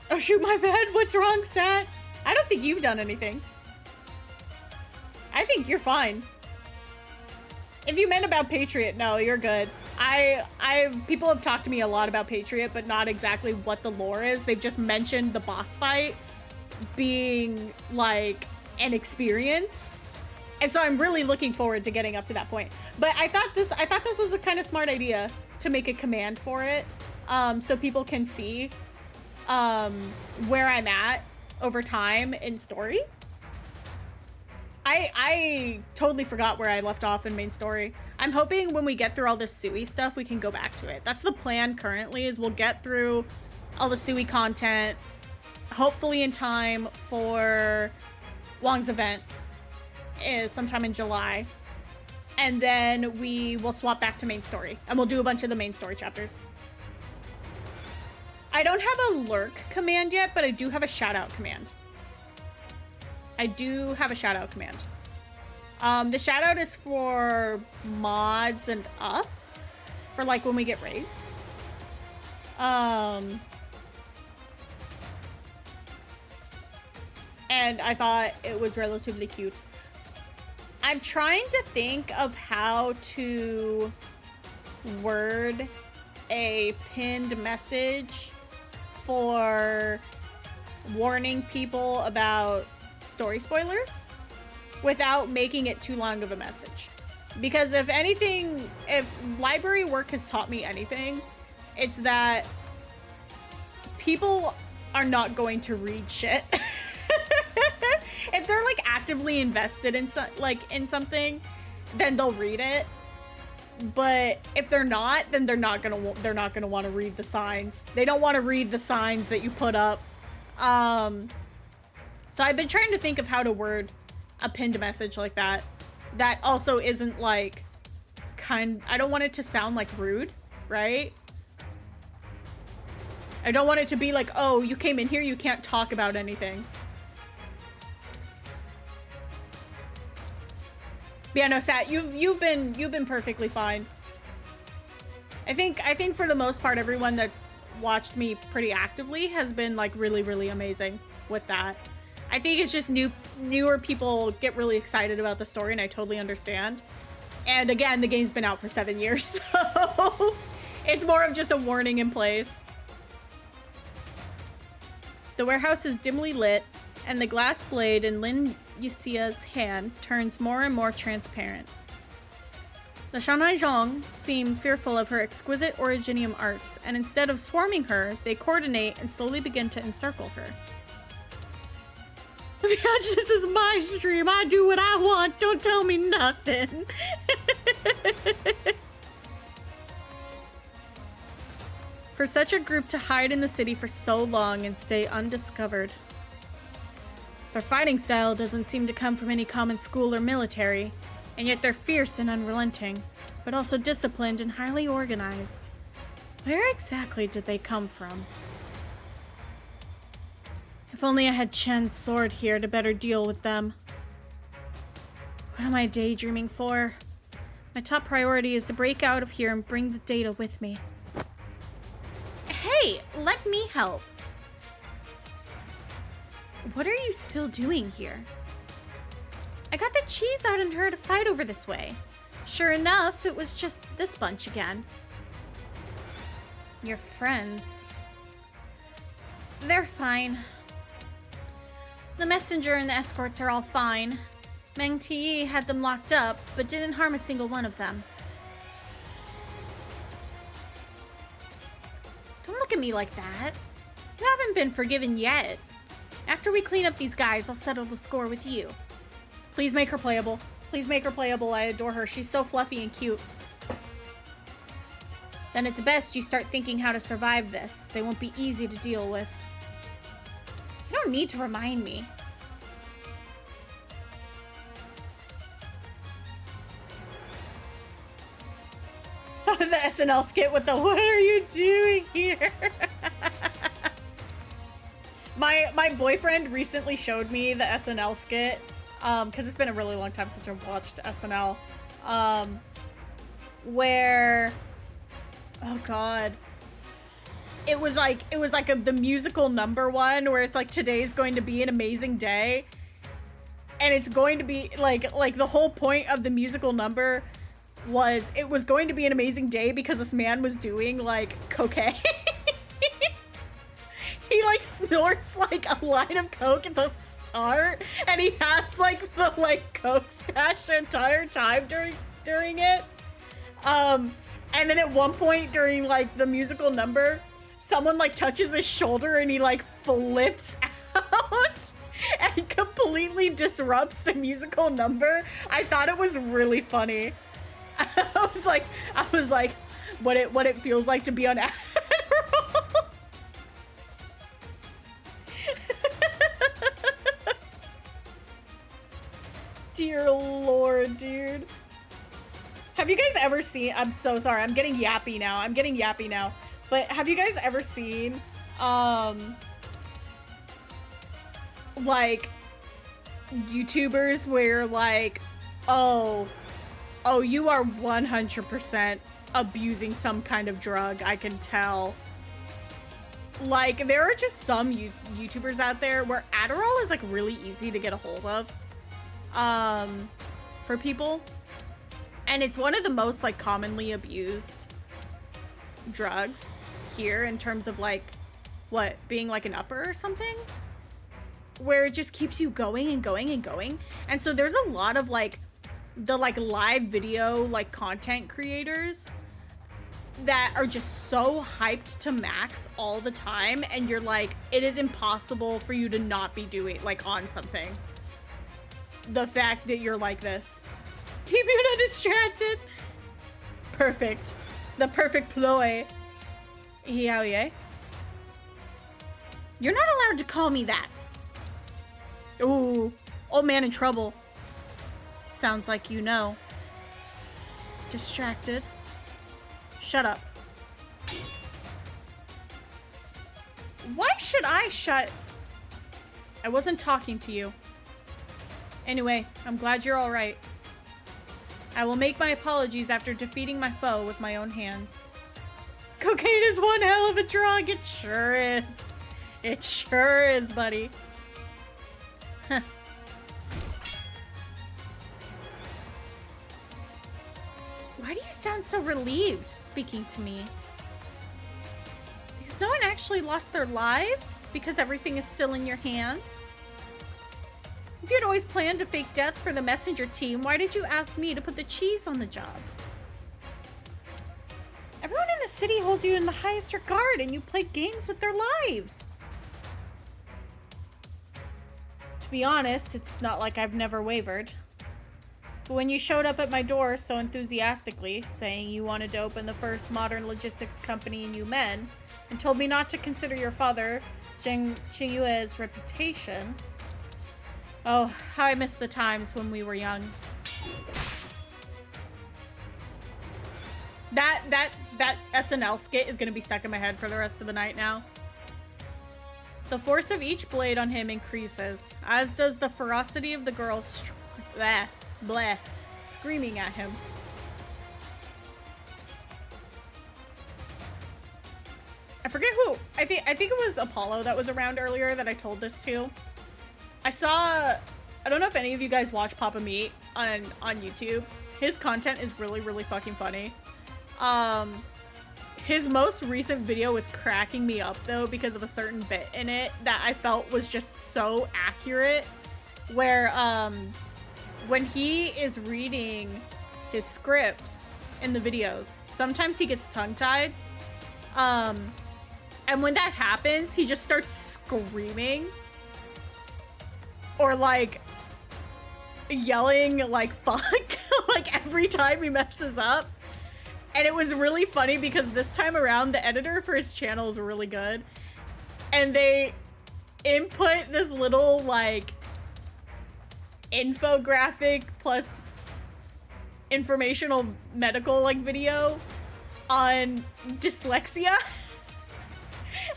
[SPEAKER 1] Oh shoot, my bad. What's wrong, Sat? I don't think you've done anything. I think you're fine. If you meant about Patriot, no, you're good. People have talked to me a lot about Patriot, but not exactly what the lore is. They've just mentioned the boss fight being like an experience. And so I'm really looking forward to getting up to that point. But I thought this was a kind of smart idea to make a command for it, so people can see where I'm at over time in story. I totally forgot where I left off in main story. I'm hoping when we get through all this Sui stuff, we can go back to it. That's the plan currently, is we'll get through all the Sui content, hopefully in time for Wong's event sometime in July. And then we will swap back to main story, and we'll do a bunch of the main story chapters. I don't have a lurk command yet, but I do have a shout out command. I do have a shout out command. The shout out is for mods and up, for like when we get raids. And I thought it was relatively cute. I'm trying to think of how to word a pinned message for warning people about story spoilers without making it too long of a message. Because if anything, if library work has taught me anything, it's that people are not going to read shit. If they're like actively invested in something, then they'll read it. But if they're not, then they're not gonna want to read the signs. They don't want to read the signs that you put up. So I've been trying to think of how to word a pinned message like that. That also isn't like I don't want it to sound like rude, right? I don't want it to be like, oh, you came in here, you can't talk about anything. Yeah, no, Sat, you've been perfectly fine. I think for the most part, everyone that's watched me pretty actively has been like really, really amazing with that. I think it's just newer people get really excited about the story, and I totally understand. And again, the game's been out for 7 years, so it's more of just a warning in place. The warehouse is dimly lit, and the glass blade in Lin Yuxia's hand turns more and more transparent. The Shanghai Zhong seem fearful of her exquisite originium arts, and instead of swarming her, they coordinate and slowly begin to encircle her. Bitch, this is my stream. I do what I want. Don't tell me nothing. For such a group to hide in the city for so long and stay undiscovered. Their fighting style doesn't seem to come from any common school or military, and yet they're fierce and unrelenting, but also disciplined and highly organized. Where exactly did they come from? If only I had Chen's sword here to better deal with them. What am I daydreaming for? My top priority is to break out of here and bring the data with me. Hey, let me help. What are you still doing here? I got the cheese out and her to fight over this way. Sure enough, it was just this bunch again. Your friends. They're fine. The messenger and the escorts are all fine. Meng Ti had them locked up, but didn't harm a single one of them. Don't look at me like that. You haven't been forgiven yet. After we clean up these guys, I'll settle the score with you. Please make her playable. Please make her playable. I adore her. She's so fluffy and cute. Then it's best you start thinking how to survive this. They won't be easy to deal with. You don't need to remind me. The SNL skit with the "What are you doing here?" My boyfriend recently showed me the SNL skit, because it's been a really long time since I've watched SNL, where, oh god, it was like the musical number one where it's like, today's going to be an amazing day, and it's going to be like the whole point of the musical number was it was going to be an amazing day because this man was doing like cocaine. He like snorts like a line of coke at the start, and he has like the like coke stash the entire time during it. And then at one point during like the musical number, someone like touches his shoulder and he like flips out and completely disrupts the musical number. I thought it was really funny. I was like, what it feels like to be on Adderall. Dear Lord, dude. Have you guys ever seen, I'm so sorry, I'm getting yappy now. But have you guys ever seen like YouTubers where like, oh, you are 100% abusing some kind of drug, I can tell. Like, there are just some YouTubers out there where Adderall is like really easy to get a hold of for people, and it's one of the most like commonly abused drugs here in terms of like what, being like an upper or something, where it just keeps you going and going and going. And so there's a lot of like the like live video like content creators that are just so hyped to max all the time, and you're like, it is impossible for you to not be doing like on something. The fact that you're like this, keep you not distracted. Perfect. The perfect ploy. Yeah, yeah. You're not allowed to call me that. Ooh, old man in trouble. Sounds like you know. Distracted. Shut up. Why should I shut? I wasn't talking to you. Anyway, I'm glad you're all right. I will make my apologies after defeating my foe with my own hands. Cocaine is one hell of a drug. It sure is. It sure is, buddy. Huh. Why do you sound so relieved speaking to me? Because no one actually lost their lives? Because everything is still in your hands? If you had always planned to fake death for the messenger team, why did you ask me to put the cheese on the job? Everyone in the city holds you in the highest regard, and you play games with their lives. To be honest, it's not like I've never wavered. But when you showed up at my door so enthusiastically, saying you wanted to open the first modern logistics company in Yumen, and told me not to consider your father, Zheng Qingyue's reputation... Oh, how I miss the times when we were young. That SNL skit is gonna be stuck in my head for the rest of the night now. The force of each blade on him increases, as does the ferocity of the girl screaming at him. I forget who. I think it was Apollo that was around earlier that I told this to. I don't know if any of you guys watch Papa Meat on YouTube. His content is really, really fucking funny. His most recent video was cracking me up though because of a certain bit in it that I felt was just so accurate, where when he is reading his scripts in the videos, sometimes he gets tongue-tied. And when that happens, he just starts screaming. Or like yelling like fuck like every time he messes up. And it was really funny because this time around the editor for his channel is really good, and they input this little like infographic plus informational medical like video on dyslexia.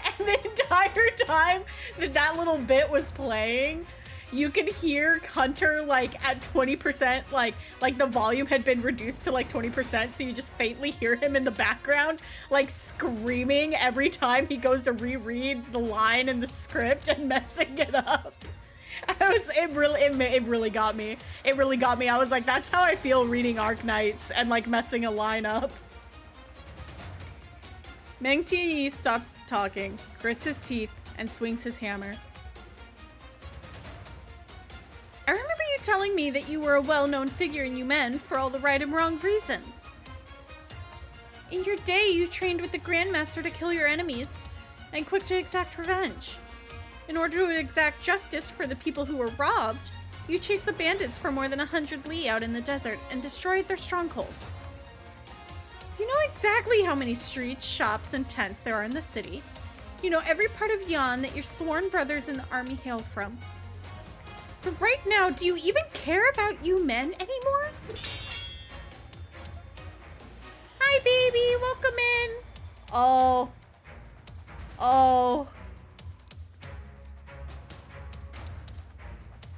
[SPEAKER 1] And the entire time that little bit was playing, you could hear Hunter like at 20%, like the volume had been reduced to like 20%, so you just faintly hear him in the background like screaming every time he goes to reread the line in the script and messing it up. It really got me. It really got me. I was like, that's how I feel reading Arknights and like messing a line up. Meng Tianyi stops talking, grits his teeth, and swings his hammer. I remember you telling me that you were a well-known figure in Yumen for all the right and wrong reasons. In your day, you trained with the Grandmaster to kill your enemies, and quick to exact revenge. In order to exact justice for the people who were robbed, you chased the bandits for more than 100 li out in the desert and destroyed their stronghold. You know exactly how many streets, shops, and tents there are in the city. You know every part of Yan that your sworn brothers in the army hail from. But right now, do you even care about you men anymore? Hi, baby. Welcome in. Oh. Oh.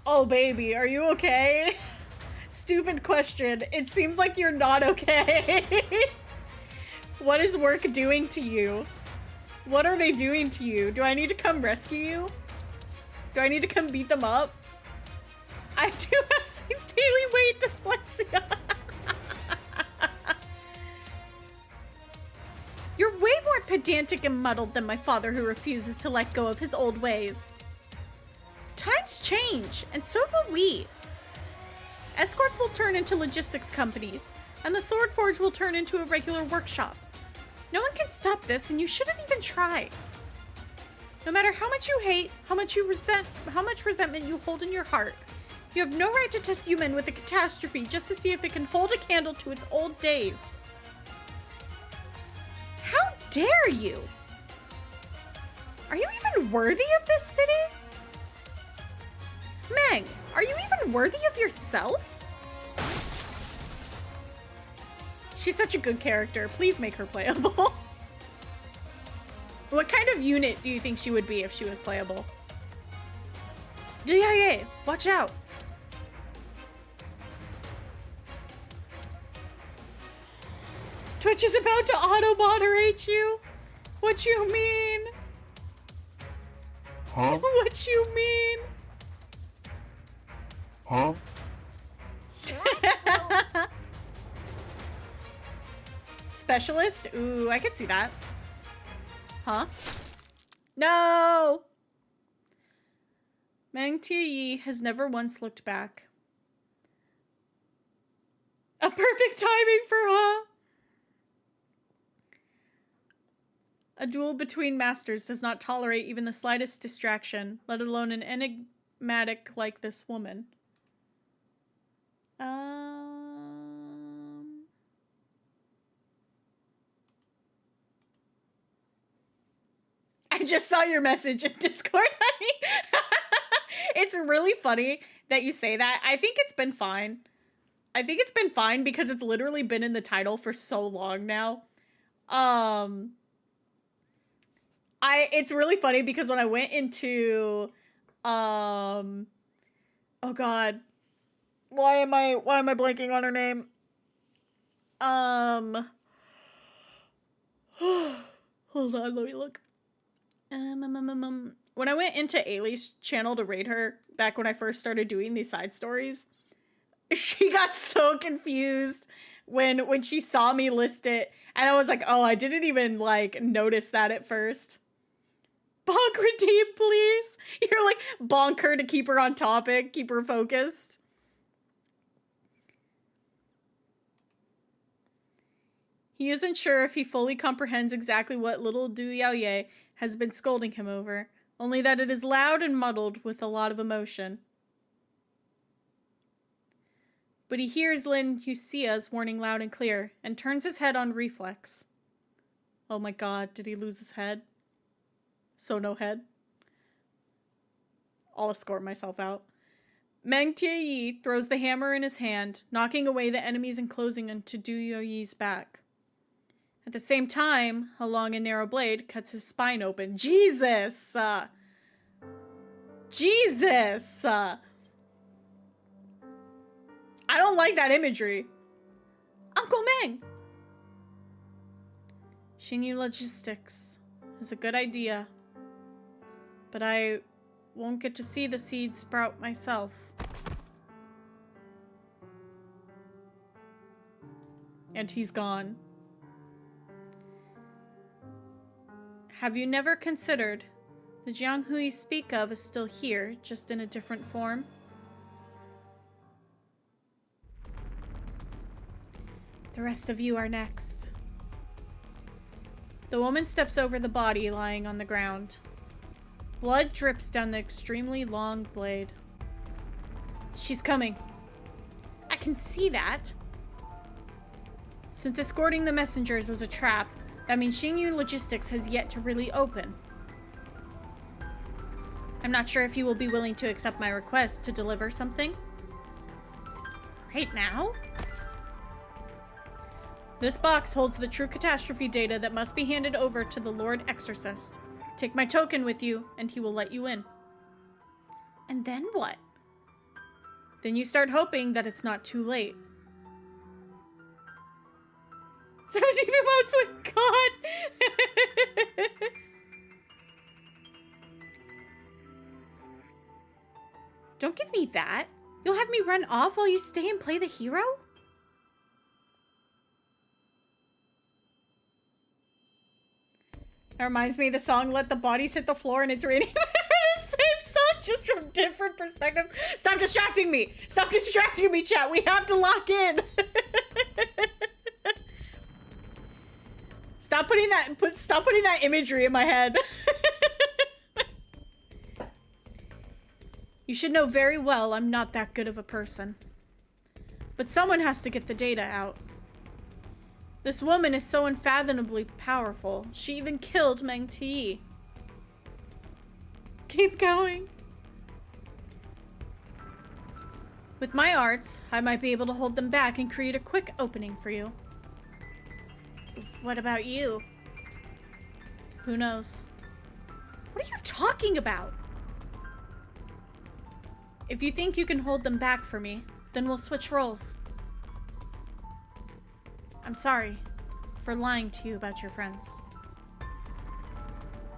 [SPEAKER 1] Oh, baby, are you okay? Stupid question. It seems like you're not okay. What is work doing to you? What are they doing to you? Do I need to come rescue you? Do I need to come beat them up? I do have 6 daily weight dyslexia. You're way more pedantic and muddled than my father, who refuses to let go of his old ways. Times change, and so will we. Escorts will turn into logistics companies, and the Sword Forge will turn into a regular workshop. No one can stop this, and you shouldn't even try. No matter how much you hate, how much resentment you hold in your heart, you have no right to test human with a catastrophe just to see if it can hold a candle to its old days. How dare you? Are you even worthy of this city? Meng, are you even worthy of yourself? She's such a good character. Please make her playable. What kind of unit do you think she would be if she was playable? Yeah, watch out. Twitch is about to auto-moderate you? What you mean?
[SPEAKER 6] Huh?
[SPEAKER 1] What you mean?
[SPEAKER 6] Huh?
[SPEAKER 1] Specialist? Ooh, I could see that. Huh? No! Meng Yi has never once looked back. A perfect timing for huh? A duel between masters does not tolerate even the slightest distraction, let alone an enigmatic like this woman. I just saw your message in Discord, honey. It's really funny that you say that. I think it's been fine. I think it's been fine because it's literally been in the title for so long now. It's really funny because when I went into oh god. Why am I blanking on her name? Hold on, let me look. When I went into Ailey's channel to raid her back when I first started doing these side stories, she got so confused when she saw me list it, and I was like, oh, I didn't even like notice that at first. Bonk redeem, please. You're like bonk her to keep her on topic, keep her focused. He isn't sure if he fully comprehends exactly what little Du Yaoye has been scolding him over, only that it is loud and muddled with a lot of emotion. But he hears Lin Yuxia's warning loud and clear, and turns his head on reflex. Oh my god, did he lose his head? So no head. I'll escort myself out. Meng Yi throws the hammer in his hand, knocking away the enemies and closing into Du Yaoye's back. At the same time, a long and narrow blade cuts his spine open. Jesus! Jesus! I don't like that imagery. Uncle Meng! Xingyu Logistics is a good idea, but I won't get to see the seed sprout myself. And he's gone. Have you never considered the Jiang Hu you speak of is still here, just in a different form? The rest of you are next. The woman steps over the body lying on the ground. Blood drips down the extremely long blade. She's coming. I can see that. Since escorting the messengers was a trap, that means Xingyu Logistics has yet to really open. I'm not sure if you will be willing to accept my request to deliver something. Right now? This box holds the true catastrophe data that must be handed over to the Lord Exorcist. Take my token with you, and he will let you in. And then what? Then you start hoping that it's not too late. 17 emotes with God! Don't give me that. You'll have me run off while you stay and play the hero? That reminds me of the song Let the Bodies Hit the Floor, and it's raining. The same song, just from different perspectives. Stop distracting me! Stop distracting me, chat! We have to lock in! Stop putting that imagery in my head. You should know very well I'm not that good of a person. But someone has to get the data out. This woman is so unfathomably powerful. She even killed Meng Ti. Keep going. With my arts, I might be able to hold them back and create a quick opening for you. What about you? Who knows? What are you talking about? If you think you can hold them back for me, then we'll switch roles. I'm sorry for lying to you about your friends.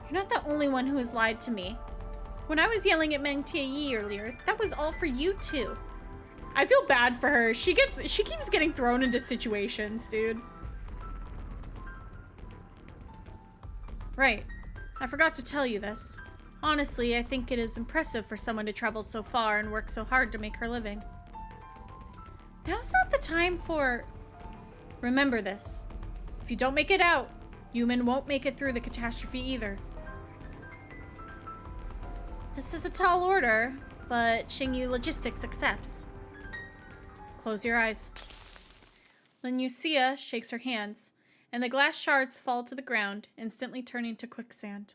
[SPEAKER 1] You're not the only one who has lied to me. When I was yelling at Meng Ti earlier, that was all for you too. I feel bad for her. She keeps getting thrown into situations, dude. Right. I forgot to tell you this. Honestly, I think it is impressive for someone to travel so far and work so hard to make her living. Now's not the time for... Remember this. If you don't make it out, Yuman won't make it through the catastrophe either. This is a tall order, but Xingyu Logistics accepts. Close your eyes. Lin Yuxia shakes her hands, and the glass shards fall to the ground, instantly turning to quicksand.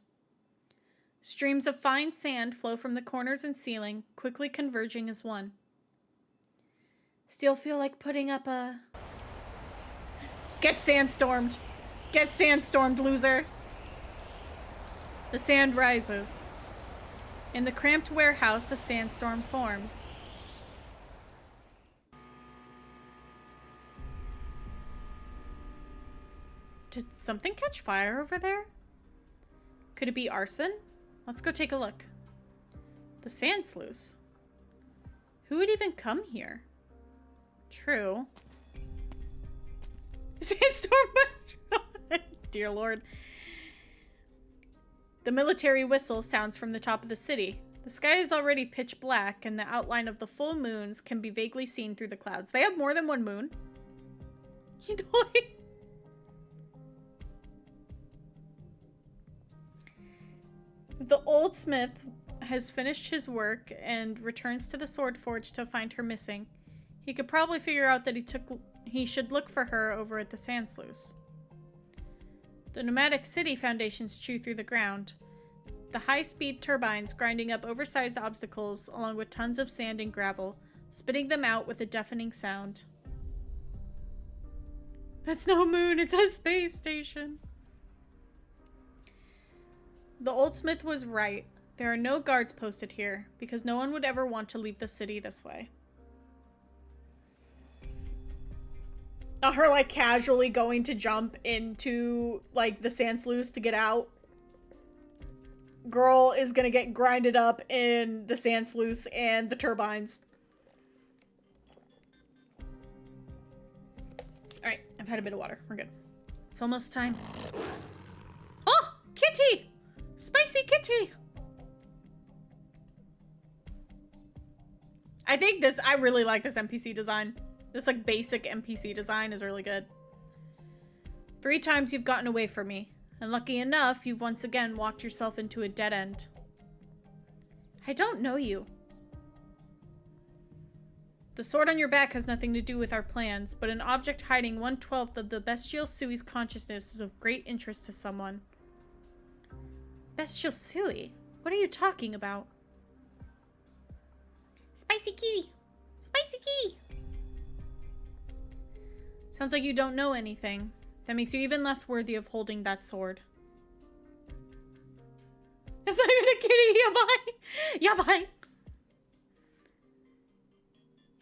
[SPEAKER 1] Streams of fine sand flow from the corners and ceiling, quickly converging as one. Still feel like putting up a... Get sandstormed! Get sandstormed, loser! The sand rises. In the cramped warehouse, a sandstorm forms. Did something catch fire over there? Could it be arson? Let's go take a look. The sand sluice. Who would even come here? True. Sandstorm! Dear Lord. The military whistle sounds from the top of the city. The sky is already pitch black, and the outline of the full moons can be vaguely seen through the clouds. They have more than one moon. The old smith has finished his work and returns to the sword forge to find her missing. He could probably figure out that he should look for her over at the sand sluice. The nomadic city foundations chew through the ground. The high-speed turbines grinding up oversized obstacles along with tons of sand and gravel, spitting them out with a deafening sound. That's no moon, it's a space station. The old smith was right. There are no guards posted here, because no one would ever want to leave the city this way. Not her, like, casually going to jump into, like, the sand sluice to get out. Girl is gonna get grinded up in the sand sluice and the turbines. Alright, I've had a bit of water. We're good. It's almost time. Oh! Kitty! Spicy kitty! I really like this NPC design. This, like, basic NPC design is really good. 3 times you've gotten away from me, and lucky enough, you've once again walked yourself into a dead end. I don't know you. The sword on your back has nothing to do with our plans, but an object hiding 1/12 of the bestial Sui's consciousness is of great interest to someone. Bestial Sui? What are you talking about? Spicy kitty! Spicy kitty! Sounds like you don't know anything. That makes you even less worthy of holding that sword. It's not even a kitty. Yabai. Yabai.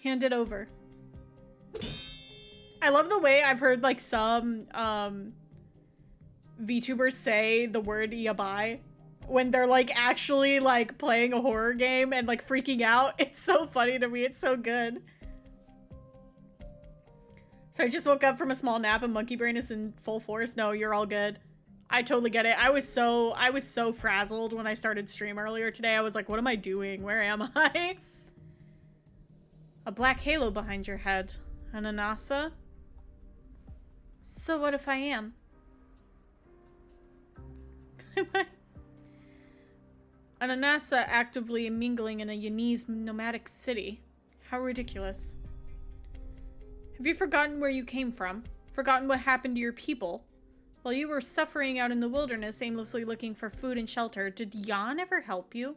[SPEAKER 1] Hand it over. I love the way I've heard like some VTubers say the word yabai when they're like actually like playing a horror game and like freaking out. It's so funny to me. It's so good. So I just woke up from a small nap and monkey brain is in full force. No, you're all good. I totally get it. I was so frazzled when I started stream earlier today. I was like, what am I doing? Where am I? A black halo behind your head. An Anasa? So what if I am? Am I? An Anasa actively mingling in a Yanese nomadic city. How ridiculous. Have you forgotten where you came from? Forgotten what happened to your people? While you were suffering out in the wilderness, aimlessly looking for food and shelter, did Yan ever help you?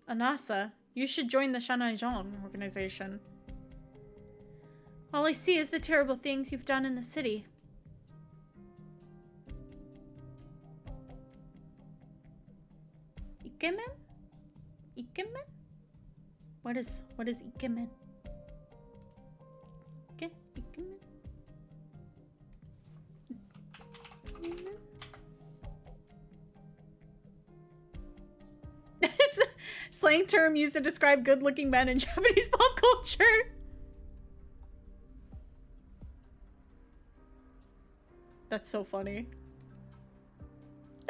[SPEAKER 1] Anasa, you should join the Shanaijon organization. All I see is the terrible things you've done in the city. Ikemen? Ikemen? What is Ikemen? Ikemen? Ikemen? It's a slang term used to describe good-looking men in Japanese pop culture. That's so funny.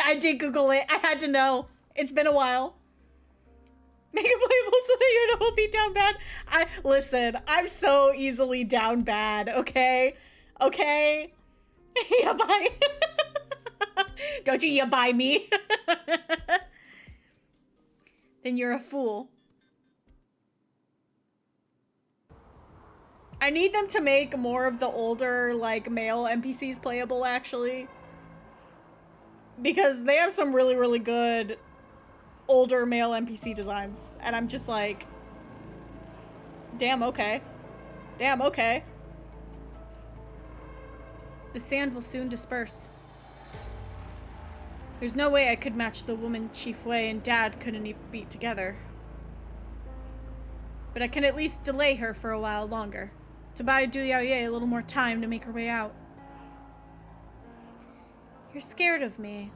[SPEAKER 1] I did Google it. I had to know. It's been a while. Make it playable so that you don't be down bad. Listen, I'm so easily down bad, okay? Okay? Yeah, bye. Don't you yeah buy me? Then you're a fool. I need them to make more of the older, like, male NPCs playable, actually. Because they have some really, really good older male NPC designs. And I'm just like, damn, okay. Damn, okay. The sand will soon disperse. There's no way I could match the woman Chief Wei and Dad couldn't beat together. But I can at least delay her for a while longer. To buy Du Yaoye a little more time to make her way out. You're scared of me,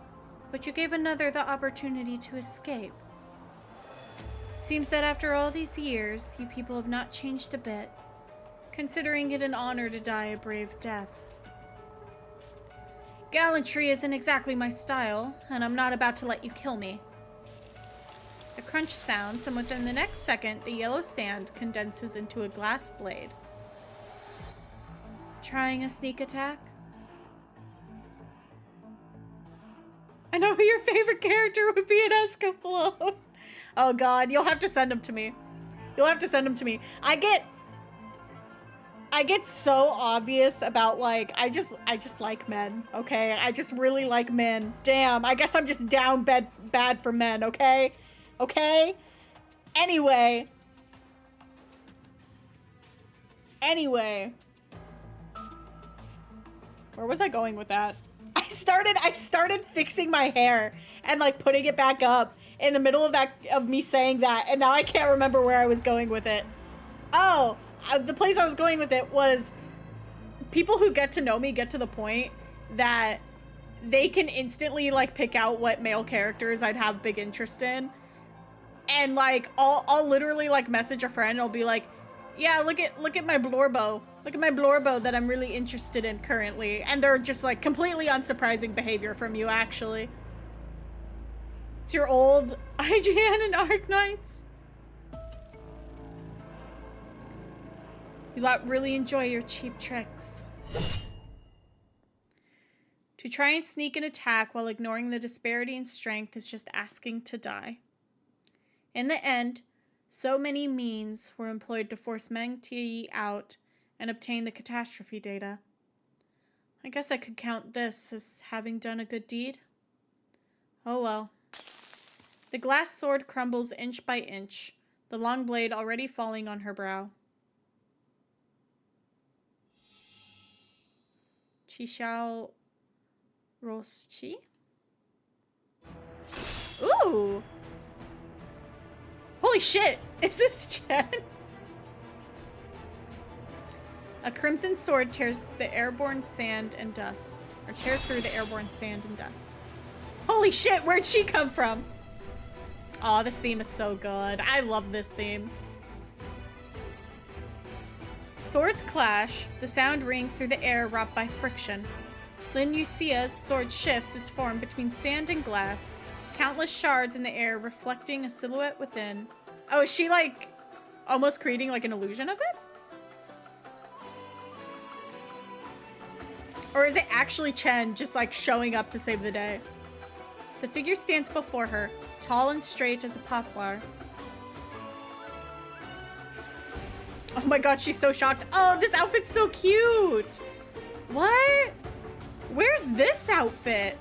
[SPEAKER 1] but you gave another the opportunity to escape. Seems that after all these years, you people have not changed a bit, considering it an honor to die a brave death. Gallantry isn't exactly my style, and I'm not about to let you kill me. A crunch sounds, and within the next second, the yellow sand condenses into a glass blade. Trying a sneak attack? I know who your favorite character would be in Escaflowne. Oh god, you'll have to send them to me. You'll have to send them to me. I get so obvious about, like, I just like men, okay? I just really like men. Damn, I guess I'm just down bad for men, okay? Okay? Anyway. Where was I going with that? I started fixing my hair and like putting it back up in the middle of me saying that, and now I can't remember where I was going with it. Oh, the place I was going with it was people who get to know me get to the point that they can instantly like pick out what male characters I'd have big interest in. And like I'll literally like message a friend and I'll be like, yeah, look at my Blorbo. Look at my Blorbo that I'm really interested in currently. And they're just like completely unsurprising behavior from you, actually. It's your old IGN and Arknights. You lot really enjoy your cheap tricks. To try and sneak an attack while ignoring the disparity in strength is just asking to die. In the end, so many means were employed to force Meng Tiayi out and obtain the catastrophe data. I guess I could count this as having done a good deed. Oh well. The glass sword crumbles inch by inch, the long blade already falling on her brow. Chi Xiao Roschi? Ooh. Holy shit. Is this Chen? A crimson sword tears the airborne sand and dust. Or tears through the airborne sand and dust. Holy shit, where'd she come from? Oh, this theme is so good. I love this theme. Swords clash. The sound rings through the air wrought by friction. Lin Yuxia's sword shifts its form between sand and glass. Countless shards in the air reflecting a silhouette within. Oh, is she like almost creating like an illusion of it? Or is it actually Chen just like showing up to save the day? The figure stands before her, tall and straight as a poplar. Oh my god, she's so shocked. Oh, this outfit's so cute. What? Where's this outfit?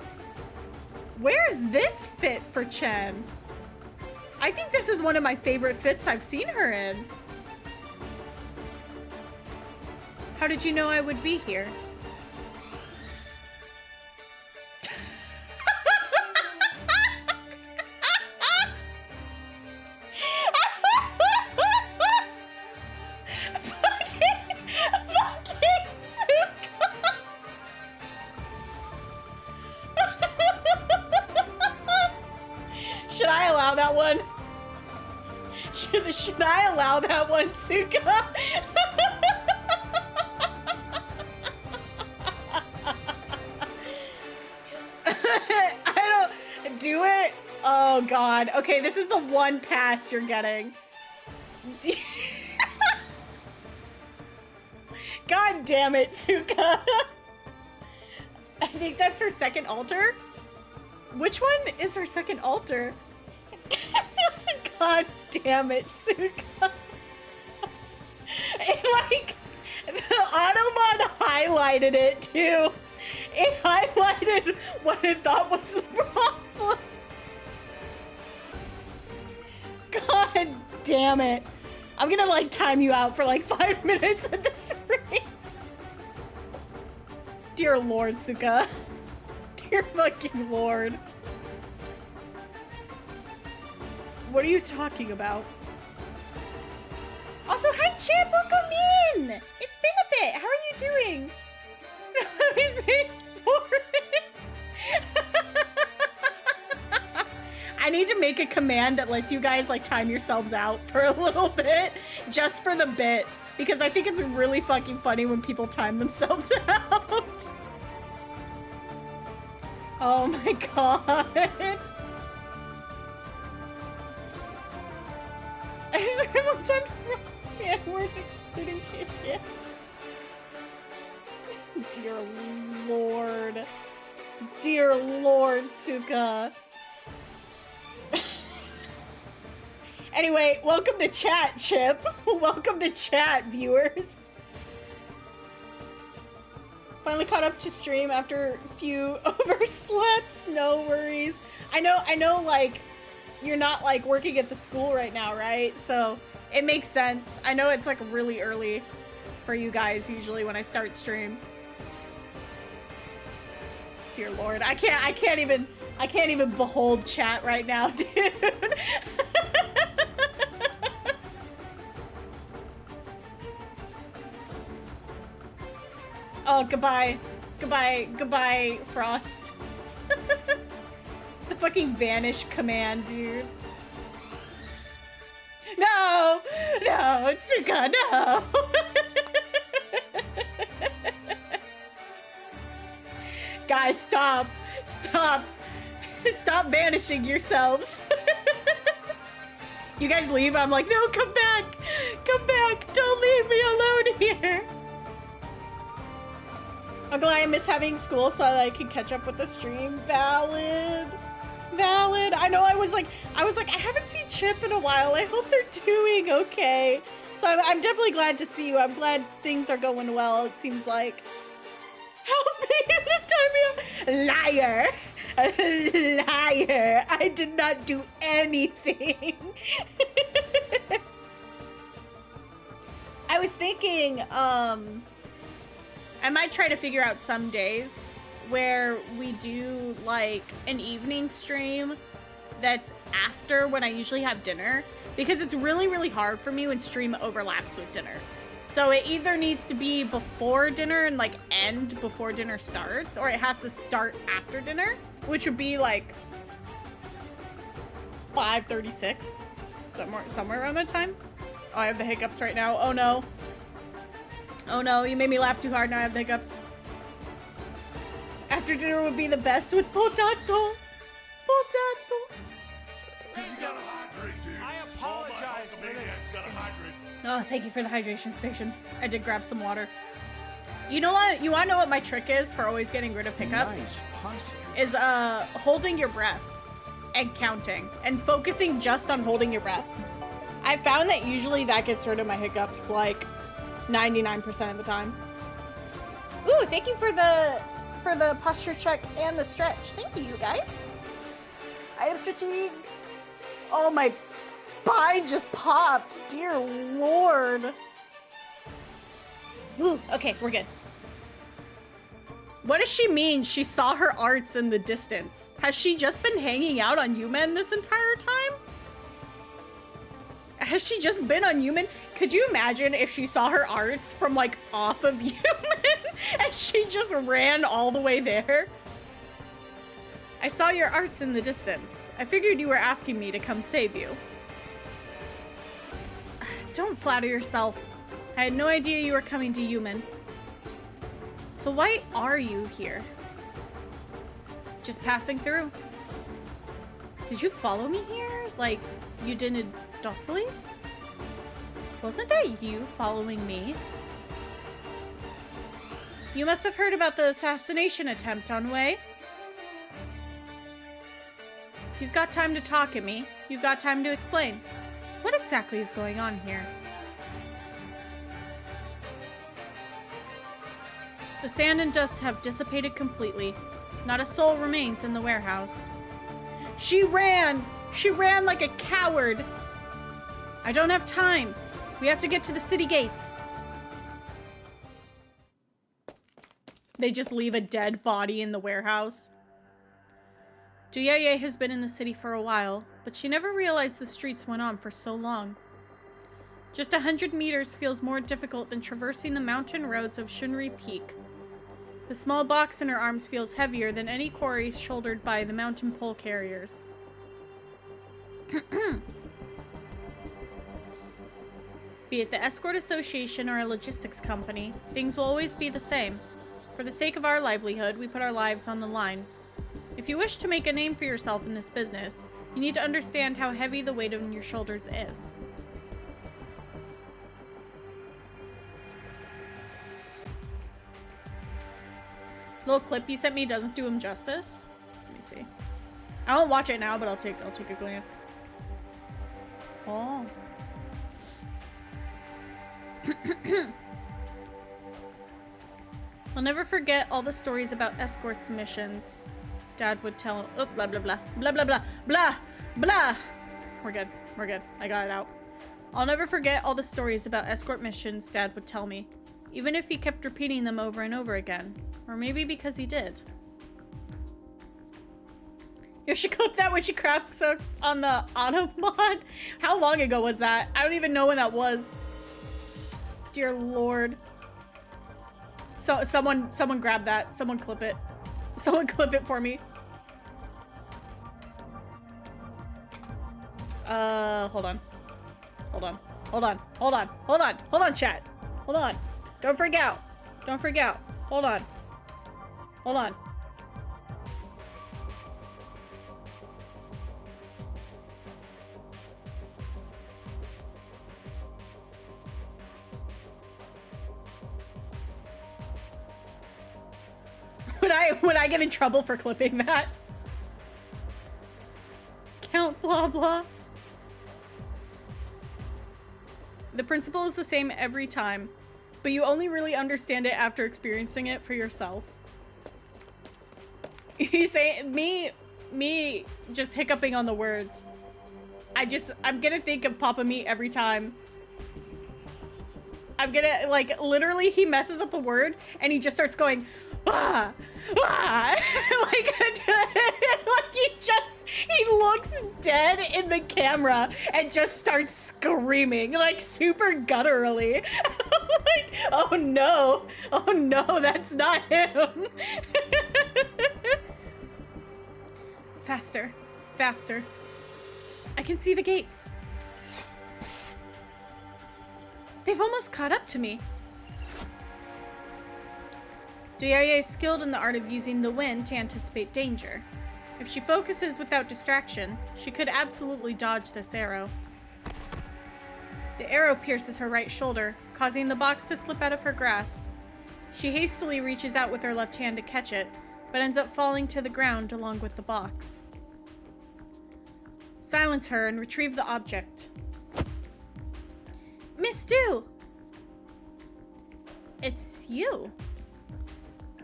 [SPEAKER 1] Where's this fit for Chen? I think this is one of my favorite fits I've seen her in. How did you know I would be here? Should I allow that one? Should I allow that one, Suka? I don't do it. Oh god. Okay, this is the one pass you're getting. God damn it, Suka. I think that's her second altar. Which one is her second altar? God damn it, Suka. It, like, the Automod highlighted it too. It highlighted what it thought was the problem. God damn it. I'm gonna like time you out for like 5 minutes at this rate. Dear Lord, Suka. Dear fucking Lord. What are you talking about? Also, hi Chip, welcome in! It's been a bit, how are you doing? He's based for it. I need to make a command that lets you guys like time yourselves out for a little bit, just for the bit, because I think it's really fucking funny when people time themselves out. Oh my god. I just remember talking about words excluding shit. Dear Lord. Dear Lord, Suka. Anyway, welcome to chat, Chip. Welcome to chat, viewers. Finally caught up to stream after a few oversleeps. No worries. I know, like, you're not, like, working at the school right now, right? So, it makes sense. I know it's, like, really early for you guys, usually, when I start stream. Dear Lord. I can't even behold chat right now, dude. Oh, goodbye. Goodbye, Frost. The fucking vanish command, dude. No! No, Tsuka, no! Guys, stop. Stop. Stop vanishing yourselves. You guys leave, I'm like, no, come back. Come back. Don't leave me alone here. I'm glad I miss having school so I can catch up with the stream. Valid. Valid. I know I was like, I haven't seen Chip in a while. I hope they're doing okay. So I'm definitely glad to see you. I'm glad things are going well, it seems like. Help me! Liar! Liar! I did not do anything. I was thinking, I might try to figure out some days where we do like an evening stream that's after when I usually have dinner, because it's really, really hard for me when stream overlaps with dinner. So it either needs to be before dinner and like end before dinner starts, or it has to start after dinner, which would be like 5:36, somewhere around that time. Oh, I have the hiccups right now. Oh no. Oh no, you made me laugh too hard, now I have the hiccups. After dinner would be the best with potato. Potato.
[SPEAKER 6] You gotta hydrate, dude. I apologize. Gotta hydrate.
[SPEAKER 1] Oh, thank you for the hydration station. I did grab some water. You know what? You wanna know what my trick is for always getting rid of hiccups?
[SPEAKER 4] Nice posture.
[SPEAKER 1] Is holding your breath and counting and focusing just on holding your breath. I found that usually that gets rid of my hiccups like 99% of the time. Ooh, thank you for the posture check and the stretch. Thank you, you guys. I am stretching. Oh, my spine just popped. Dear Lord. Ooh, okay, we're good. What does she mean she saw her arts in the distance? Has she just been hanging out on Yumen this entire time? Has she just been on Yumen? Could you imagine if she saw her arts from like off of Yumen and she just ran all the way there? I saw your arts in the distance. I figured you were asking me to come save you. Don't flatter yourself. I had no idea you were coming to Yumen. So why are you here? Just passing through. Did you follow me here? Like you didn't Docilis? Wasn't that you following me? You must have heard about the assassination attempt on Wei. If you've got time to talk at me, you've got time to explain. What exactly is going on here? The sand and dust have dissipated completely. Not a soul remains in the warehouse. She ran! She ran like a coward! I don't have time. We have to get to the city gates. They just leave a dead body in the warehouse. Duyaye has been in the city for a while, but she never realized the streets went on for so long. Just 100 meters feels more difficult than traversing the mountain roads of Shunri Peak. The small box in her arms feels heavier than any quarry shouldered by the mountain pole carriers. Be it the escort association or a logistics company, things will always be the same. For the sake of our livelihood, we put our lives on the line. If you wish to make a name for yourself in this business, you need to understand how heavy the weight on your shoulders is. Little clip you sent me doesn't do him justice. Let me see. I won't watch it now, but I'll take a glance. Oh. I'll never forget all the stories about escorts missions. Dad would tell. Oh, blah blah blah blah blah blah blah blah. We're good. We're good. I got it out. I'll never forget all the stories about escort missions Dad would tell me, even if he kept repeating them over and over again, or maybe because he did. You should clip that when she cracks on the auto mod. How long ago was that? I don't even know when that was. Dear Lord. So someone grab that. Someone clip it. Someone clip it for me. Hold on. Hold on. Hold on. Hold on. Hold on. Hold on, chat. Hold on. Don't freak out. Don't freak out. Hold on. Hold on. Would I get in trouble for clipping that? Count blah blah. The principle is the same every time, but you only really understand it after experiencing it for yourself. You say me just hiccuping on the words. I'm gonna think of Papa Meat every time. I'm gonna, like, literally he messes up a word and he just starts going, ah, ah. like he looks dead in the camera and just starts screaming, like super gutturally. I'm like, oh no, that's not him. Faster, faster. I can see the gates. They've almost caught up to me. Duyaye is skilled in the art of using the wind to anticipate danger. If she focuses without distraction, she could absolutely dodge this arrow. The arrow pierces her right shoulder, causing the box to slip out of her grasp. She hastily reaches out with her left hand to catch it, but ends up falling to the ground along with the box. Silence her and retrieve the object. Miss Du! It's you.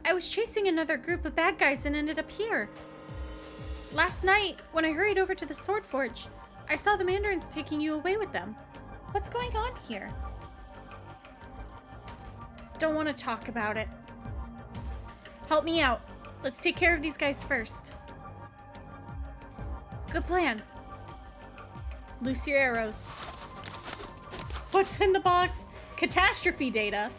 [SPEAKER 1] I was chasing another group of bad guys and ended up here. Last night, when I hurried over to the Sword Forge, I saw the Mandarins taking you away with them. What's going on here? Don't want to talk about it. Help me out. Let's take care of these guys first. Good plan. Loose your arrows. What's in the box? Catastrophe data.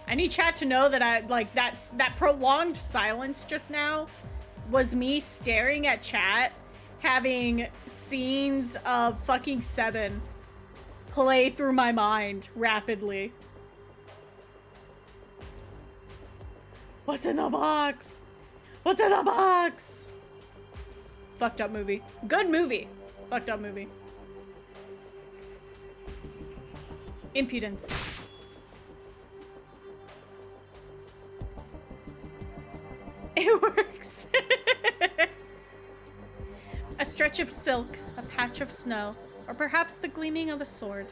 [SPEAKER 1] I need chat to know that that prolonged silence just now was me staring at chat, having scenes of fucking 7 play through my mind rapidly. What's in the box? What's in the box? Fucked up movie. Good movie. Fucked up movie. Impudence. It works. A stretch of silk, a patch of snow, or perhaps the gleaming of a sword.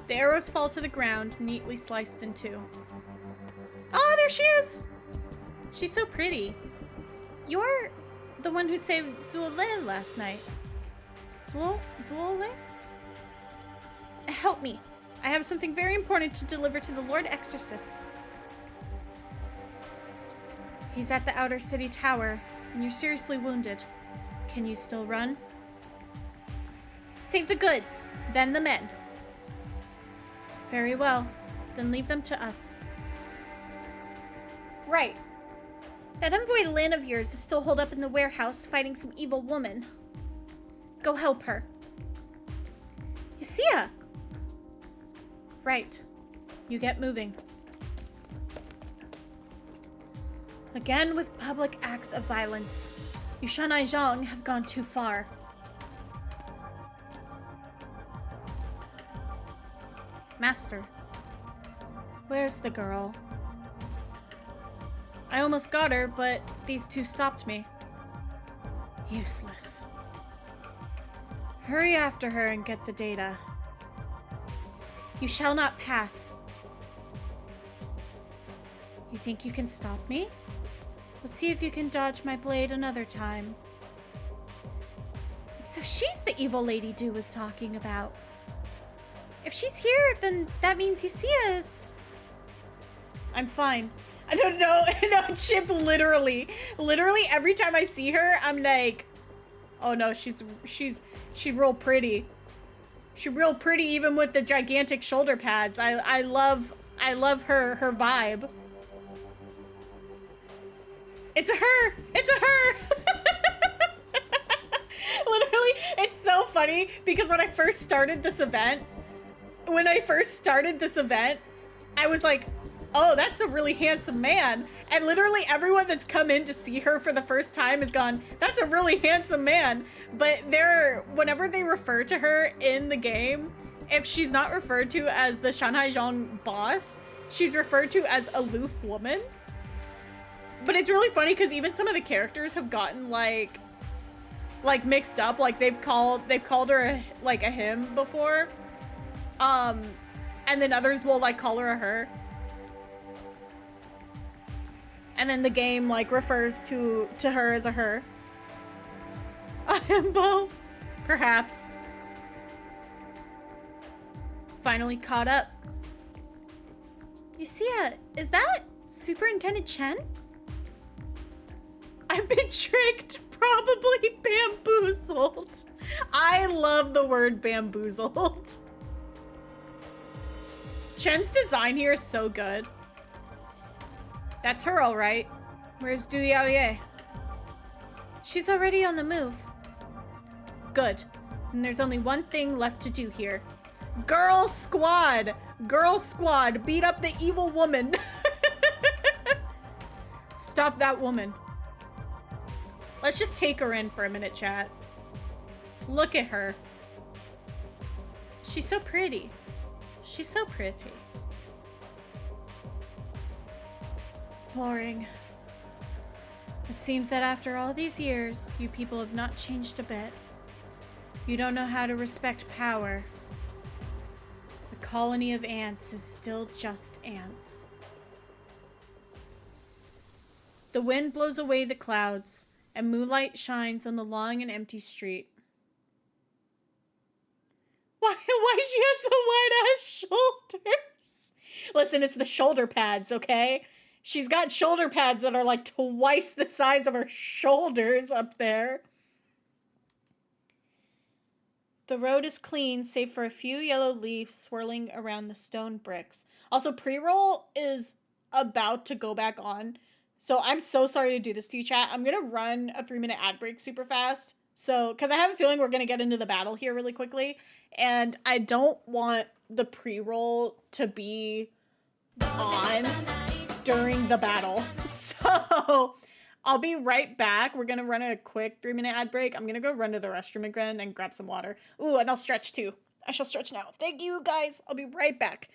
[SPEAKER 1] The arrows fall to the ground, neatly sliced in two. Oh, there she is! She's so pretty. You're the one who saved Zuole last night. Zuole? Help me. I have something very important to deliver to the Lord Exorcist. He's at the outer city tower, and you're seriously wounded. Can you still run? Save the goods, then the men. Very well. Then leave them to us. Right. That envoy Lin of yours is still holed up in the warehouse fighting some evil woman. Go help her. Yusia! Right. You get moving. Again with public acts of violence. You Shanai Zhang have gone too far. Master. Where's the girl? I almost got her, but these two stopped me. Useless. Hurry after her and get the data. You shall not pass. You think you can stop me? Let's see if you can dodge my blade another time. So she's the evil Lady Du was talking about. If she's here, then that means Yusia is... I'm fine. I don't know. No, Chip literally every time I see her, I'm like, oh no, she's real pretty. She's real pretty even with the gigantic shoulder pads. I love her vibe. It's a her! It's a her! Literally, it's so funny because when I first started this event, I was like, oh, that's a really handsome man. And literally everyone that's come in to see her for the first time has gone, that's a really handsome man. But whenever they refer to her in the game, if she's not referred to as the Shanhai Zhang boss, she's referred to as aloof woman. But it's really funny because even some of the characters have gotten like mixed up. Like they've called her a him before. And then others will like call her a her. And then the game like refers to her as a her. A himbo, perhaps. Finally caught up. You see, is that Superintendent Chen? I've been tricked, probably bamboozled. I love the word bamboozled. Chen's design here is so good. That's her, all right. Where's Du Yaoye? She's already on the move. Good. And there's only one thing left to do here. Girl squad! Girl squad, beat up the evil woman. Stop that woman. Let's just take her in for a minute, chat. Look at her. She's so pretty. She's so pretty. Boring. It seems that after all these years, you people have not changed a bit. You don't know how to respect power. The colony of ants is still just ants. The wind blows away the clouds, and moonlight shines on the long and empty street. Why she has so wide-ass shoulders? Listen, it's the shoulder pads, okay? She's got shoulder pads that are like twice the size of her shoulders up there. The road is clean, save for a few yellow leaves swirling around the stone bricks. Also, pre-roll is about to go back on. So I'm so sorry to do this to you, chat. I'm going to run a 3-minute ad break super fast. So, because I have a feeling we're going to get into the battle here really quickly. And I don't want the pre-roll to be on during the battle. So I'll be right back. We're going to run a quick 3-minute ad break. I'm going to go run to the restroom again and grab some water. Ooh, and I'll stretch too. I shall stretch now. Thank you, guys. I'll be right back.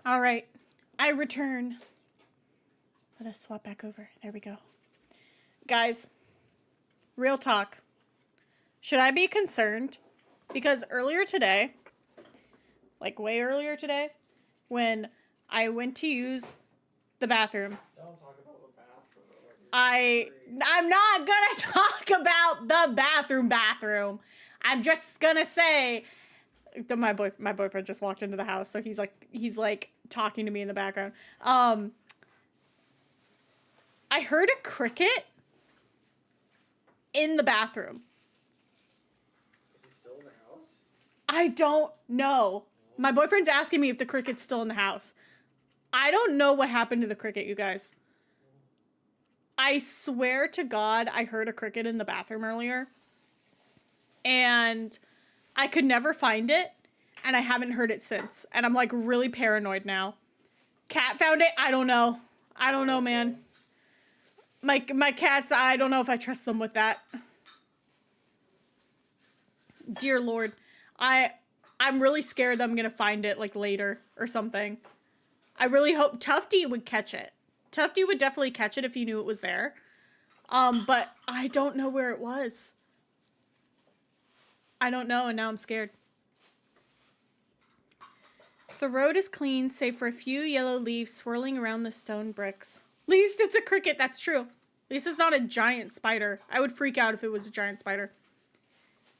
[SPEAKER 1] All right, I return. Let us swap back over. There we go. Guys, real talk. Should I be concerned? Because earlier today, like way earlier today, when I went to use the bathroom.
[SPEAKER 12] Don't talk about the bathroom.
[SPEAKER 1] I'm not gonna talk about the bathroom. I'm just gonna say my boyfriend just walked into the house, so he's like talking to me in the background. I heard a cricket in the bathroom.
[SPEAKER 12] Is he still in the house?
[SPEAKER 1] I don't know. My boyfriend's asking me if the cricket's still in the house. I don't know what happened to the cricket, you guys. I swear to God, I heard a cricket in the bathroom earlier. And I could never find it. And I haven't heard it since. And I'm like really paranoid now. Cat found it? I don't know. I don't know, man. My cats, I don't know if I trust them with that. Dear Lord. I'm really scared that I'm gonna find it like later or something. I really hope Tufty would catch it. Tufty would definitely catch it if he knew it was there. But I don't know where it was. I don't know, and now I'm scared. The road is clean, save for a few yellow leaves swirling around the stone bricks. At least it's a cricket, that's true. At least it's not a giant spider. I would freak out if it was a giant spider.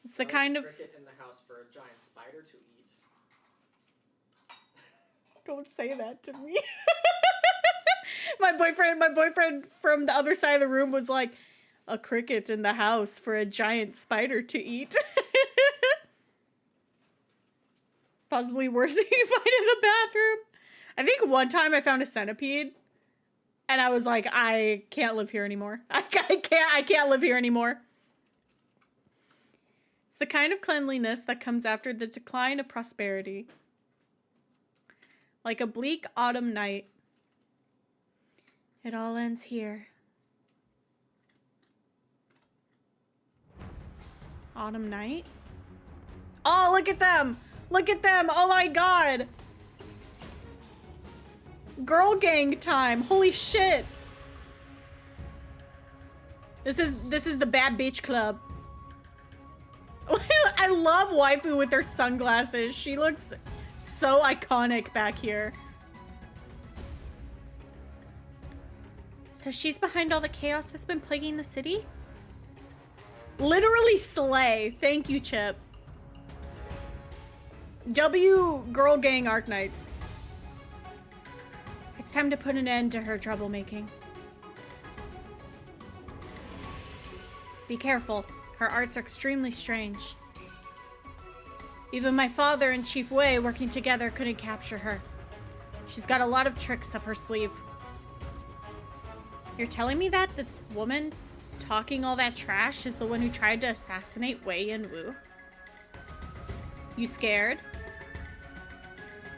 [SPEAKER 1] It's the kind of...
[SPEAKER 12] cricket in the house for a giant spider to eat.
[SPEAKER 1] Don't say that to me. My boyfriend from the other side of the room was like, a cricket in the house for a giant spider to eat. Possibly worse than you find in the bathroom. I think one time I found a centipede and I was like, I can't live here anymore. I can't live here anymore. It's the kind of cleanliness that comes after the decline of prosperity. Like a bleak autumn night. It all ends here. Autumn night? Oh, look at them! Look at them! Oh my god! Girl gang time! Holy shit! This is the Bad Beach Club. I love waifu with their sunglasses. She looks so iconic back here. So she's behind all the chaos that's been plaguing the city? Literally slay. Thank you, Chip. W Girl Gang Arknights. It's time to put an end to her troublemaking. Be careful. Her arts are extremely strange. Even my father and Chief Wei working together couldn't capture her. She's got a lot of tricks up her sleeve. You're telling me that this woman talking all that trash is the one who tried to assassinate Wei and Wu? You scared?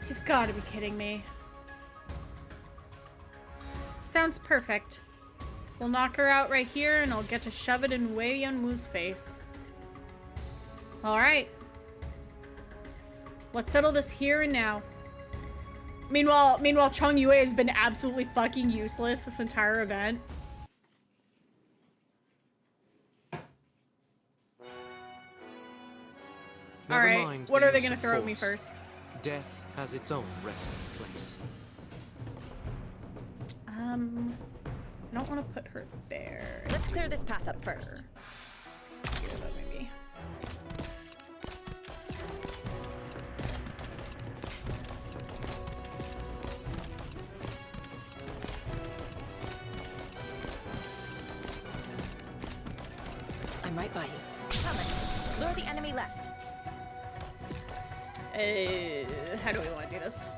[SPEAKER 1] You've got to be kidding me. Sounds perfect. We'll knock her out right here and I'll get to shove it in Wei Yunwu's face. Alright. Let's settle this here and now. Meanwhile, Chong Yue has been absolutely fucking useless this entire event. Alright, what are they gonna throw at me first?
[SPEAKER 12] Death has its own resting place.
[SPEAKER 1] I don't want to put her there.
[SPEAKER 2] Let's clear this path up first.
[SPEAKER 1] Here, though, maybe.
[SPEAKER 2] I'm right by you. Coming. Lure the enemy left.
[SPEAKER 1] How do we want to do this?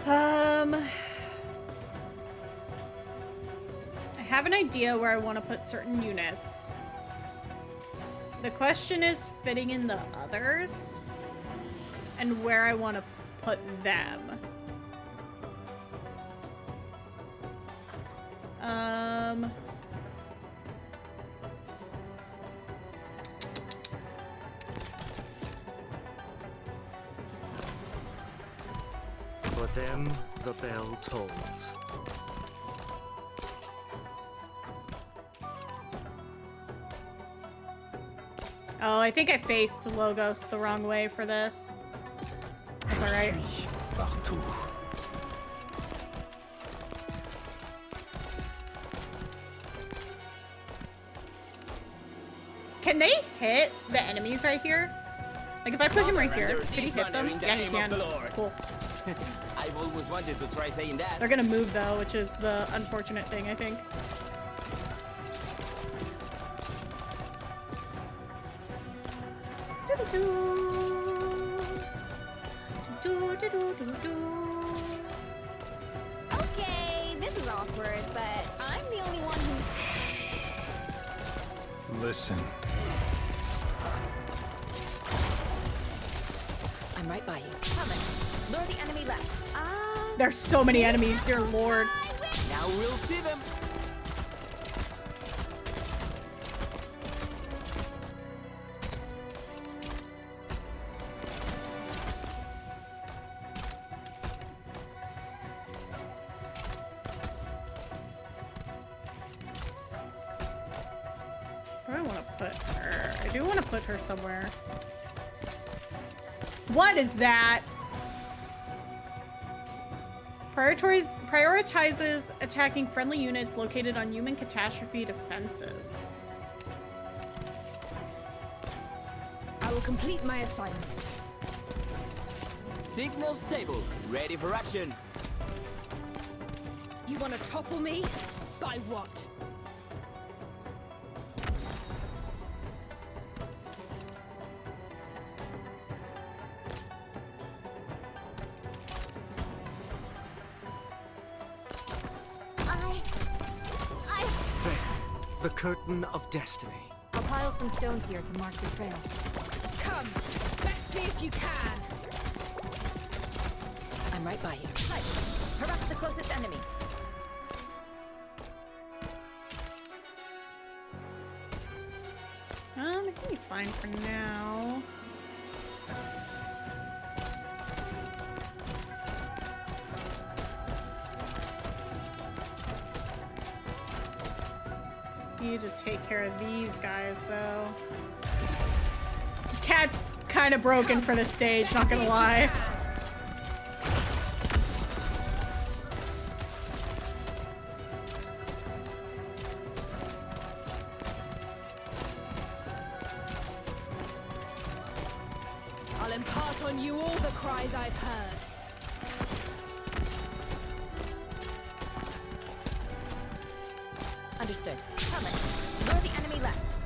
[SPEAKER 1] I have an idea where I want to put certain units. The question is fitting in the others and where I want to put them.
[SPEAKER 12] For them, the bell tolls.
[SPEAKER 1] Oh, I think I faced Logos the wrong way for this. That's alright. Can they hit the enemies right here? Like if I put him right here, can he hit them? Yeah, he can. Cool.
[SPEAKER 11] I've always wanted to try saying that.
[SPEAKER 1] They're gonna move though, which is the unfortunate thing, I think.
[SPEAKER 5] Okay, this is awkward, but I'm the only one who...
[SPEAKER 4] Listen.
[SPEAKER 2] I'm right by you. Coming. Lure the enemy left.
[SPEAKER 1] There's so many enemies, dear lord.
[SPEAKER 11] Now we'll see them.
[SPEAKER 1] Where do I want to put her? I do want to put her somewhere. What is that? Prioritizes attacking friendly units located on human catastrophe defenses.
[SPEAKER 8] I will complete my assignment.
[SPEAKER 11] Signal stable. Ready for action.
[SPEAKER 8] You want to topple me? By what?
[SPEAKER 12] The curtain of destiny.
[SPEAKER 2] I'll pile some stones here to mark the trail.
[SPEAKER 8] Come, best me if you can.
[SPEAKER 2] I'm right by you. Right. Harass the closest enemy.
[SPEAKER 1] I think he's fine for now. Need to take care of these guys, though. Cat's kind of broken for this stage, not gonna lie.
[SPEAKER 8] I'll impart on you all the cries I've heard.
[SPEAKER 2] Understood. Coming. Lure the enemy left.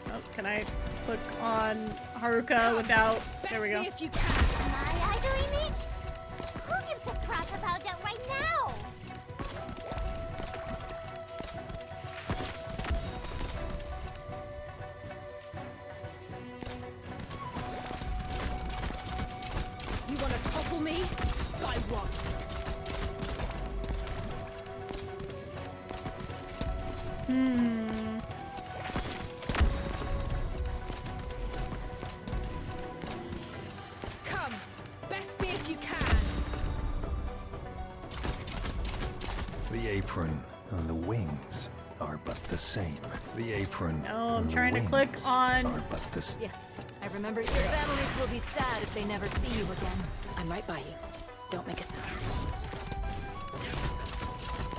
[SPEAKER 1] Oh, can I click on Haruka without... There we go.
[SPEAKER 8] If you can.
[SPEAKER 5] Am I doing it? Who gives a crap about that right now?
[SPEAKER 8] You want to topple me? By what? Come, best me if you can.
[SPEAKER 4] The apron and the wings are but the same. The apron
[SPEAKER 1] No, I'm
[SPEAKER 4] and the
[SPEAKER 1] trying to click
[SPEAKER 4] wings
[SPEAKER 1] on...
[SPEAKER 4] are but the same.
[SPEAKER 2] Yes. I remember your families will be sad if they never see you again. I'm right by you. Don't make a sound.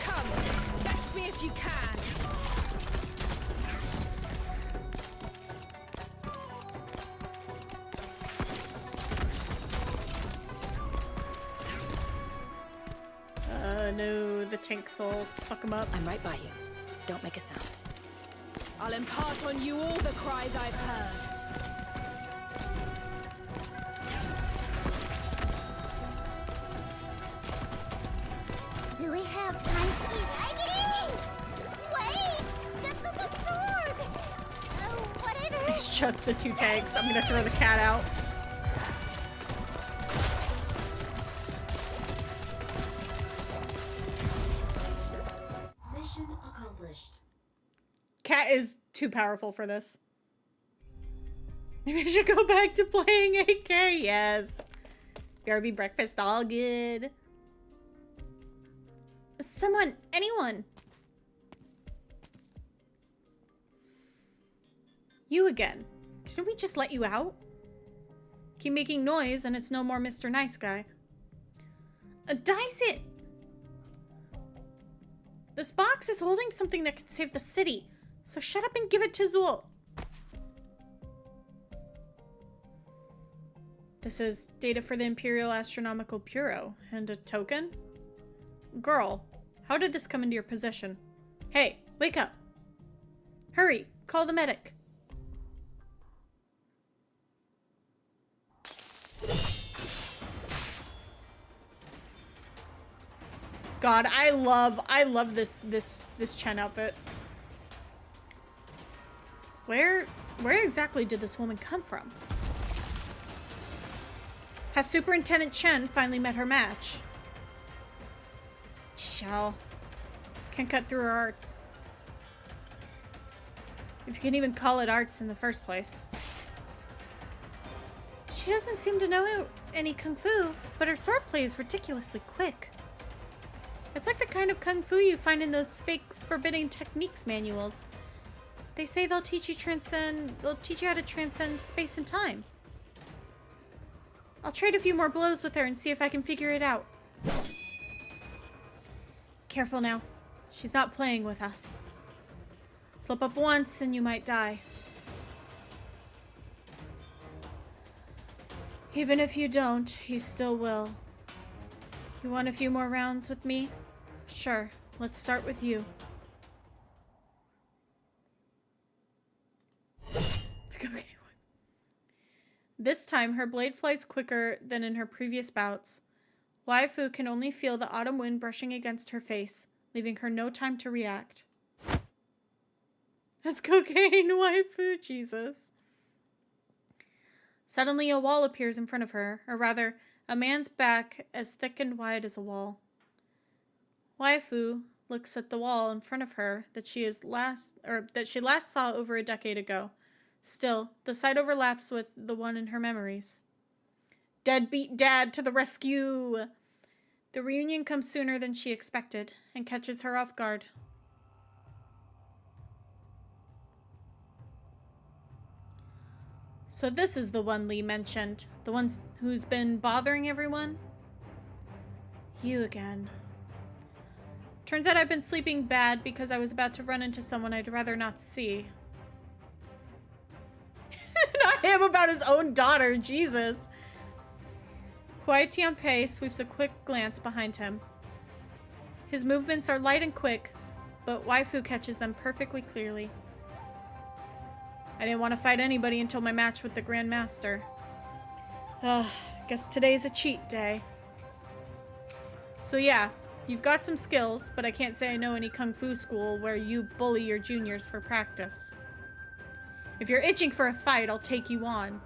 [SPEAKER 8] Come, best me if you can.
[SPEAKER 1] No, the tanks will fuck him up.
[SPEAKER 2] I'm right by you. Don't make a sound.
[SPEAKER 8] I'll impart on you all the cries I've heard.
[SPEAKER 5] Do we have time to eat? Wait! That's not the sword! Oh, whatever.
[SPEAKER 1] It's just the two tanks. I'm gonna throw the cat out. Cat is too powerful for this. Maybe I should go back to playing AK. Yes. BRB breakfast, all good. Someone, anyone. You again. Didn't we just let you out? Keep making noise and it's no more Mr. Nice Guy. Dice it! This box is holding something that can save the city, so shut up and give it to Zuo. This is data for the Imperial Astronomical Bureau, and a token? Girl, how did this come into your possession? Hey, wake up. Hurry, call the medic. God, I love this Chen outfit. Where exactly did this woman come from? Has Superintendent Chen finally met her match? Shell. Can cut through her arts. If you can even call it arts in the first place. She doesn't seem to know any kung fu, but her swordplay is ridiculously quick. It's like the kind of kung fu you find in those fake forbidden techniques manuals. They say they'll teach you how to transcend space and time. I'll trade a few more blows with her and see if I can figure it out. Careful now. She's not playing with us. Slip up once and you might die. Even if you don't, you still will. You want a few more rounds with me? Sure, let's start with you. Okay. This time, her blade flies quicker than in her previous bouts. Waifu can only feel the autumn wind brushing against her face, leaving her no time to react. That's cocaine, waifu, Jesus. Suddenly, a wall appears in front of her, or rather, a man's back as thick and wide as a wall. Waifu looks at the wall in front of her that she last saw over a decade ago. Still, the sight overlaps with the one in her memories. Deadbeat dad to the rescue! The reunion comes sooner than she expected and catches her off guard. So this is the one Lee mentioned. The one who's been bothering everyone? You again. Turns out I've been sleeping bad because I was about to run into someone I'd rather not see. Not him about his own daughter, Jesus. Huai Tianpei sweeps a quick glance behind him. His movements are light and quick, but Waifu catches them perfectly clearly. I didn't want to fight anybody until my match with the Grand Master. Guess today's a cheat day. So yeah, you've got some skills, but I can't say I know any kung fu school where you bully your juniors for practice. If you're itching for a fight, I'll take you on.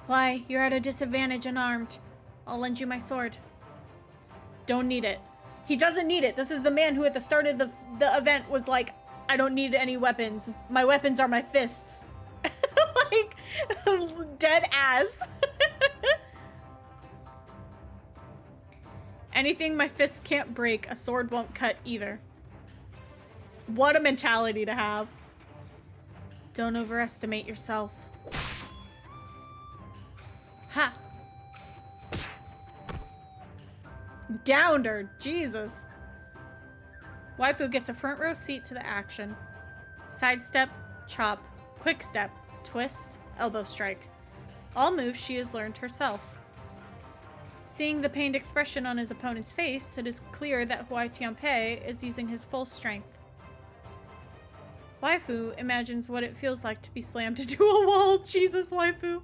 [SPEAKER 1] Why, you're at a disadvantage unarmed. I'll lend you my sword. Don't need it. He doesn't need it. This is the man who at the start of the event was like, I don't need any weapons. My weapons are my fists. Like, dead ass. Anything my fists can't break, a sword won't cut either. What a mentality to have. Don't overestimate yourself. Ha! Downed her, Jesus. Waifu gets a front row seat to the action. Sidestep, chop, quick step, twist, elbow strike. All moves she has learned herself. Seeing the pained expression on his opponent's face, it is clear that Huai Tianpei is using his full strength. Waifu imagines what it feels like to be slammed into a wall. Jesus, Waifu.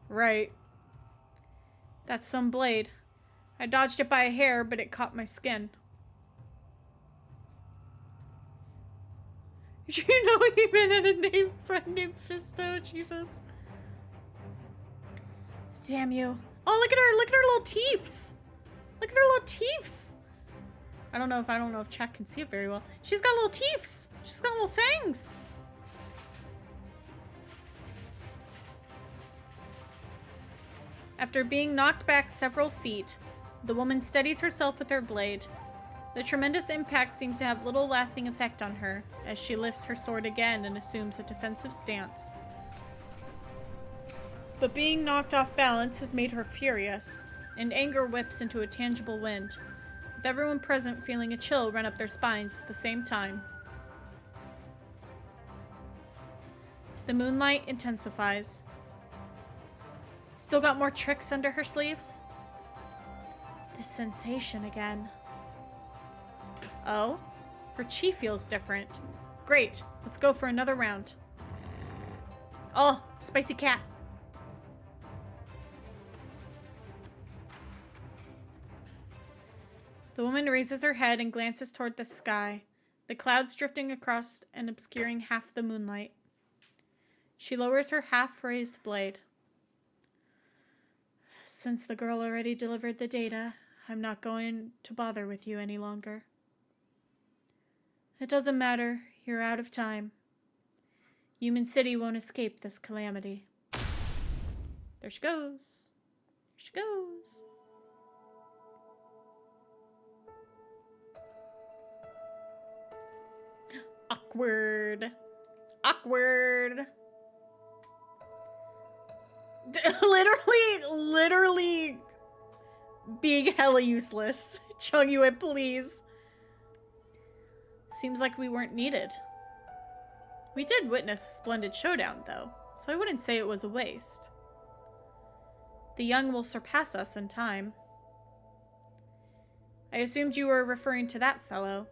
[SPEAKER 1] Right. That's some blade. I dodged it by a hair, but it caught my skin. You know he even had a friend named Fisto, Jesus. Damn you. Oh, look at her little teeths. Look at her little teeths. I don't know if chat can see it very well. She's got little teeths. She's got little fangs. After being knocked back several feet, the woman steadies herself with her blade. The tremendous impact seems to have little lasting effect on her, as she lifts her sword again and assumes a defensive stance. But being knocked off balance has made her furious, and anger whips into a tangible wind, with everyone present feeling a chill run up their spines at the same time. The moonlight intensifies. Still got more tricks under her sleeves? This sensation again. Oh? Her chi feels different. Great, let's go for another round. Oh, spicy cat. The woman raises her head and glances toward the sky, the clouds drifting across and obscuring half the moonlight. She lowers her half-raised blade. Since the girl already delivered the data, I'm not going to bother with you any longer. It doesn't matter, you're out of time. Human City won't escape this calamity. There she goes. There she goes. Awkward. Awkward. Literally being hella useless. Chung Yue, please. Seems like we weren't needed. We did witness a splendid showdown, though, so I wouldn't say it was a waste. The young will surpass us in time. I assumed you were referring to that fellow.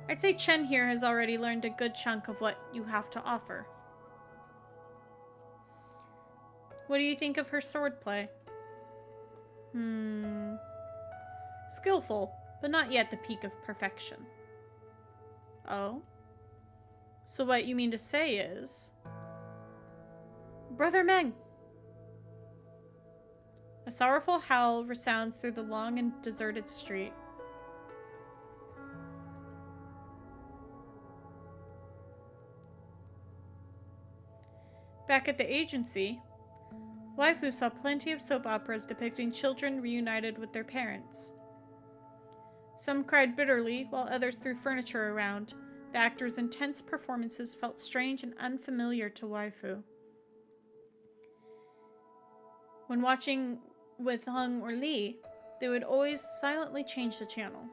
[SPEAKER 1] I'd say Chen here has already learned a good chunk of what you have to offer. What do you think of her swordplay? Skillful, but not yet the peak of perfection. Oh? So what you mean to say is... Brother Meng! A sorrowful howl resounds through the long and deserted street. Back at the agency, Waifu saw plenty of soap operas depicting children reunited with their parents. Some cried bitterly, while others threw furniture around. The actors' intense performances felt strange and unfamiliar to Waifu. When watching with Hung or Lee, they would always silently change the channel.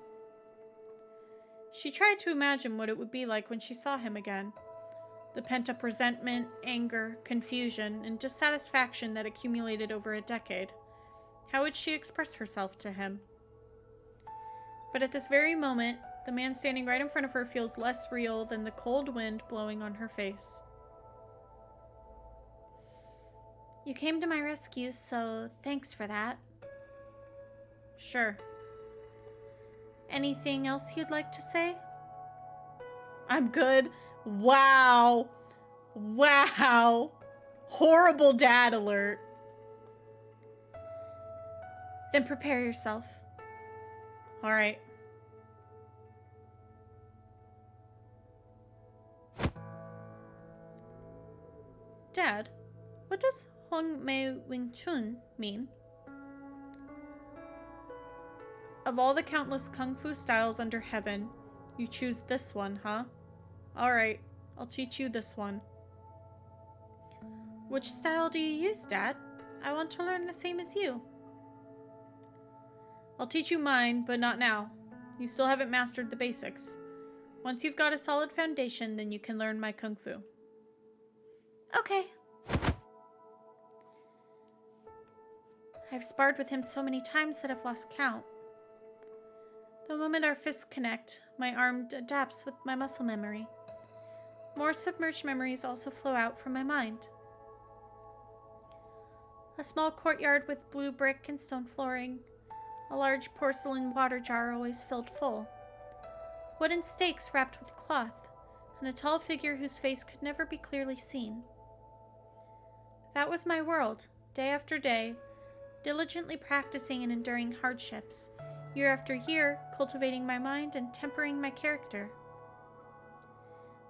[SPEAKER 1] She tried to imagine what it would be like when she saw him again. The pent-up resentment, anger, confusion, and dissatisfaction that accumulated over a decade. How would she express herself to him? But at this very moment, the man standing right in front of her feels less real than the cold wind blowing on her face. You came to my rescue, so thanks for that. Sure. Anything else you'd like to say? I'm good. Wow. Wow. Horrible dad alert. Then prepare yourself. All right. Dad, what does Hong Mei Wing Chun mean? Of all the countless kung fu styles under heaven, you choose this one, huh? Alright, I'll teach you this one. Which style do you use, Dad? I want to learn the same as you. I'll teach you mine, but not now. You still haven't mastered the basics. Once you've got a solid foundation, then you can learn my kung fu. Okay. I've sparred with him so many times that I've lost count. The moment our fists connect, my arm adapts with my muscle memory. More submerged memories also flow out from my mind. A small courtyard with blue brick and stone flooring. A large porcelain water jar always filled full. Wooden stakes wrapped with cloth, and a tall figure whose face could never be clearly seen. That was my world, day after day, diligently practicing and enduring hardships, year after year, cultivating my mind and tempering my character.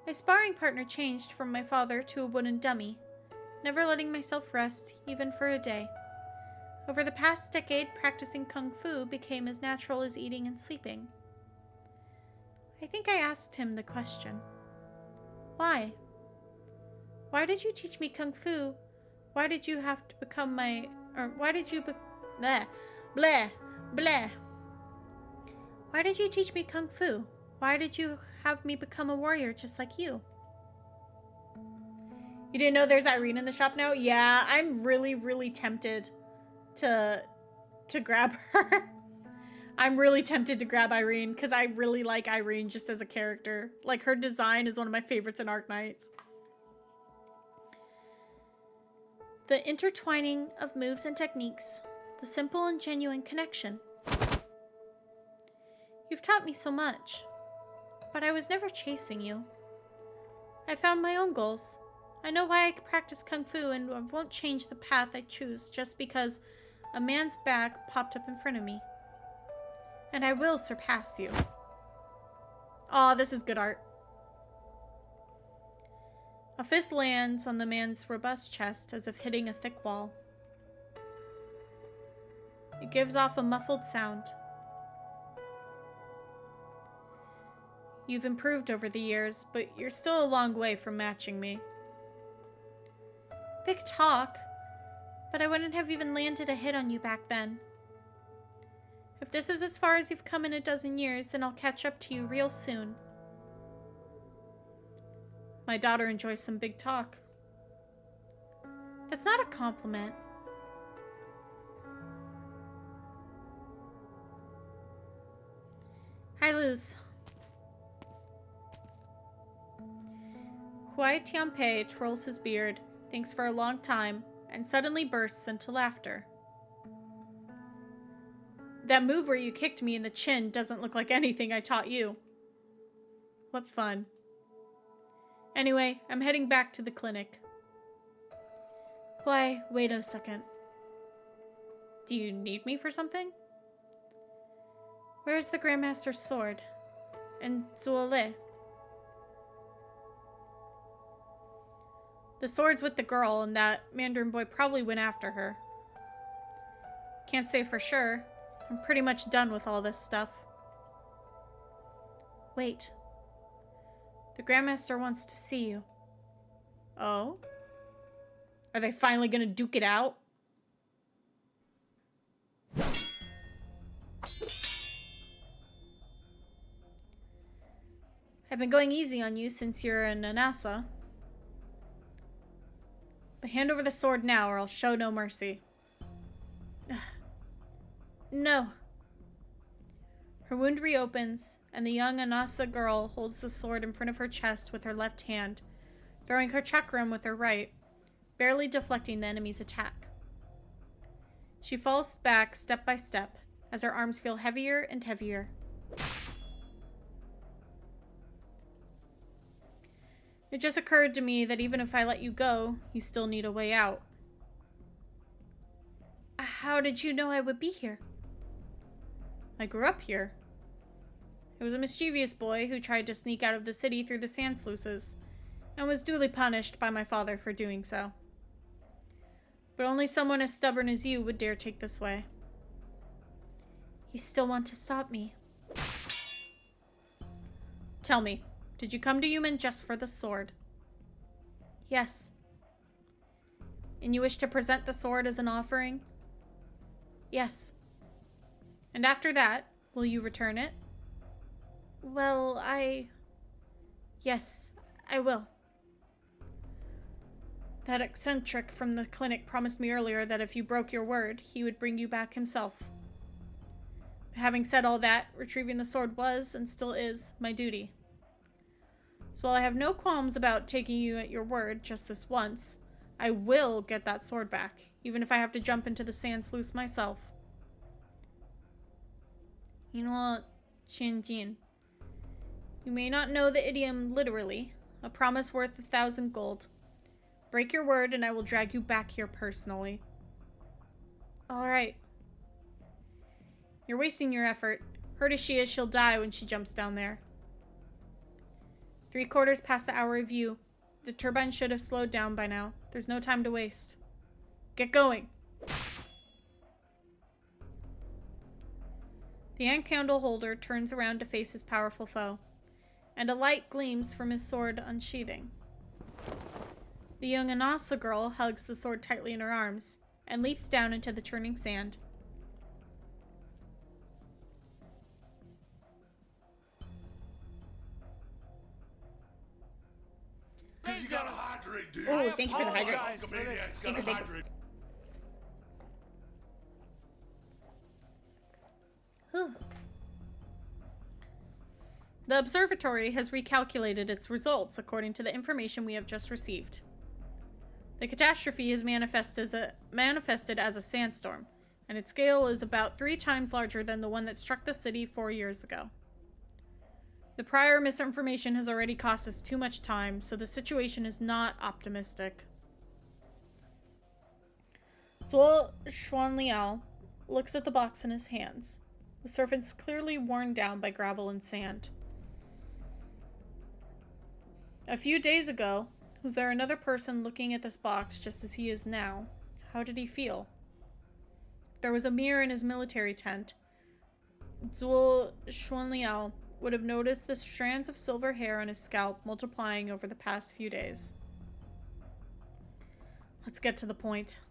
[SPEAKER 1] My sparring partner changed from my father to a wooden dummy, never letting myself rest, even for a day. Over the past decade, practicing kung fu became as natural as eating and sleeping. I think I asked him the question. Why? Why did you teach me kung fu? Why did you have to become why did you bleh, bleh, bleh. Why did you teach me kung fu? Why did you have me become a warrior just like you? You didn't know there's Irene in the shop now? Yeah, I'm really, really tempted to grab her. I'm really tempted to grab Irene because I really like Irene just as a character. Like, her design is one of my favorites in Arknights. The intertwining of moves and techniques, the simple and genuine connection. You've taught me so much, but I was never chasing you. I found my own goals. I know why I practice kung fu, and I won't change the path I choose just because a man's bag popped up in front of me. And I will surpass you. Aw, this is good art. A fist lands on the man's robust chest as if hitting a thick wall. It gives off a muffled sound. You've improved over the years, but you're still a long way from matching me. Big talk, but I wouldn't have even landed a hit on you back then. If this is as far as you've come in a dozen years, then I'll catch up to you real soon. My daughter enjoys some big talk. That's not a compliment. Hi, Luz. Huai Tianpei twirls his beard, thinks for a long time, and suddenly bursts into laughter. That move where you kicked me in the chin doesn't look like anything I taught you. What fun. Anyway, I'm heading back to the clinic. Why, wait a second. Do you need me for something? Where's the Grandmaster's sword? And Zuole? The sword's with the girl, and that Mandarin boy probably went after her. Can't say for sure. I'm pretty much done with all this stuff. Wait. The Grandmaster wants to see you. Oh? Are they finally gonna duke it out? I've been going easy on you since you're in Anasa. But hand over the sword now or I'll show no mercy. No. Her wound reopens, and the young Anasa girl holds the sword in front of her chest with her left hand, throwing her chakram with her right, barely deflecting the enemy's attack. She falls back step by step, as her arms feel heavier and heavier. It just occurred to me that even if I let you go, you still need a way out. How did you know I would be here? I grew up here. I was a mischievous boy who tried to sneak out of the city through the sand sluices, and was duly punished by my father for doing so. But only someone as stubborn as you would dare take this way. You still want to stop me? Tell me, did you come to Yumen just for the sword? Yes. And you wish to present the sword as an offering? Yes. And after that, will you return it? Well, Yes, I will. That eccentric from the clinic promised me earlier that if you broke your word, he would bring you back himself. Having said all that, retrieving the sword was, and still is, my duty. So while I have no qualms about taking you at your word just this once, I will get that sword back, even if I have to jump into the sand sluice myself. You know what, Shinjin? You may not know the idiom literally, a promise worth 1,000 gold. Break your word and I will drag you back here personally. Alright. You're wasting your effort. Hurt as she is, she'll die when she jumps down there. 3/4 past the hour review. The turbine should have slowed down by now. There's no time to waste. Get going. The ant candle holder turns around to face his powerful foe, and a light gleams from his sword unsheathing. The young Anasa girl hugs the sword tightly in her arms and leaps down into the churning sand.
[SPEAKER 6] You gotta hydrate, dude.
[SPEAKER 1] Oh, thank you for the hydrate.
[SPEAKER 6] Maniac's
[SPEAKER 1] Thank
[SPEAKER 6] gotta
[SPEAKER 1] you.
[SPEAKER 6] hydrate.
[SPEAKER 1] Whew. The observatory has recalculated its results according to the information we have just received. The catastrophe is manifested as a sandstorm, and its scale is about 3 times larger than the one that struck the city 4 years ago. The prior misinformation has already cost us too much time, so the situation is not optimistic. Zuo Xuanliao looks at the box in his hands. The surface clearly worn down by gravel and sand. A few days ago, was there another person looking at this box just as he is now? How did he feel? There was a mirror in his military tent. Zuo Xuanliao would have noticed the strands of silver hair on his scalp multiplying over the past few days. Let's get to the point.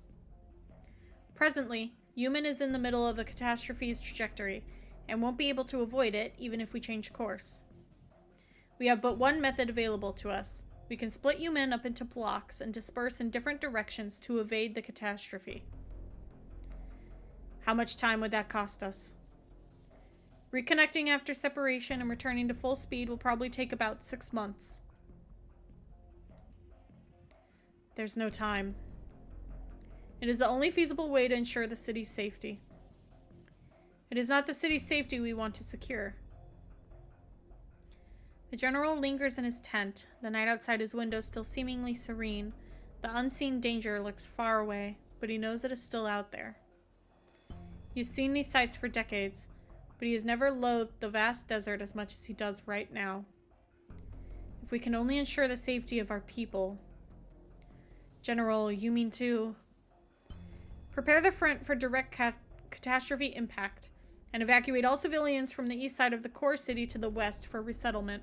[SPEAKER 1] Presently, Yuman is in the middle of a catastrophe's trajectory and won't be able to avoid it even if we change course. We have but one method available to us. We can split Yuman up into blocks and disperse in different directions to evade the catastrophe. How much time would that cost us? Reconnecting after separation and returning to full speed will probably take about 6 months. There's no time. It is the only feasible way to ensure the city's safety. It is not the city's safety we want to secure. The general lingers in his tent, the night outside his window still seemingly serene. The unseen danger looks far away, but he knows it is still out there. He has seen these sights for decades, but he has never loathed the vast desert as much as he does right now. If we can only ensure the safety of our people. General, you mean too? Prepare the front for direct catastrophe impact, and evacuate all civilians from the east side of the core city to the west for resettlement.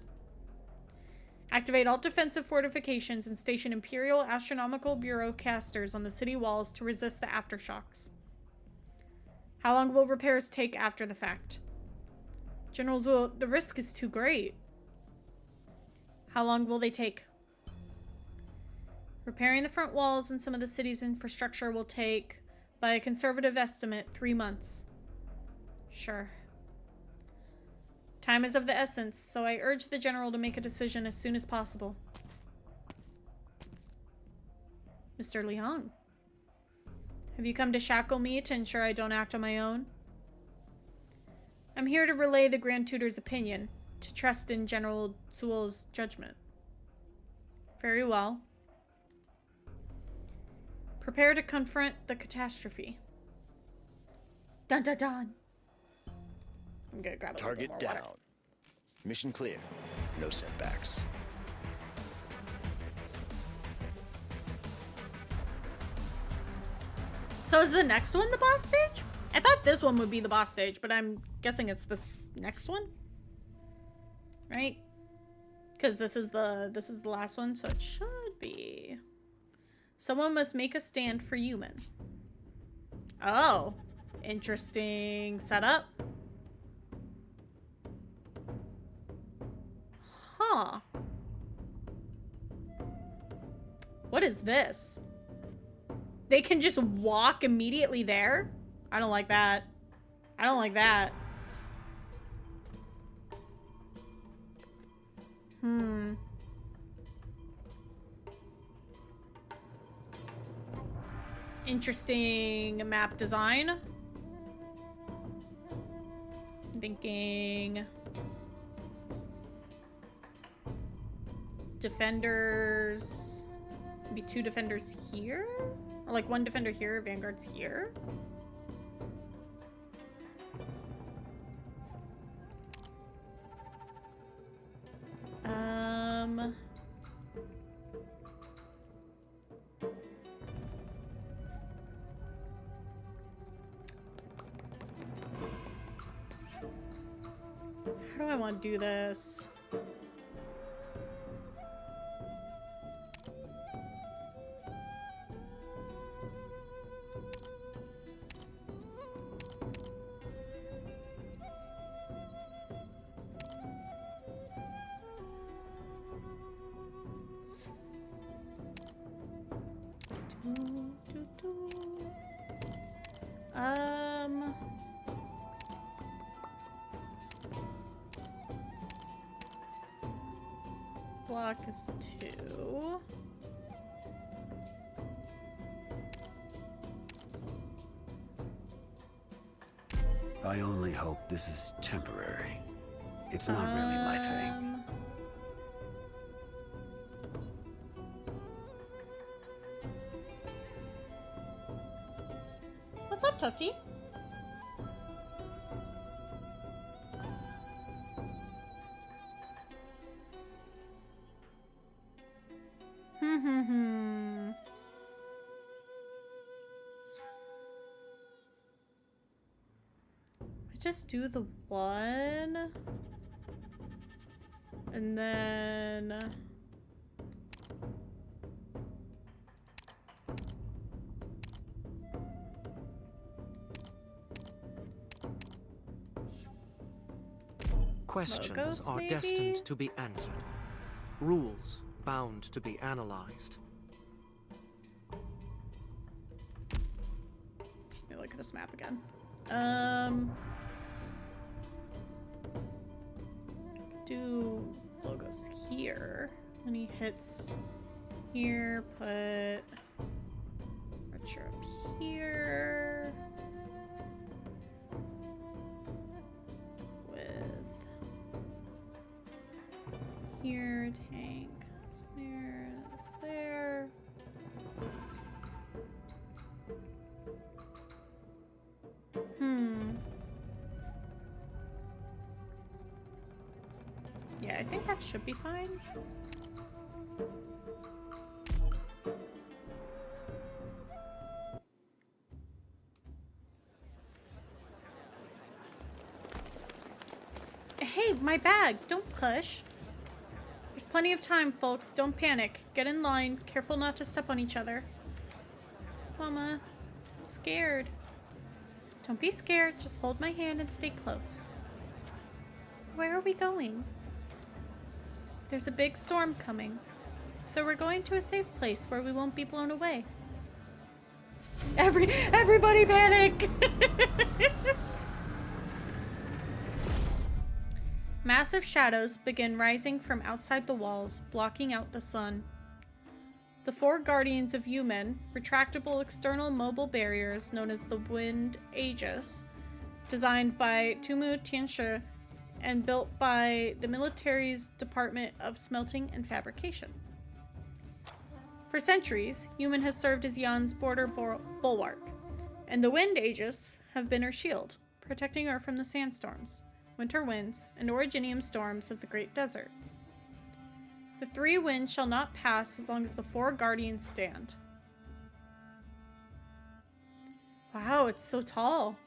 [SPEAKER 1] Activate all defensive fortifications and station Imperial Astronomical Bureau casters on the city walls to resist the aftershocks. How long will repairs take after the fact? General Zuo, the risk is too great. How long will they take? Repairing the front walls and some of the city's infrastructure will take, by a conservative estimate, 3 months. Sure. Time is of the essence, so I urge the general to make a decision as soon as possible. Mr. Liang, have you come to shackle me to ensure I don't act on my own? I'm here to relay the Grand Tutor's opinion, to trust in General Zuo's judgment. Very well. Prepare to confront the catastrophe. Dun dun dun. I'm gonna grab a
[SPEAKER 7] Target
[SPEAKER 1] little bit more
[SPEAKER 7] down.
[SPEAKER 1] water.
[SPEAKER 7] Mission clear. No setbacks.
[SPEAKER 1] So is the next one the boss stage? I thought this one would be the boss stage, but I'm guessing it's this next one, right? Because this is the last one, so it should be. Someone must make a stand for Yuman. Oh, interesting setup. Huh. What is this? They can just walk immediately there? I don't like that. I don't like that. Interesting map design. I'm thinking defenders, maybe 2 defenders here? Or like 1 defender here, vanguards here? How do I want to do this? Block is 2.
[SPEAKER 13] I only hope this is temporary. It's not really my thing.
[SPEAKER 1] What's up, Tufty? Just do the one and then
[SPEAKER 12] questions
[SPEAKER 1] logos,
[SPEAKER 12] are
[SPEAKER 1] maybe?
[SPEAKER 12] destined to be answered. Rules bound to be analyzed.
[SPEAKER 1] Let me look at this map again. Do logos here. When he hits here, put Archer up here. With here, tank, snare, that's there. Yeah, I think that should be fine. Hey, my bag! Don't push. There's plenty of time, folks. Don't panic. Get in line. Careful not to step on each other. Mama, I'm scared. Don't be scared. Just hold my hand and stay close. Where are we going? There's a big storm coming. So we're going to a safe place where we won't be blown away. Everybody panic! Massive shadows begin rising from outside the walls, blocking out the sun. The 4 guardians of Yumen, retractable external mobile barriers known as the Wind Aegis, designed by Tumu Tianshi and built by the military's Department of Smelting and Fabrication. For centuries, Yumen has served as Yan's border bulwark, and the Wind Aegis have been her shield, protecting her from the sandstorms, winter winds, and originium storms of the Great Desert. The 3 winds shall not pass as long as the 4 guardians stand. Wow, it's so tall.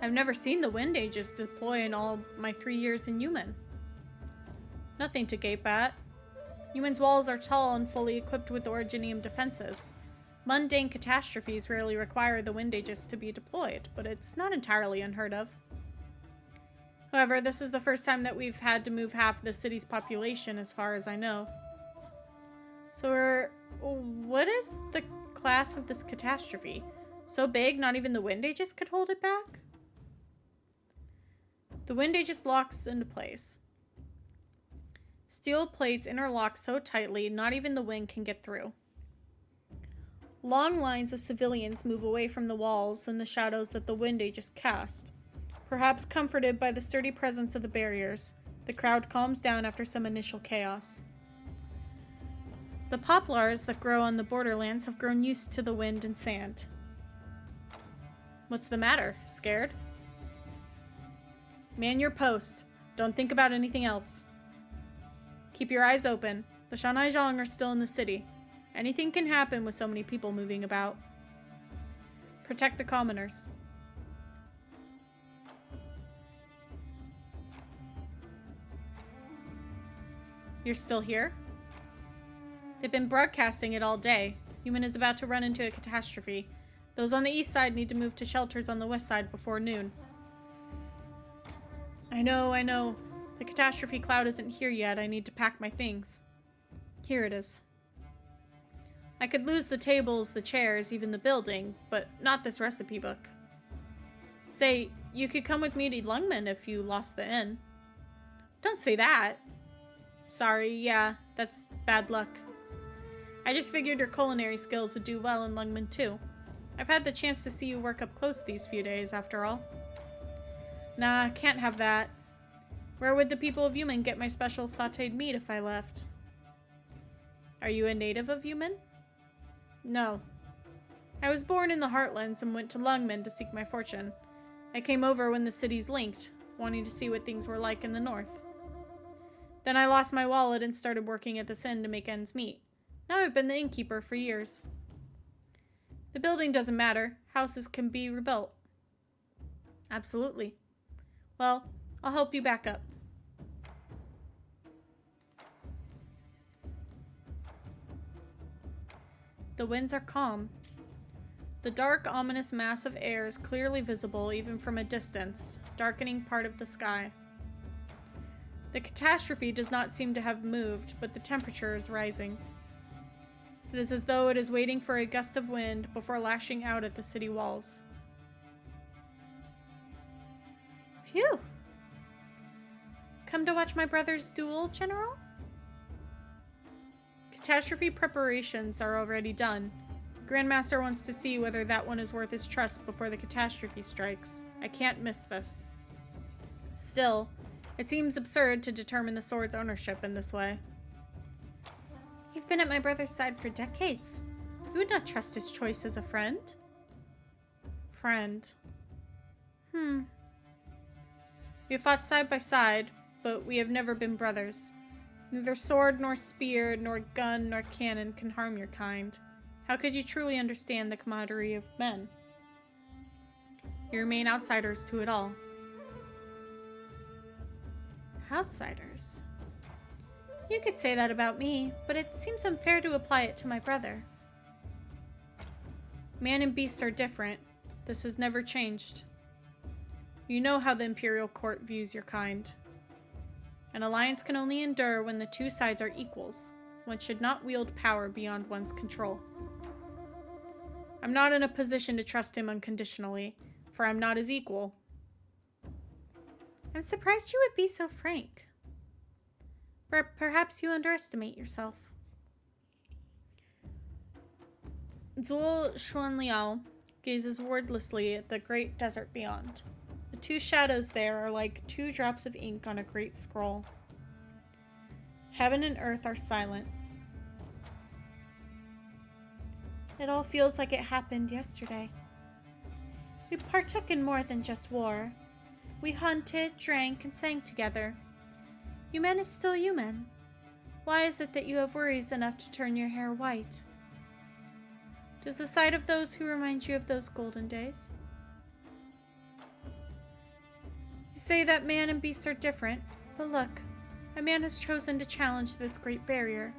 [SPEAKER 1] I've never seen the Wind Aegis deploy in all my 3 years in Yumen. Nothing to gape at. Yumen's walls are tall and fully equipped with originium defenses. Mundane catastrophes rarely require the Wind Aegis to be deployed, but it's not entirely unheard of. However, this is the first time that we've had to move half the city's population, as far as I know. So what is the class of this catastrophe? So big, not even the Wind Aegis could hold it back? The Wind Aegis locks into place. Steel plates interlock so tightly, not even the wind can get through. Long lines of civilians move away from the walls and the shadows that the Wind Aegis cast. Perhaps comforted by the sturdy presence of the barriers, the crowd calms down after some initial chaos. The poplars that grow on the borderlands have grown used to the wind and sand. What's the matter? Scared? Man your post. Don't think about anything else. Keep your eyes open. The Shanhaizhong are still in the city. Anything can happen with so many people moving about. Protect the commoners. You're still here? They've been broadcasting it all day. Human is about to run into a catastrophe. Those on the east side need to move to shelters on the west side before noon. I know. The catastrophe cloud isn't here yet. I need to pack my things. Here it is. I could lose the tables, the chairs, even the building, but not this recipe book. Say, you could come with me to Lungmen if you lost the inn. Don't say that. Sorry, yeah, that's bad luck. I just figured your culinary skills would do well in Lungmen too. I've had the chance to see you work up close these few days, after all. Nah, can't have that. Where would the people of Yumen get my special sauteed meat if I left? Are you a native of Yumen? No. I was born in the Heartlands and went to Lungmen to seek my fortune. I came over when the cities linked, wanting to see what things were like in the north. Then I lost my wallet and started working at this inn to make ends meet. Now I've been the innkeeper for years. The building doesn't matter. Houses can be rebuilt. Absolutely. Well, I'll help you back up. The winds are calm. The dark, ominous mass of air is clearly visible even from a distance, darkening part of the sky. The catastrophe does not seem to have moved, but the temperature is rising. It is as though it is waiting for a gust of wind before lashing out at the city walls. Phew! Come to watch my brother's duel, General? Catastrophe preparations are already done. The Grandmaster wants to see whether that one is worth his trust before the catastrophe strikes. I can't miss this. Still, it seems absurd to determine the sword's ownership in this way. You've been at my brother's side for decades. You would not trust his choice as a friend? Friend. We have fought side by side, but we have never been brothers. Neither sword, nor spear, nor gun, nor cannon can harm your kind. How could you truly understand the camaraderie of men? You remain outsiders to it all. Outsiders? You could say that about me, but it seems unfair to apply it to my brother. Man and beast are different. This has never changed. You know how the Imperial Court views your kind. An alliance can only endure when the two sides are equals. One should not wield power beyond one's control. I'm not in a position to trust him unconditionally, for I'm not his equal. I'm surprised you would be so frank. Perhaps you underestimate yourself. Zhuo Xuanliao gazes wordlessly at the great desert beyond. The two shadows there are like 2 drops of ink on a great scroll. Heaven and earth are silent. It all feels like it happened yesterday. We partook in more than just war. We hunted, drank, and sang together. Yumen is still Yumen. Why is it that you have worries enough to turn your hair white? Does the sight of those who remind you of those golden days? You say that man and beast are different, but look, a man has chosen to challenge this great barrier.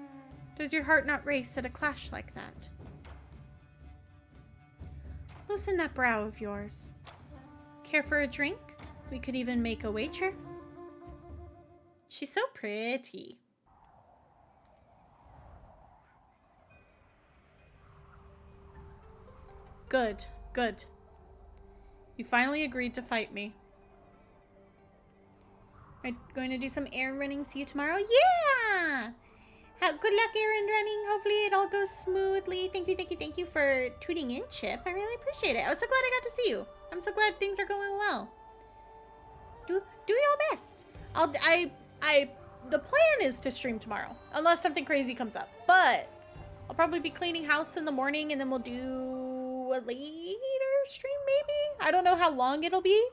[SPEAKER 1] Does your heart not race at a clash like that? Loosen that brow of yours. Care for a drink? We could even make a wager. She's so pretty. Good, good. You finally agreed to fight me. I'm going to do some errand running. See you tomorrow? Yeah! Good luck errand running. Hopefully it all goes smoothly. Thank you for tuning in, Chip. I really appreciate it. I was so glad I got to see you. I'm so glad things are going well. Do your best. The plan is to stream tomorrow, unless something crazy comes up. But I'll probably be cleaning house in the morning, and then we'll do a later stream, maybe? I don't know how long it'll be,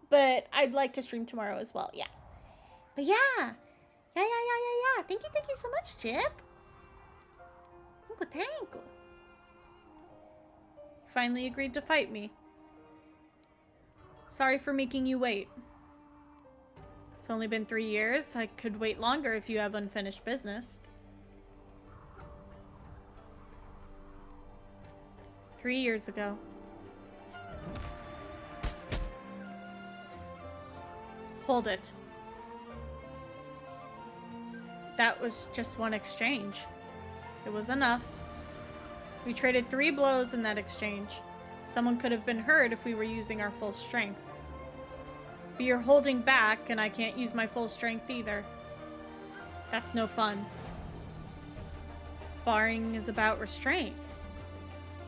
[SPEAKER 1] but I'd like to stream tomorrow as well, yeah. But yeah. Thank you so much, Chip. Thank you. Finally agreed to fight me. Sorry for making you wait. It's only been 3 years. I could wait longer if you have unfinished business. 3 years ago. Hold it. That was just one exchange. It was enough. We traded 3 blows in that exchange. Someone could have been hurt if we were using our full strength. But you're holding back, and I can't use my full strength either. That's no fun. Sparring is about restraint.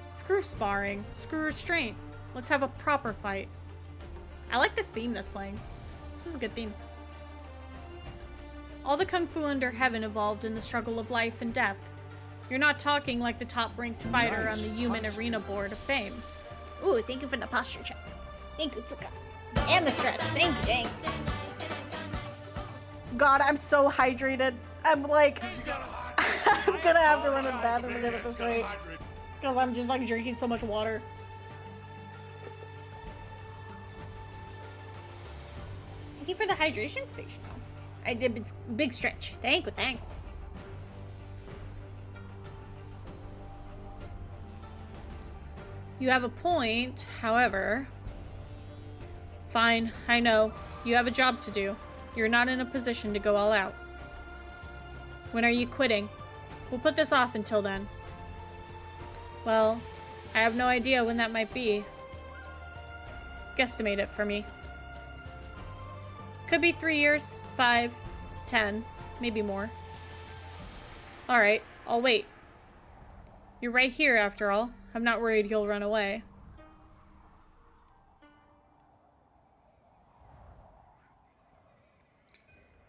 [SPEAKER 1] Screw sparring. Screw restraint. Let's have a proper fight. I like this theme that's playing. This is a good theme. All the kung fu under heaven evolved in the struggle of life and death. You're not talking like the top-ranked fighter on the human arena board of fame. Ooh, thank you for the posture check. Thank you, Tsuka. And the stretch. Thank you, thank you. God, I'm so hydrated. I'm like... I'm gonna have to run to the bathroom again at this rate. Because I'm just like drinking so much water. Thank you for the hydration station, though. I did big stretch. Thank you, thank you. You have a point, however. Fine, I know. You have a job to do. You're not in a position to go all out. When are you quitting? We'll put this off until then. Well, I have no idea when that might be. Guesstimate it for me. Could be 3 years, 5, 10, maybe more. Alright, I'll wait. You're right here, after all. I'm not worried you'll run away.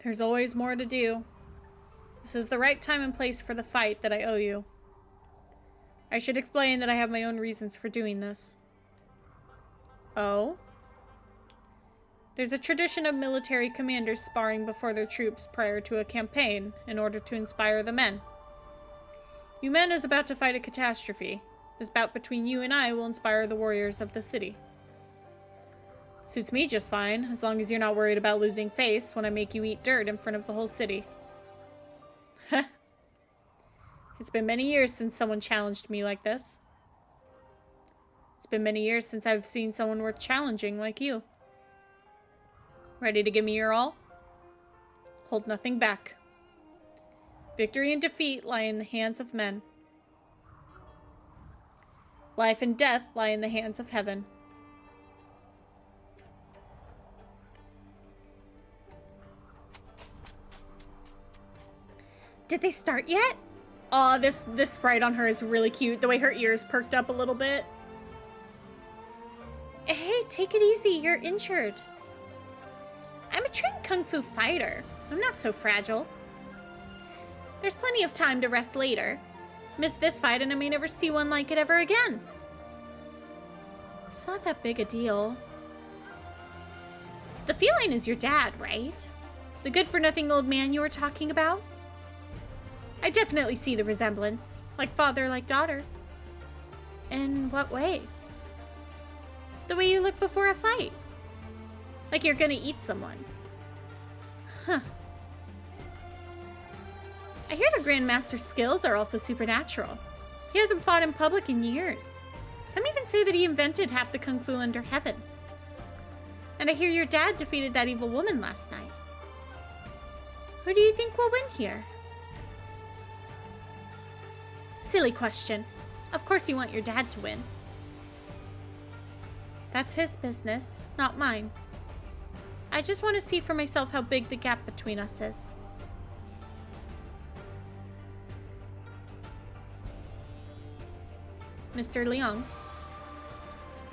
[SPEAKER 1] There's always more to do. This is the right time and place for the fight that I owe you. I should explain that I have my own reasons for doing this. Oh? There's a tradition of military commanders sparring before their troops prior to a campaign in order to inspire the men. You men is about to fight a catastrophe. This bout between you and I will inspire the warriors of the city. Suits me just fine, as long as you're not worried about losing face when I make you eat dirt in front of the whole city. Heh. It's been many years since someone challenged me like this. It's been many years since I've seen someone worth challenging like you. Ready to give me your all? Hold nothing back. Victory and defeat lie in the hands of men. Life and death lie in the hands of heaven. Did they start yet? Aw, this sprite on her is really cute. The way her ears perked up a little bit. Hey, take it easy. You're injured. I'm a trained kung fu fighter. I'm not so fragile. There's plenty of time to rest later. Miss this fight and I may never see one like it ever again. It's not that big a deal. The feline is your dad, right? The good-for-nothing old man you were talking about? I definitely see the resemblance. Like father, like daughter. In what way? The way you look before a fight. Like you're gonna eat someone. Huh. I hear the Grandmaster's skills are also supernatural. He hasn't fought in public in years. Some even say that he invented half the kung fu under heaven. And I hear your dad defeated that evil woman last night. Who do you think will win here? Silly question. Of course you want your dad to win. That's his business, not mine. I just want to see for myself how big the gap between us is. Mr. Leong,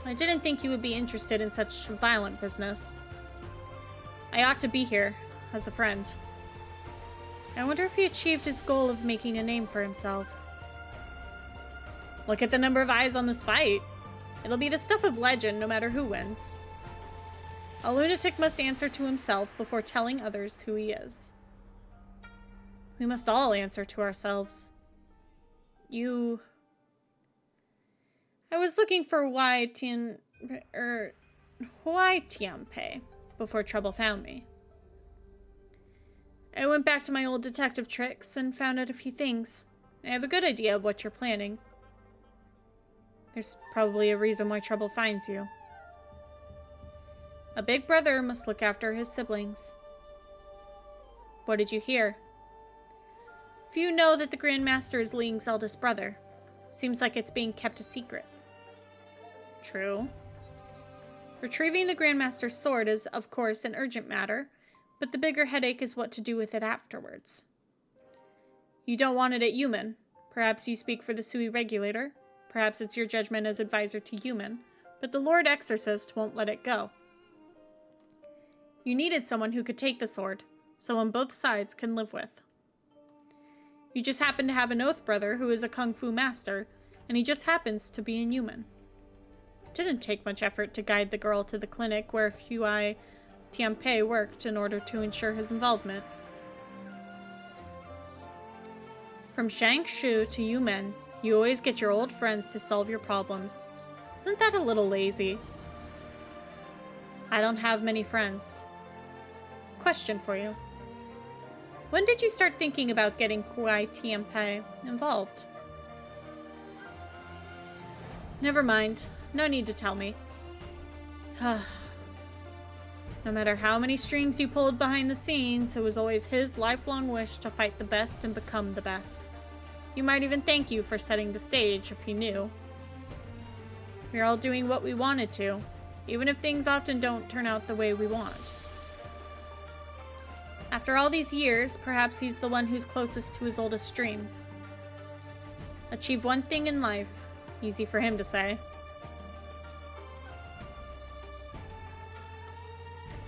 [SPEAKER 1] I didn't think you would be interested in such violent business. I ought to be here, as a friend. I wonder if he achieved his goal of making a name for himself. Look at the number of eyes on this fight. It'll be the stuff of legend no matter who wins. A lunatic must answer to himself before telling others who he is. We must all answer to ourselves. I was looking for Wai Tianpei before trouble found me. I went back to my old detective tricks and found out a few things. I have a good idea of what you're planning. There's probably a reason why trouble finds you. A big brother must look after his siblings. What did you hear? Few know that the Grandmaster is Ling's eldest brother. Seems like it's being kept a secret. True. Retrieving the Grandmaster's sword is, of course, an urgent matter, but the bigger headache is what to do with it afterwards. You don't want it at Yumen. Perhaps you speak for the Sui regulator. Perhaps it's your judgment as advisor to Yumen, but the Lord Exorcist won't let it go. You needed someone who could take the sword, someone both sides can live with. You just happen to have an oath brother who is a kung fu master, and he just happens to be in Yumen. It didn't take much effort to guide the girl to the clinic where Sui Tianpei worked in order to ensure his involvement. From Shangshu to Yumen, you always get your old friends to solve your problems. Isn't that a little lazy? I don't have many friends. Question for you. When did you start thinking about getting Sui Tianpei involved? Never mind. No need to tell me. No matter how many strings you pulled behind the scenes, it was always his lifelong wish to fight the best and become the best. He might even thank you for setting the stage if he knew. We're all doing what we wanted to, even if things often don't turn out the way we want. After all these years, perhaps he's the one who's closest to his oldest dreams. Achieve one thing in life. Easy for him to say.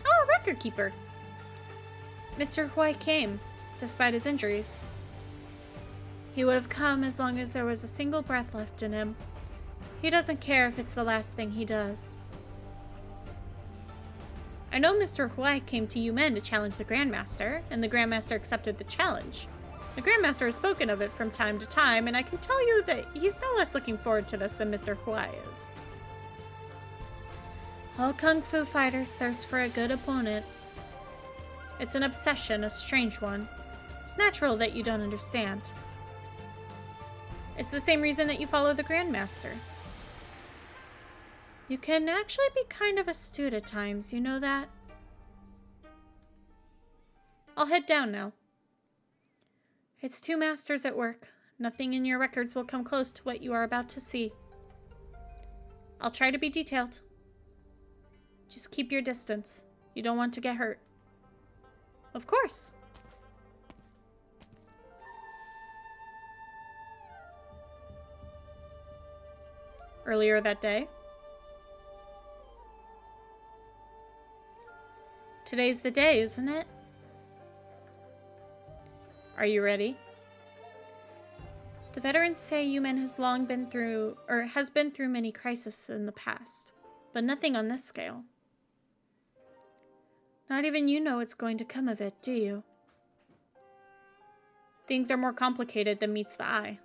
[SPEAKER 1] Oh, record keeper. Mr. Hui came, despite his injuries. He would have come as long as there was a single breath left in him. He doesn't care if it's the last thing he does. I know Mr. Hui came to Yumen to challenge the Grandmaster, and the Grandmaster accepted the challenge. The Grandmaster has spoken of it from time to time, and I can tell you that he's no less looking forward to this than Mr. Hui is. All kung fu fighters thirst for a good opponent. It's an obsession, a strange one. It's natural that you don't understand. It's the same reason that you follow the Grandmaster. You can actually be kind of astute at times, you know that? I'll head down now. It's two masters at work. Nothing in your records will come close to what you are about to see. I'll try to be detailed. Just keep your distance. You don't want to get hurt. Of course. Earlier that day. Today's the day, isn't it? Are you ready? The veterans say Yumen has been through many crises in the past, but nothing on this scale. Not even you know what's going to come of it, do you? Things are more complicated than meets the eye.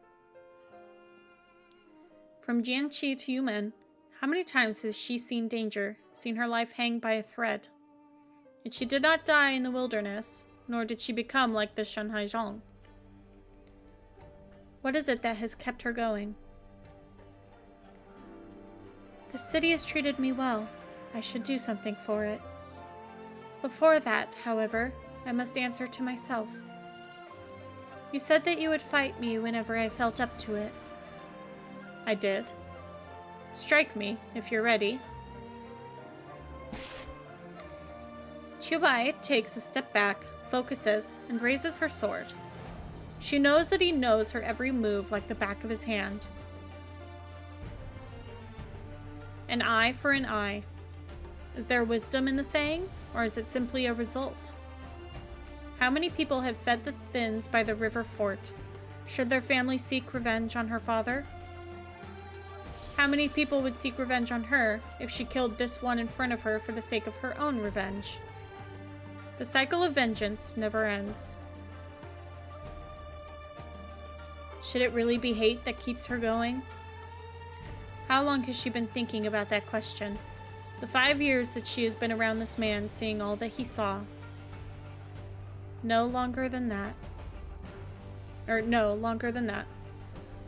[SPEAKER 1] From Jianqi to Yumen, how many times has she seen danger, seen her life hang by a thread? Yet she did not die in the wilderness, nor did she become like the Shanhai Zhang. What is it that has kept her going? The city has treated me well. I should do something for it. Before that, however, I must answer to myself. You said that you would fight me whenever I felt up to it. I did. Strike me, if you're ready. Chubai takes a step back, focuses, and raises her sword. She knows that he knows her every move like the back of his hand. An eye for an eye. Is there wisdom in the saying, or is it simply a result? How many people have fed the Finns by the river fort? Should their family seek revenge on her father? How many people would seek revenge on her if she killed this one in front of her for the sake of her own revenge? The cycle of vengeance never ends. Should it really be hate that keeps her going? How long has she been thinking about that question? The 5 years that she has been around this man, seeing all that he saw. No longer than that. Or no, longer than that.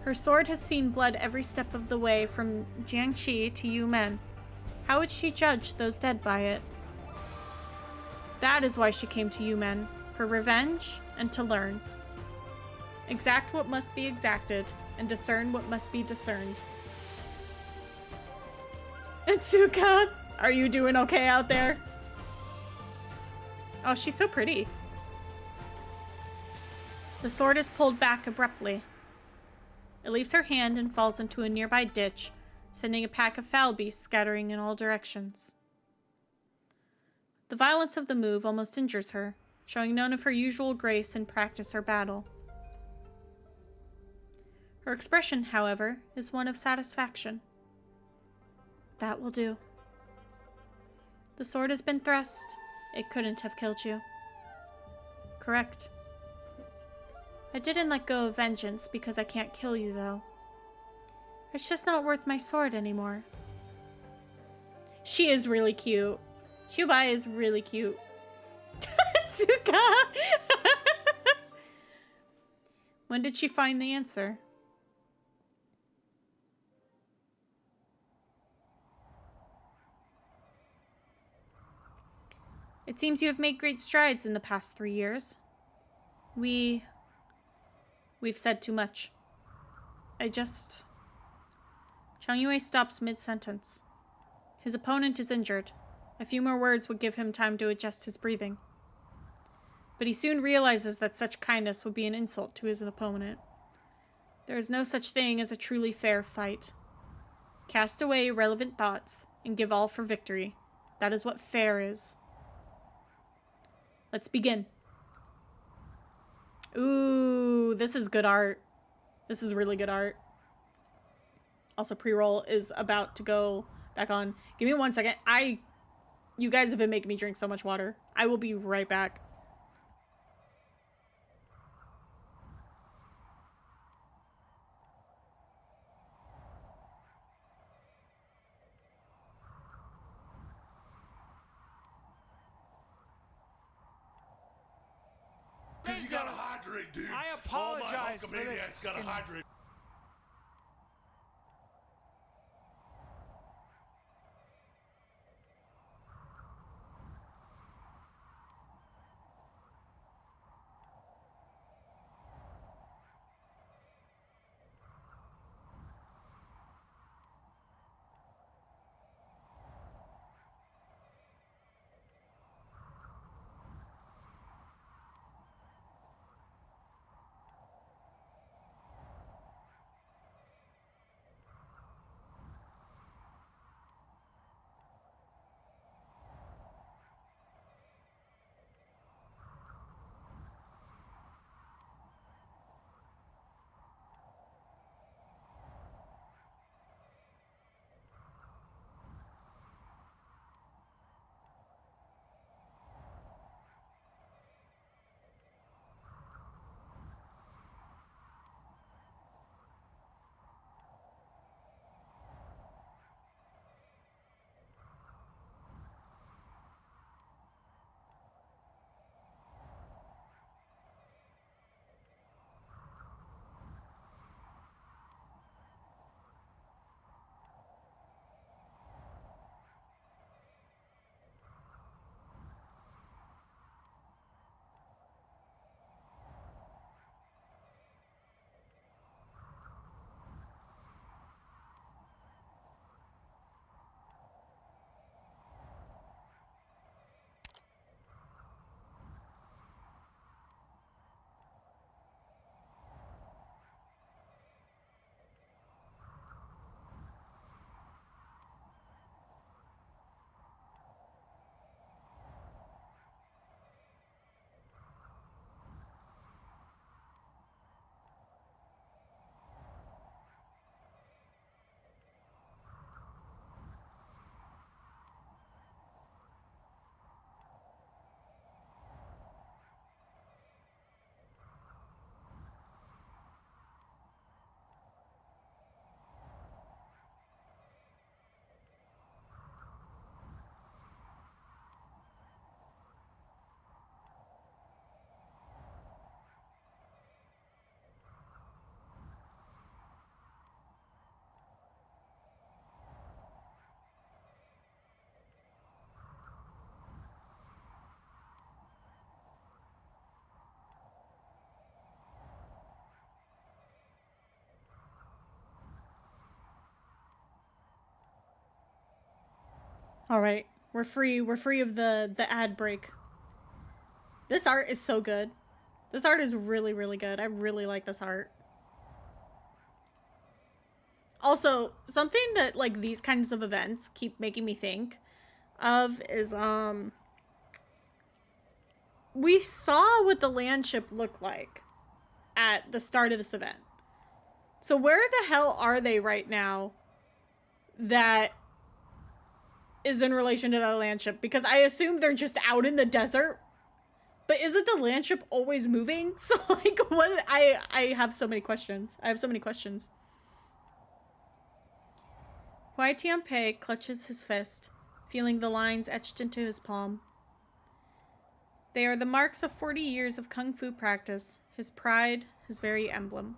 [SPEAKER 1] Her sword has seen blood every step of the way from Jiangxi to Yu Men. How would she judge those dead by it? That is why she came to Yu Men, for revenge and to learn. Exact what must be exacted, and discern what must be discerned. Itsuka, are you doing okay out there? Oh, she's so pretty. The sword is pulled back abruptly. It leaves her hand and falls into a nearby ditch, sending a pack of foul beasts scattering in all directions. The violence of the move almost injures her, showing none of her usual grace in practice or battle. Her expression, however, is one of satisfaction. That will do. The sword has been thrust. It couldn't have killed you. Correct. I didn't let go of vengeance because I can't kill you, though. It's just not worth my sword anymore. She is really cute. Chubai is really cute. Tsuka! When did she find the answer? It seems you have made great strides in the past 3 years. We've said too much. Chang Yue stops mid-sentence. His opponent is injured. A few more words would give him time to adjust his breathing. But he soon realizes that such kindness would be an insult to his opponent. There is no such thing as a truly fair fight. Cast away irrelevant thoughts and give all for victory. That is what fair is. Let's begin. Ooh, this is good art. This is really good art. Also, pre-roll is about to go back on. Give me 1 second. You guys have been making me drink so much water. I will be right back.
[SPEAKER 6] You gotta hydrate, dude.
[SPEAKER 12] I apologize
[SPEAKER 6] All my Hulkamaniacs gotta hydrate.
[SPEAKER 1] All right, we're free. We're free of the ad break. This art is so good. This art is really, really good. I really like this art. Also, something that like these kinds of events keep making me think of is we saw what the land ship looked like at the start of this event. So where the hell are they right now that is in relation to that land ship? Because I assume they're just out in the desert. But isn't the land ship always moving? So like what I have so many questions. I have so many questions. Huai Tianpei clutches his fist, feeling the lines etched into his palm. They are the marks of 40 years of kung fu practice, his pride, his very emblem.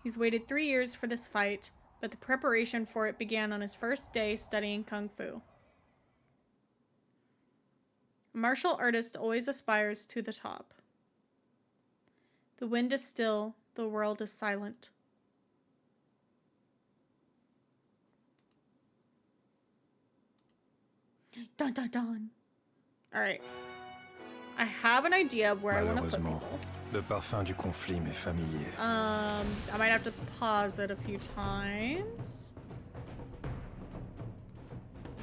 [SPEAKER 1] He's waited 3 years for this fight, but the preparation for it began on his first day studying kung fu. A martial artist always aspires to the top. The wind is still, the world is silent. Dun dun dun. Alright. I have an idea of where I want to put people.
[SPEAKER 4] Le parfum du conflit m'est familier.
[SPEAKER 1] I might have to pause it a few times.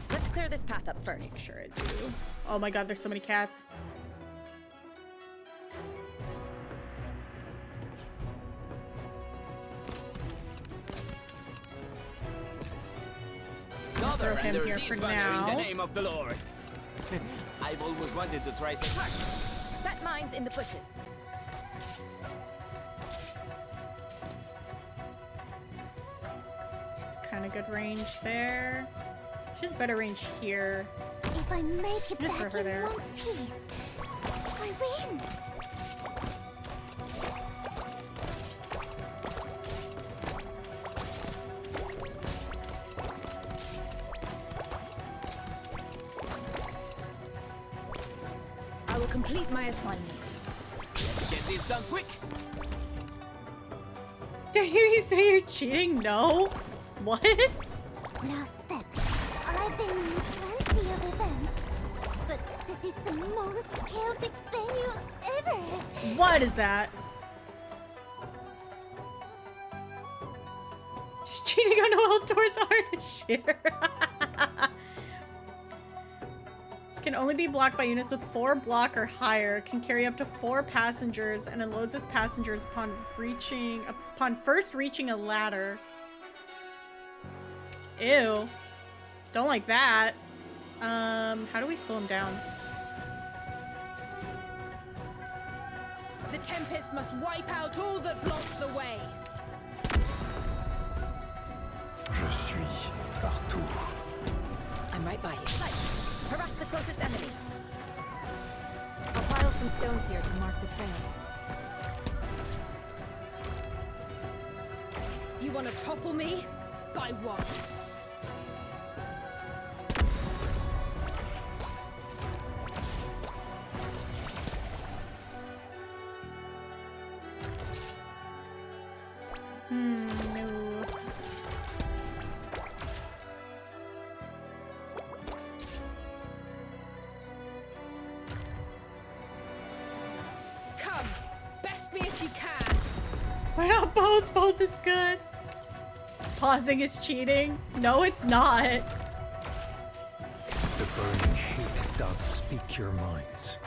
[SPEAKER 2] Let's clear this path up first.
[SPEAKER 1] Make sure I do. Oh my god, there's so many cats. Throw him here for now.
[SPEAKER 11] In the name of the Lord. I've always wanted to try some.
[SPEAKER 2] Set mines in the bushes.
[SPEAKER 1] She's kind of good range there. She's better range here.
[SPEAKER 5] If I make it back
[SPEAKER 1] her
[SPEAKER 5] in
[SPEAKER 1] there.
[SPEAKER 5] one piece, I win.
[SPEAKER 2] I will complete my assignment.
[SPEAKER 11] Let's get this done quick.
[SPEAKER 1] Did I hear you say you're cheating? No. What?
[SPEAKER 5] Last step. I've been in plenty of events, but this is the most chaotic venue ever.
[SPEAKER 1] What is that? She's cheating on Noel towards Ardashir. Can only be blocked by units with 4 block or higher. Can carry up to 4 passengers and unloads its passengers upon first reaching a ladder. Ew. Don't like that. How do we slow him down?
[SPEAKER 8] The Tempest must wipe out all that blocks the way.
[SPEAKER 4] Je suis partout.
[SPEAKER 2] I'm right by you. Fight. Harass the closest enemy. I'll pile some stones here to mark the trail.
[SPEAKER 8] You want to topple me? By what?
[SPEAKER 1] No.
[SPEAKER 8] Come, best me if you can.
[SPEAKER 1] Why not both? Both is good. Pausing is cheating. No, it's not.
[SPEAKER 4] The burning hate doth speak your minds.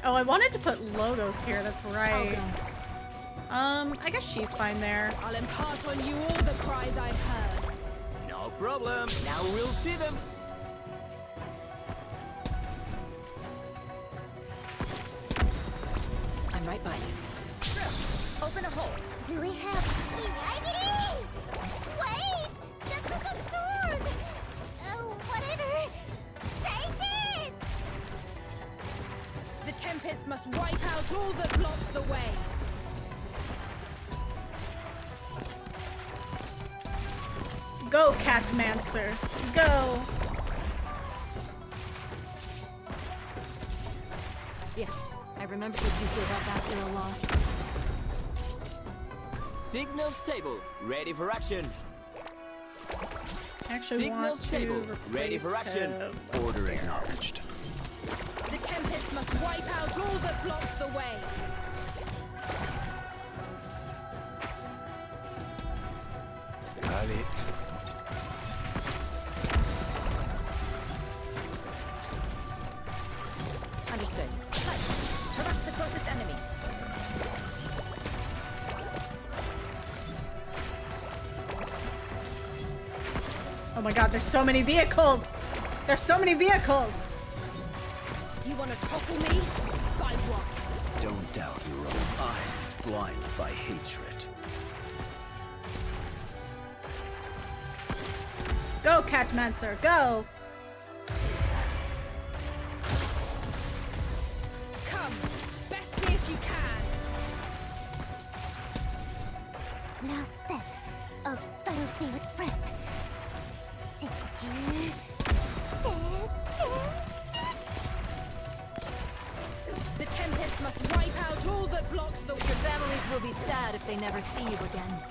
[SPEAKER 1] Oh, I wanted to put logos here. That's right. I guess she's fine there.
[SPEAKER 8] I'll impart on you all the cries I've heard.
[SPEAKER 11] No problem. Now we'll see them.
[SPEAKER 2] I'm right by you. Open a hole.
[SPEAKER 5] Do we have Immediately! Wait! The sword! Whatever! Take this!
[SPEAKER 8] The Tempest must wipe out all that blocks the way.
[SPEAKER 1] Go, Catmancer. Go.
[SPEAKER 2] Yes, I remember what you did about that little loss.
[SPEAKER 11] Signal stable. Ready for action.
[SPEAKER 1] actually
[SPEAKER 11] Signal
[SPEAKER 1] want
[SPEAKER 11] stable.
[SPEAKER 1] to
[SPEAKER 11] Ready for
[SPEAKER 1] replace
[SPEAKER 11] action.
[SPEAKER 1] him.
[SPEAKER 13] Order acknowledged.
[SPEAKER 8] The Tempest must wipe out all that blocks the way.
[SPEAKER 10] Allez.
[SPEAKER 2] Understood. Fight. Harass the closest enemy.
[SPEAKER 1] Oh my god, there's so many vehicles! There's so many vehicles!
[SPEAKER 8] You want to topple me? By what?
[SPEAKER 13] Don't doubt your own eyes, blind by hatred.
[SPEAKER 1] Go, Catmancer, go!
[SPEAKER 8] Come, best me if you can.
[SPEAKER 5] Last step of battlefield prep. Shiki.
[SPEAKER 8] The Tempest must wipe out all that blocks the way.
[SPEAKER 2] Your families will be sad if they never see you again.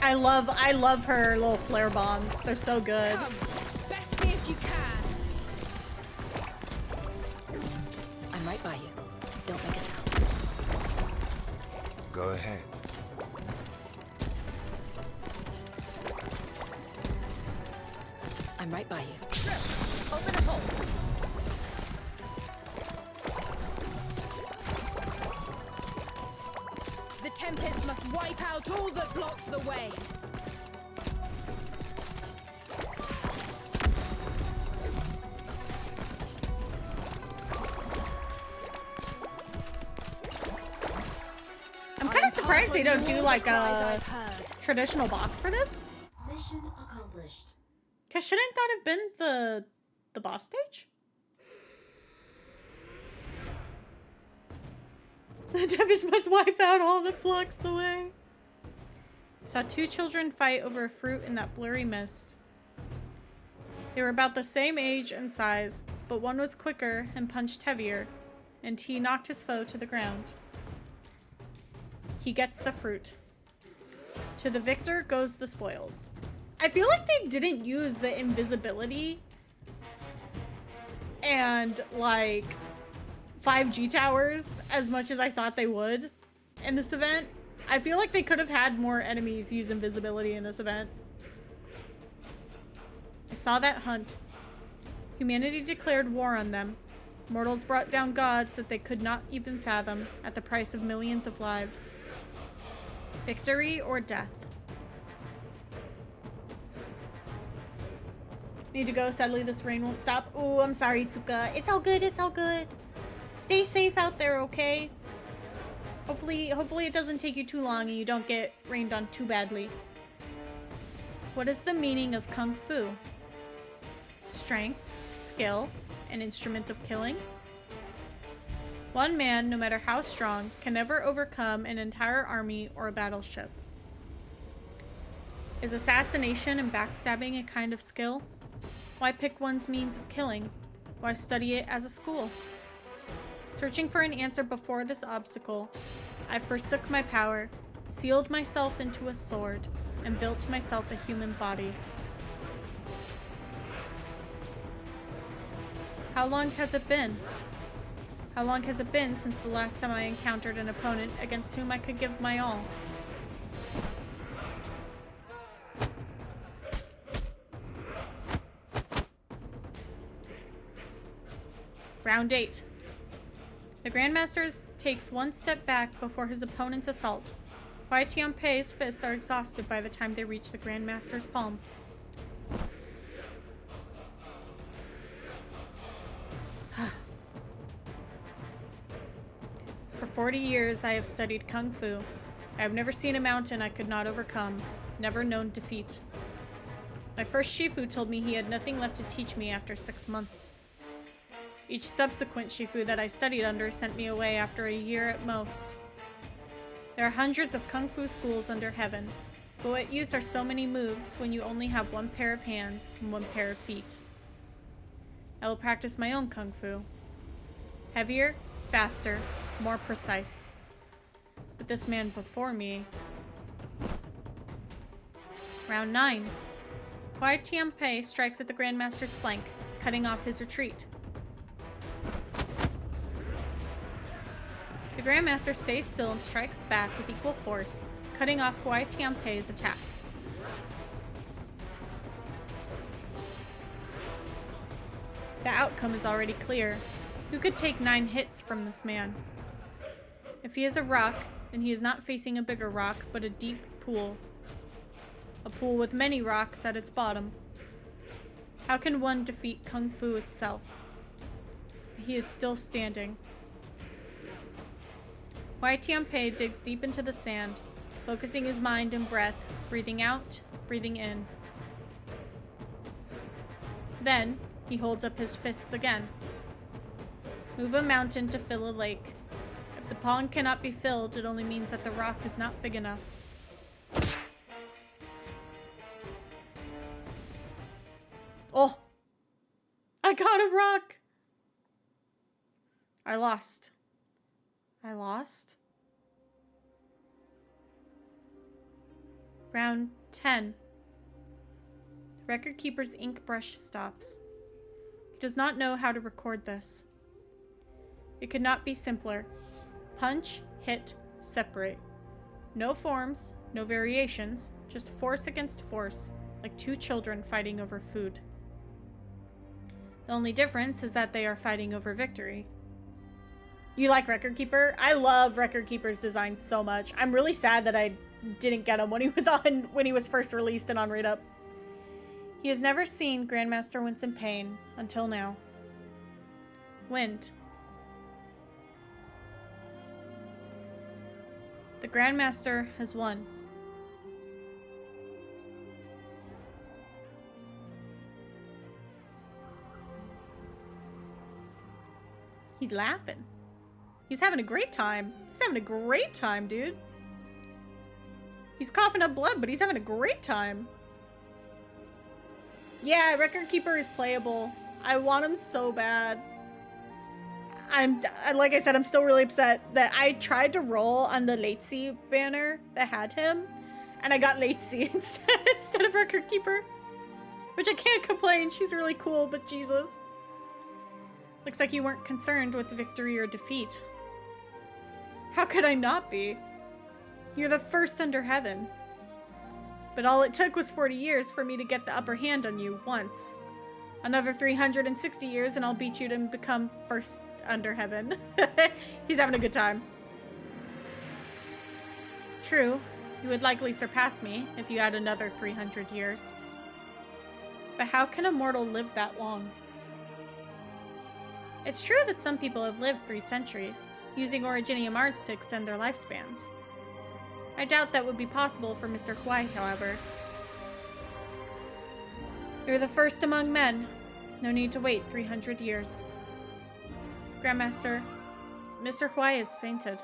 [SPEAKER 1] I love her little flare bombs. They're so good.
[SPEAKER 8] Come, best me if you can.
[SPEAKER 2] I'm right by you. Don't make a sound.
[SPEAKER 10] Go ahead.
[SPEAKER 2] I'm right by you.
[SPEAKER 8] Open a hole. The Tempest must wipe out all that blocks the way.
[SPEAKER 1] I'm kind of surprised they don't do like a
[SPEAKER 8] I've heard.
[SPEAKER 1] traditional boss for this.
[SPEAKER 9] Mission accomplished.
[SPEAKER 1] Cause shouldn't that have been the boss stage? The Tempest must wipe out all that blocks the way. I saw two children fight over a fruit in that blurry mist. They were about the same age and size, but one was quicker and punched heavier, and he knocked his foe to the ground. He gets the fruit. To the victor goes the spoils. I feel like they didn't use the invisibility and like 5G towers as much as I thought they would in this event. I feel like they could have had more enemies use invisibility in this event. I saw that hunt. Humanity declared war on them. Mortals brought down gods that they could not even fathom at the price of millions of lives. Victory or death? Need to go. Sadly, this rain won't stop. Oh, I'm sorry, Tsuka. It's all good. It's all good. Stay safe out there, okay? Hopefully it doesn't take you too long and you don't get rained on too badly. What is the meaning of Kung Fu? Strength, skill, an instrument of killing? One man, no matter how strong, can never overcome an entire army or a battleship. Is assassination and backstabbing a kind of skill? Why pick one's means of killing? Why study it as a school? Searching for an answer before this obstacle, I forsook my power, sealed myself into a sword, and built myself a human body. How long has it been? How long has it been since the last time I encountered an opponent against whom I could give my all? Round 8. The Grandmaster takes one step back before his opponent's assault. Huai Tianpei's fists are exhausted by the time they reach the Grandmaster's palm. For 40 years, I have studied Kung Fu. I have never seen a mountain I could not overcome, never known defeat. My first Shifu told me he had nothing left to teach me after 6 months. Each subsequent Shifu that I studied under sent me away after a year at most. There are hundreds of Kung Fu schools under heaven, but what use are so many moves when you only have one pair of hands and one pair of feet? I will practice my own Kung Fu. Heavier, faster, more precise. But this man before me... Round 9. Huai Tianpei strikes at the Grandmaster's flank, cutting off his retreat. The Grandmaster stays still and strikes back with equal force, cutting off Huai Tianpei's attack. The outcome is already clear. Who could take 9 hits from this man? If he is a rock, then he is not facing a bigger rock, but a deep pool. A pool with many rocks at its bottom. How can one defeat Kung Fu itself? He is still standing. Huai Tianpei digs deep into the sand, focusing his mind and breath, breathing out, breathing in. Then, he holds up his fists again. Move a mountain to fill a lake. If the pond cannot be filled, it only means that the rock is not big enough. Oh! I got a rock! I lost. I lost? Round 10. The record keeper's ink brush stops. He does not know how to record this. It could not be simpler. Punch, hit, separate. No forms, no variations, just force against force, like 2 children fighting over food. The only difference is that they are fighting over victory. You like Record Keeper? I love Record Keeper's design so much. I'm really sad that I didn't get him when he was first released and on Read Up. He has never seen Grandmaster wince in pain until now. Wind. The Grandmaster has won. He's laughing. He's having a great time. He's having a great time, dude. He's coughing up blood, but he's having a great time. Yeah, Record Keeper is playable. I want him so bad. Like I said, I'm still really upset that I tried to roll on the Latesy banner that had him, and I got Latesy instead of Record Keeper. Which I can't complain, she's really cool, but Jesus. Looks like you weren't concerned with victory or defeat. How could I not be? You're the first under heaven. But all it took was 40 years for me to get the upper hand on you once. Another 360 years and I'll beat you to become first under heaven. He's having a good time. True, you would likely surpass me if you had another 300 years. But how can a mortal live that long? It's true that some people have lived 3 centuries, using Originium arts to extend their lifespans. I doubt that would be possible for Mr. Huai, however. You're the first among men. No need to wait 300 years. Grandmaster, Mr. Huai has fainted.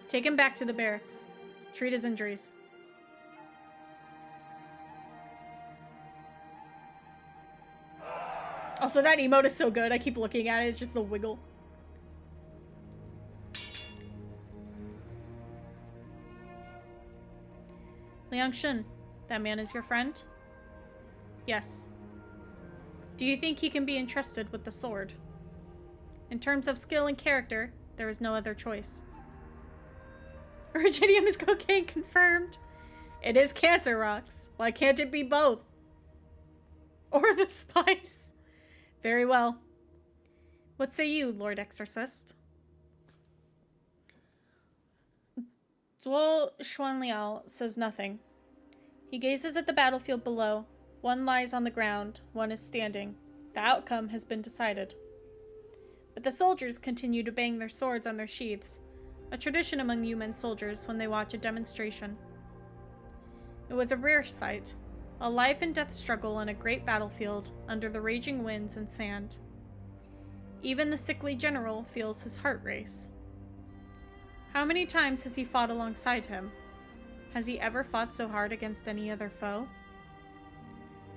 [SPEAKER 1] Take him back to the barracks. Treat his injuries. Also, that emote is so good. I keep looking at it. It's just the wiggle. Liang Shun, that man is your friend? Yes. Do you think he can be entrusted with the sword? In terms of skill and character, there is no other choice. Originium is cocaine confirmed. It is cancer rocks. Why can't it be both? Or the spice? Very well. What say you, Lord Exorcist? Zuo Xuanliao says nothing. He gazes at the battlefield below. One lies on the ground, one is standing. The outcome has been decided. But the soldiers continue to bang their swords on their sheaths, a tradition among Yumen soldiers when they watch a demonstration. It was a rare sight, a life and death struggle on a great battlefield under the raging winds and sand. Even the sickly general feels his heart race. How many times has he fought alongside him? Has he ever fought so hard against any other foe?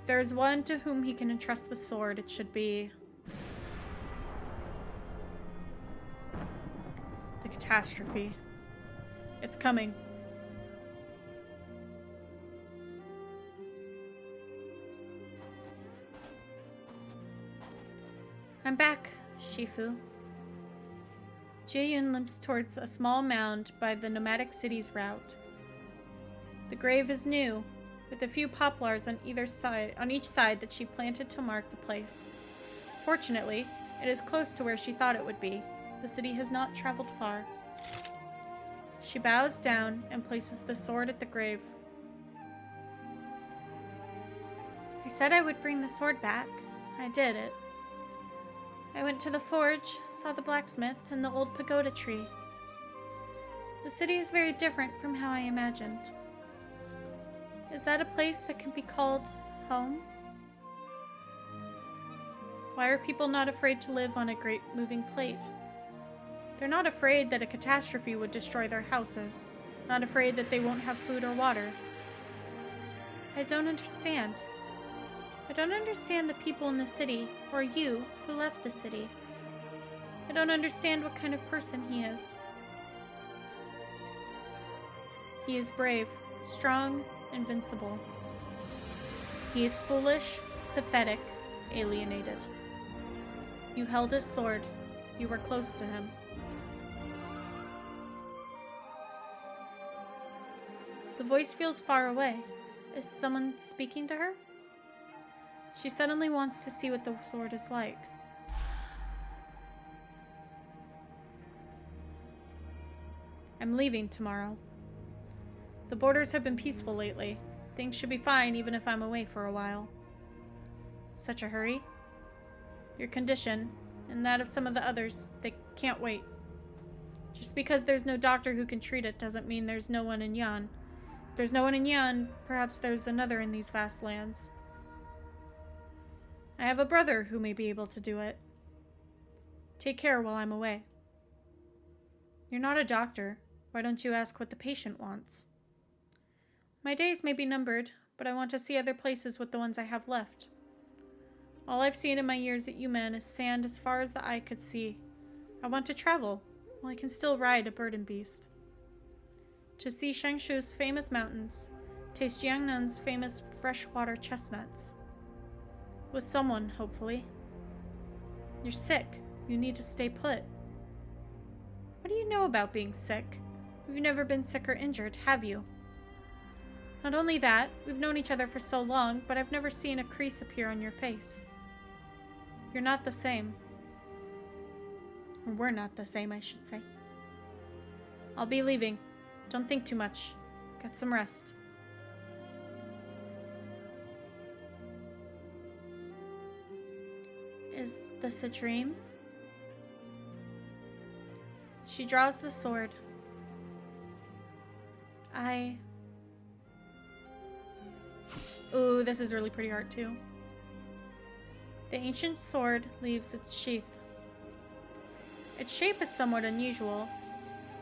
[SPEAKER 1] If there is one to whom he can entrust the sword, it should be... catastrophe. It's coming. I'm back, Shifu. Jaeyun limps towards a small mound by the nomadic city's route. The grave is new, with a few poplars on each side that she planted to mark the place. Fortunately, it is close to where she thought it would be. The city has not traveled far. She bows down and places the sword at the grave. I said I would bring the sword back. I did it. I went to the forge, saw the blacksmith, and the old pagoda tree. The city is very different from how I imagined. Is that a place that can be called home? Why are people not afraid to live on a great moving plate? They're not afraid that a catastrophe would destroy their houses, not afraid that they won't have food or water. I don't understand. I don't understand the people in the city, or you, who left the city. I don't understand what kind of person he is. He is brave, strong, invincible. He is foolish, pathetic, alienated. You held his sword. You were close to him. The voice feels far away. Is someone speaking to her? She suddenly wants to see what the sword is like. I'm leaving tomorrow. The borders have been peaceful lately. Things should be fine even if I'm away for a while. Such a hurry? Your condition, and that of some of the others, they can't wait. Just because there's no doctor who can treat it doesn't mean there's no one in Yan. If there's no one in Yan, perhaps there's another in these vast lands. I have a brother who may be able to do it. Take care while I'm away. You're not a doctor. Why don't you ask what the patient wants? My days may be numbered, but I want to see other places with the ones I have left. All I've seen in my years at Yumen is sand as far as the eye could see. I want to travel, while I can still ride a burden beast. To see Shangshu's famous mountains, taste Jiangnan's famous freshwater chestnuts. With someone, hopefully. You're sick. You need to stay put. What do you know about being sick? You've never been sick or injured, have you? Not only that, we've known each other for so long, but I've never seen a crease appear on your face. You're not the same. Or we're not the same, I should say. I'll be leaving. Don't think too much. Get some rest. Is this a dream? She draws the sword. Ooh, this is really pretty art too. The ancient sword leaves its sheath. Its shape is somewhat unusual,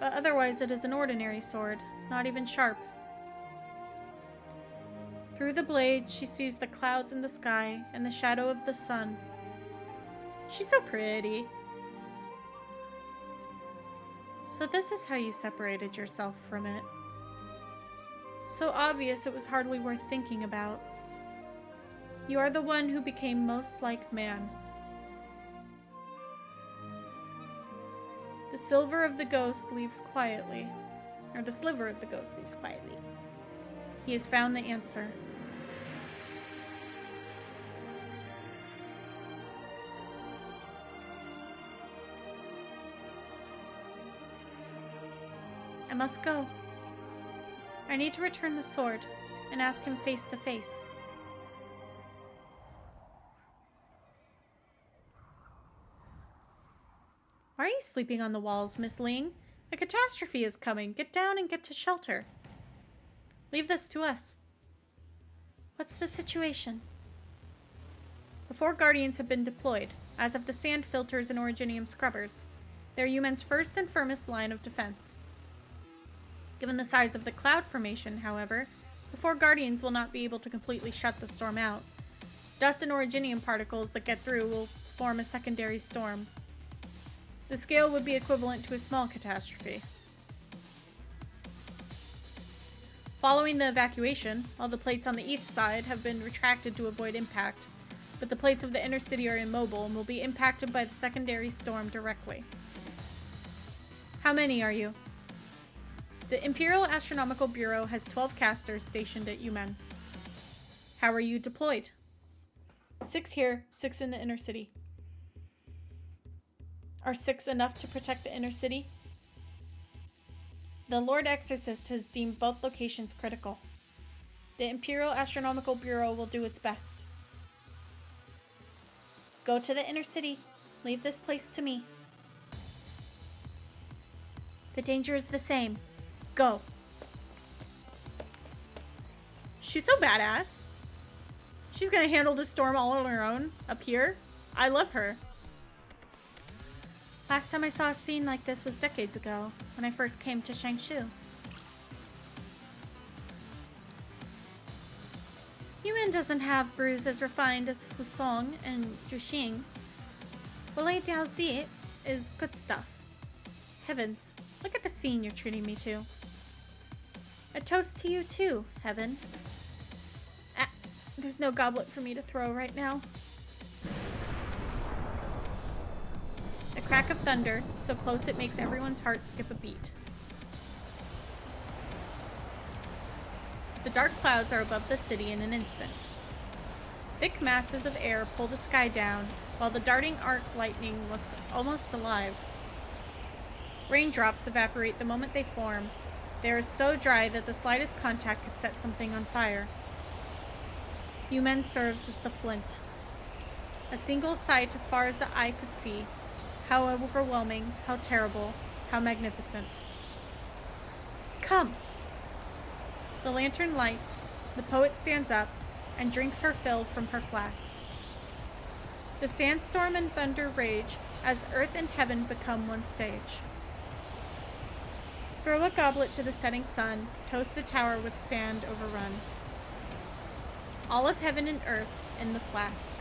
[SPEAKER 1] but otherwise it is an ordinary sword, not even sharp. Through the blade, she sees the clouds in the sky and the shadow of the sun. She's so pretty. So this is how you separated yourself from it. So obvious it was hardly worth thinking about. You are the one who became most like man. The silver of the ghost leaves quietly. Or the sliver of the ghost leaves quietly. He has found the answer. I must go. I need to return the sword and ask him face to face. Why are you sleeping on the walls, Miss Ling? A catastrophe is coming. Get down and get to shelter. Leave this to us. What's the situation? The 4 guardians have been deployed, as have the sand filters and originium scrubbers. They're Yumen's first and firmest line of defense. Given the size of the cloud formation, however, the 4 guardians will not be able to completely shut the storm out. Dust and originium particles that get through will form a secondary storm. The scale would be equivalent to a small catastrophe. Following the evacuation, all the plates on the east side have been retracted to avoid impact, but the plates of the inner city are immobile and will be impacted by the secondary storm directly. How many are you? The Imperial Astronomical Bureau has 12 casters stationed at Yumen. How are you deployed? 6 here, 6 in the inner city. Are 6 enough to protect the inner city? The Lord Exorcist has deemed both locations critical. The Imperial Astronomical Bureau will do its best. Go to the inner city. Leave this place to me. The danger is the same. Go. She's so badass. She's gonna handle this storm all on her own up here. I love her. Last time I saw a scene like this was decades ago, when I first came to Changshu. Yumen doesn't have brews as refined as Husong and Juxing. Wulei Daozi is good stuff. Heavens, look at the scene you're treating me to. A toast to you too, Heaven. Ah, there's no goblet for me to throw right now. A crack of thunder, so close it makes everyone's heart skip a beat. The dark clouds are above the city in an instant. Thick masses of air pull the sky down, while the darting arc lightning looks almost alive. Raindrops evaporate the moment they form. They are so dry that the slightest contact could set something on fire. Yumen serves as the flint. A single sight as far as the eye could see. How overwhelming, how terrible, how magnificent. Come! The lantern lights, the poet stands up, and drinks her fill from her flask. The sandstorm and thunder rage as earth and heaven become one stage. Throw a goblet to the setting sun, toast the tower with sand overrun. All of heaven and earth in the flask.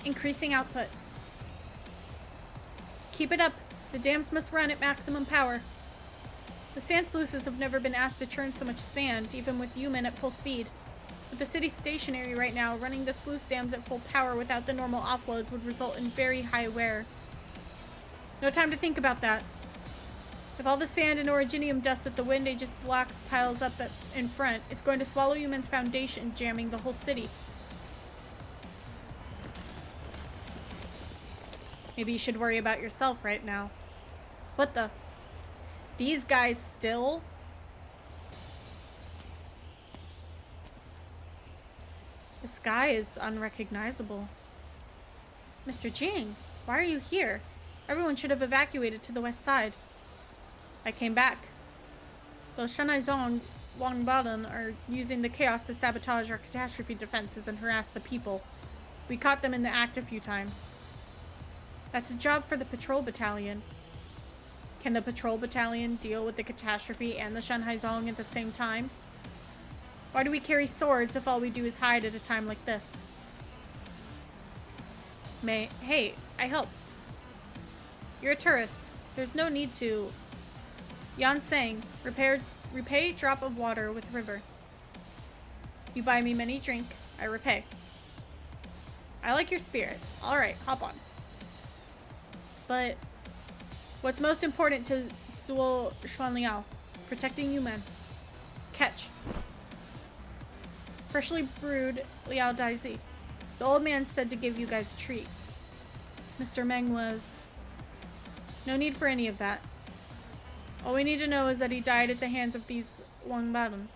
[SPEAKER 1] Increasing output. Keep it up. The dams must run at maximum power. The sand sluices have never been asked to churn so much sand, even with Yumen at full speed. With the city stationary right now, running the sluice dams at full power without the normal offloads would result in very high wear. No time to think about that. If all the sand and originium dust that the wind ages blocks piles up in front, it's going to swallow Yumen's foundation, jamming the whole city. Maybe you should worry about yourself right now. What the? These guys still? The sky is unrecognizable. Mr. Jing, why are you here? Everyone should have evacuated to the west side. I came back. Those Shanhaizong Wangbadan are using the chaos to sabotage our catastrophe defenses and harass the people. We caught them in the act a few times. That's a job for the patrol battalion. Can the patrol battalion deal with the catastrophe and the Shanhaizong at the same time? Why do we carry swords if all we do is hide at a time like this? Hey, I help. You're a tourist. There's no need to. Yan Sang, repay drop of water with river. You buy me many drink, I repay. I like your spirit. Alright, hop on. But what's most important to Zuo Xuanliao? Protecting Yumen. Catch. Freshly brewed Liao Daizi. The old man said to give you guys a treat. Mr. Meng was... No need for any of that. All we need to know is that he died at the hands of these Wangbadan.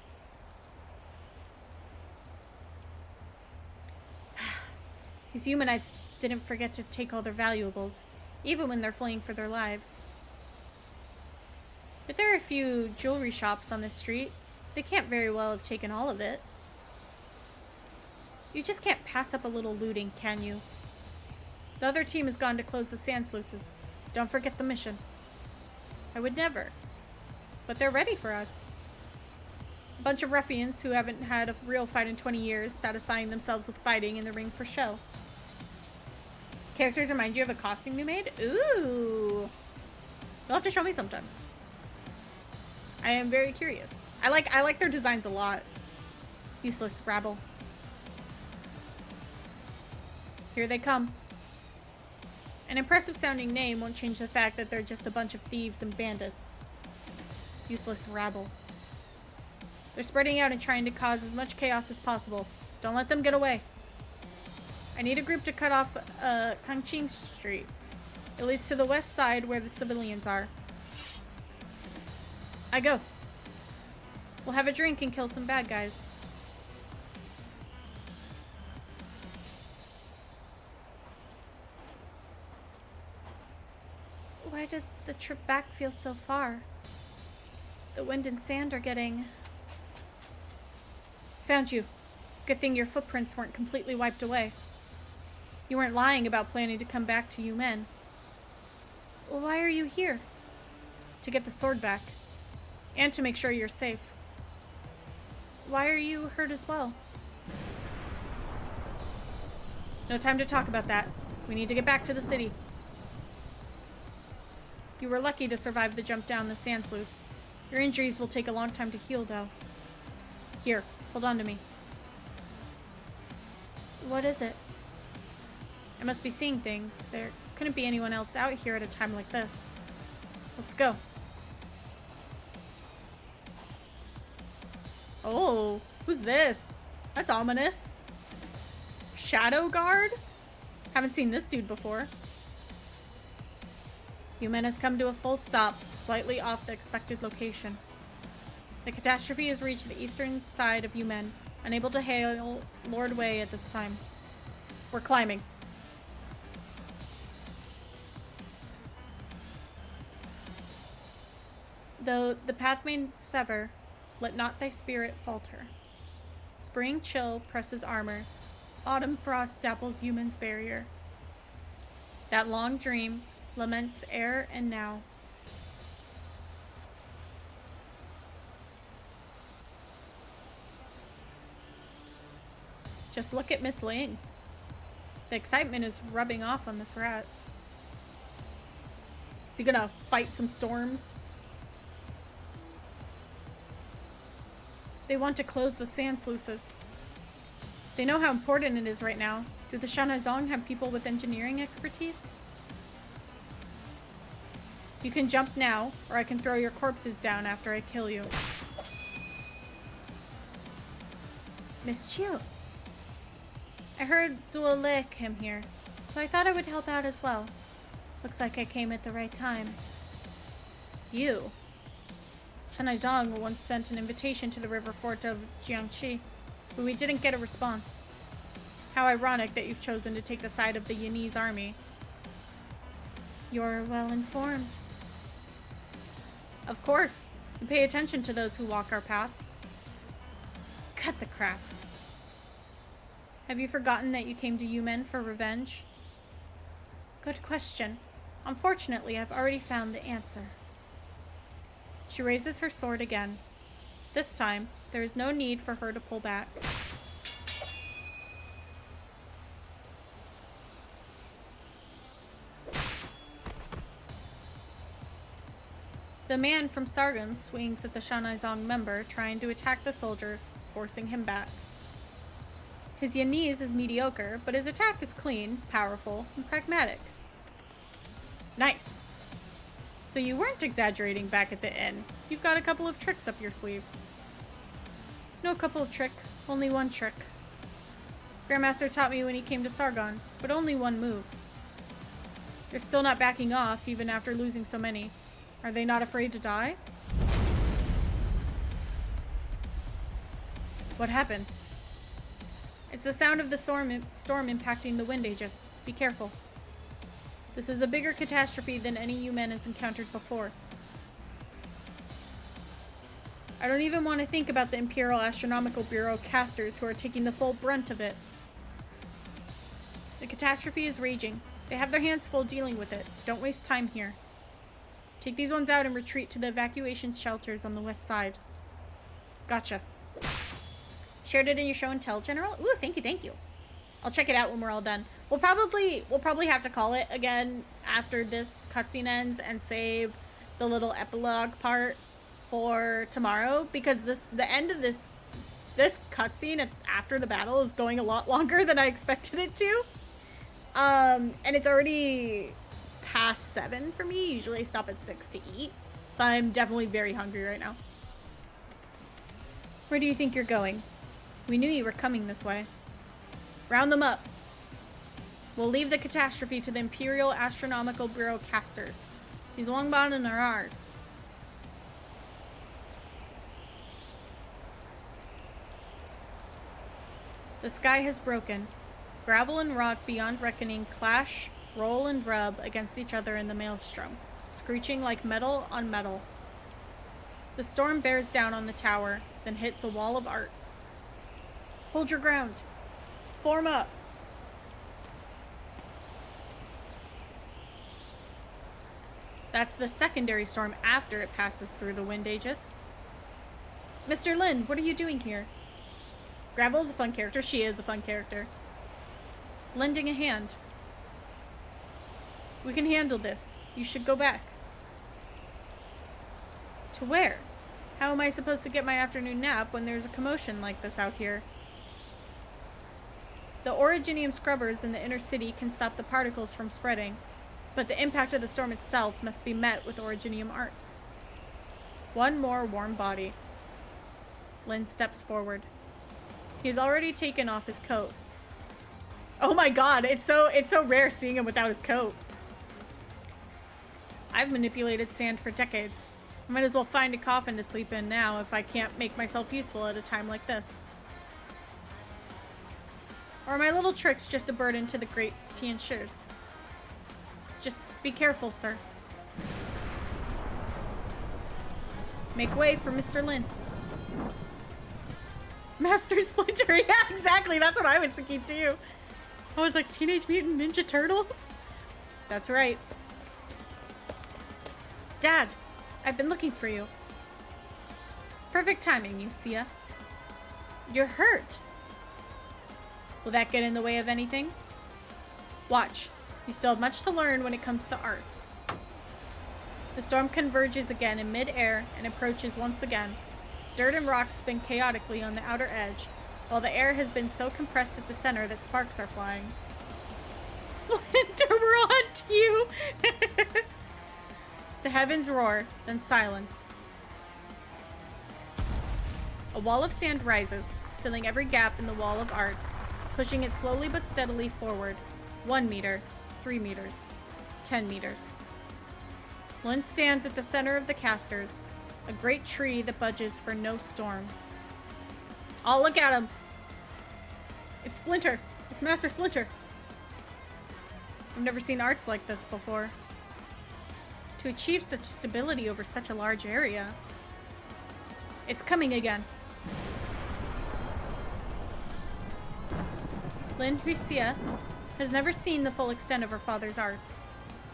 [SPEAKER 1] These Humanites didn't forget to take all their valuables, even when they're fleeing for their lives. But there are a few jewelry shops on this street. They can't very well have taken all of it. You just can't pass up a little looting, can you? The other team has gone to close the sand sluices. Don't forget the mission. I would never. But they're ready for us. A bunch of ruffians who haven't had a real fight in 20 years, satisfying themselves with fighting in the ring for show. These characters remind you of a costume you made? Ooh. You'll have to show me sometime. I am very curious. I like their designs a lot. Useless rabble. Here they come. An impressive sounding name won't change the fact that they're just a bunch of thieves and bandits. Useless rabble. They're spreading out and trying to cause as much chaos as possible. Don't let them get away. I need a group to cut off Kangqing Street. It leads to the west side where the civilians are. I go. We'll have a drink and kill some bad guys. Why does the trip back feel so far? The wind and sand are getting... Found you. Good thing your footprints weren't completely wiped away. You weren't lying about planning to come back to you men. Well, why are you here? To get the sword back. And to make sure you're safe. Why are you hurt as well? No time to talk about that. We need to get back to the city. You were lucky to survive the jump down the sand sluice. Your injuries will take a long time to heal, though. Here, hold on to me. What is it? I must be seeing things. There couldn't be anyone else out here at a time like this. Let's go. Oh, who's this? That's ominous. Shadow Guard? Haven't seen this dude before. Yumen has come to a full stop, slightly off the expected location. The catastrophe has reached the eastern side of Yumen, unable to hail Lord Wei at this time. We're climbing. Though the path may sever, let not thy spirit falter. Spring chill presses armor. Autumn frost dapples Yumen's barrier. That long dream laments ere and now. Just look at Miss Ling. The excitement is rubbing off on this rat. Is he gonna fight some storms? They want to close the sand sluices. They know how important it is right now. Do the Shanhaizong have people with engineering expertise? You can jump now, or I can throw your corpses down after I kill you. Miss Chiu. I heard Zuo came here, so I thought I would help out as well. Looks like I came at the right time. You? Shanhaizong once sent an invitation to the river fort of Jiangxi, but we didn't get a response. How ironic that you've chosen to take the side of the Yanese army. You're well informed. Of course. We pay attention to those who walk our path. Cut the crap. Have you forgotten that you came to Yumen for revenge? Good question. Unfortunately, I've already found the answer. She raises her sword again. This time, there is no need for her to pull back. The man from Sargon swings at the Shanhaizong member, trying to attack the soldiers, forcing him back. His Yanese is mediocre, but his attack is clean, powerful, and pragmatic. Nice! So you weren't exaggerating back at the inn. You've got a couple of tricks up your sleeve. No couple of trick, only one trick. Grandmaster taught me when he came to Sargon, but only one move. You're still not backing off, even after losing so many. Are they not afraid to die? What happened? It's the sound of the storm impacting the wind aegis. Be careful. This is a bigger catastrophe than any Yumen has encountered before. I don't even want to think about the Imperial Astronomical Bureau casters who are taking the full brunt of it. The catastrophe is raging. They have their hands full dealing with it. Don't waste time here. Take these ones out and retreat to the evacuation shelters on the west side. Gotcha. Shared it in your show and tell, General. Ooh, thank you, thank you. I'll check it out when we're all done. We'll probably have to call it again after this cutscene ends and save the little epilogue part for tomorrow, because the end of this cutscene after the battle is going a lot longer than I expected it to. And it's already past 7 for me. Usually I stop at 6 to eat. So I'm definitely very hungry right now. Where do you think you're going? We knew you were coming this way. Round them up. We'll leave the catastrophe to the Imperial Astronomical Bureau casters. These Wongbon are ours. The sky has broken. Gravel and rock beyond reckoning clash, roll and rub against each other in the maelstrom, screeching like metal on metal. The storm bears down on the tower, then hits a wall of arts. Hold your ground. Form up. That's the secondary storm after it passes through the Wind Aegis. Mr. Lin, what are you doing here? Gravel is a fun character. She is a fun character. Lending a hand. We can handle this. You should go back. To where? How am I supposed to get my afternoon nap when there's a commotion like this out here? The originium scrubbers in the inner city can stop the particles from spreading, but the impact of the storm itself must be met with originium arts. One more warm body. Lin steps forward. He's already taken off his coat. Oh my god, it's so rare seeing him without his coat. I've manipulated sand for decades. I might as well find a coffin to sleep in now if I can't make myself useful at a time like this. Or are my little tricks just a burden to the great Tianshis? Just be careful, sir. Make way for Mr. Lin. Master Splinter, yeah, exactly. That's what I was thinking too. I was like, Teenage Mutant Ninja Turtles? That's right. Dad, I've been looking for you. Perfect timing, Yusia. You're hurt. Will that get in the way of anything? Watch. You still have much to learn when it comes to arts. The storm converges again in mid-air and approaches once again. Dirt and rocks spin chaotically on the outer edge, while the air has been so compressed at the center that sparks are flying. Splinter, we're on to you! The heavens roar, then silence. A wall of sand rises, filling every gap in the wall of arts, pushing it slowly but steadily forward. 1 meter, 3 meters, 10 meters. Lin stands at the center of the casters, a great tree that budges for no storm. Oh, look at him! It's Splinter! It's Master Splinter! I've never seen arts like this before. To achieve such stability over such a large area. It's coming again. Lin Huixia has never seen the full extent of her father's arts.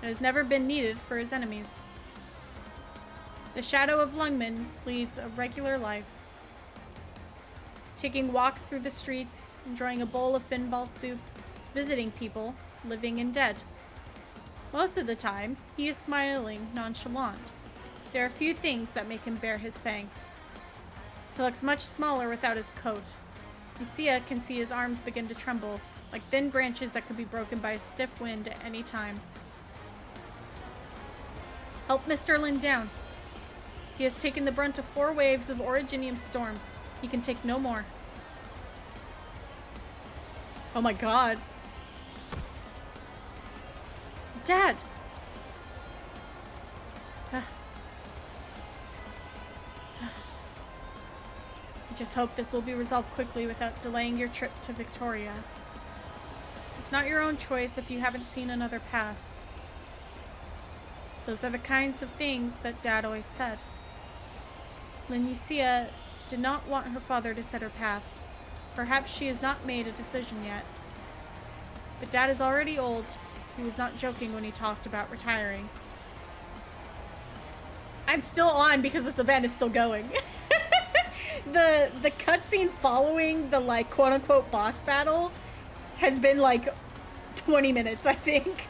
[SPEAKER 1] It has never been needed for his enemies. The shadow of Lungmen leads a regular life. Taking walks through the streets, enjoying a bowl of finball soup, visiting people, living and dead. Most of the time, he is smiling, nonchalant. There are few things that make him bare his fangs. He looks much smaller without his coat. Yusia can see his arms begin to tremble, like thin branches that could be broken by a stiff wind at any time. Help Mr. Lin down. He has taken the brunt of 4 waves of originium storms. He can take no more. Oh my god. Dad! I just hope this will be resolved quickly without delaying your trip to Victoria. It's not your own choice if you haven't seen another path. Those are the kinds of things that Dad always said. Lin Yusia did not want her father to set her path. Perhaps she has not made a decision yet. But Dad is already old. He was not joking when he talked about retiring. I'm still on because this event is still going. The cutscene following the like quote unquote boss battle has been like 20 minutes, I think.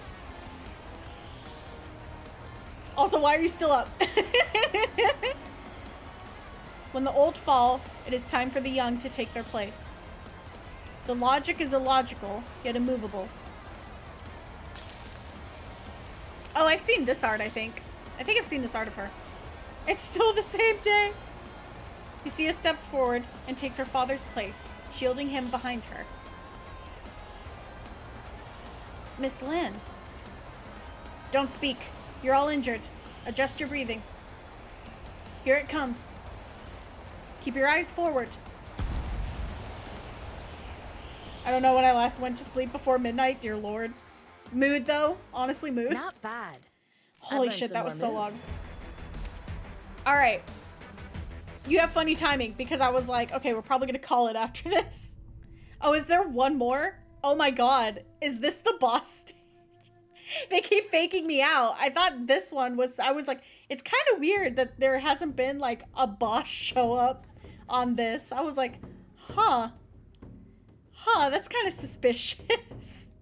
[SPEAKER 1] Also, why are you still up? When the old fall, it is time for the young to take their place. The logic is illogical, yet immovable. Oh, I've seen this art, I think. I think I've seen this art of her. It's still the same day. Lucia steps forward and takes her father's place, shielding him behind her. Miss Lin. Don't speak. You're all injured. Adjust your breathing. Here it comes. Keep your eyes forward. I don't know when I last went to sleep before midnight, dear lord. Mood though, honestly mood.
[SPEAKER 2] Not bad.
[SPEAKER 1] Holy shit, that was so long. Alright. You have funny timing because I was like, okay, we're probably gonna call it after this. Oh, is there one more? Oh my god. Is this the boss stage? They keep faking me out. I thought this one was, I was like, it's kind of weird that there hasn't been like a boss show up on this. I was like, huh, that's kind of suspicious.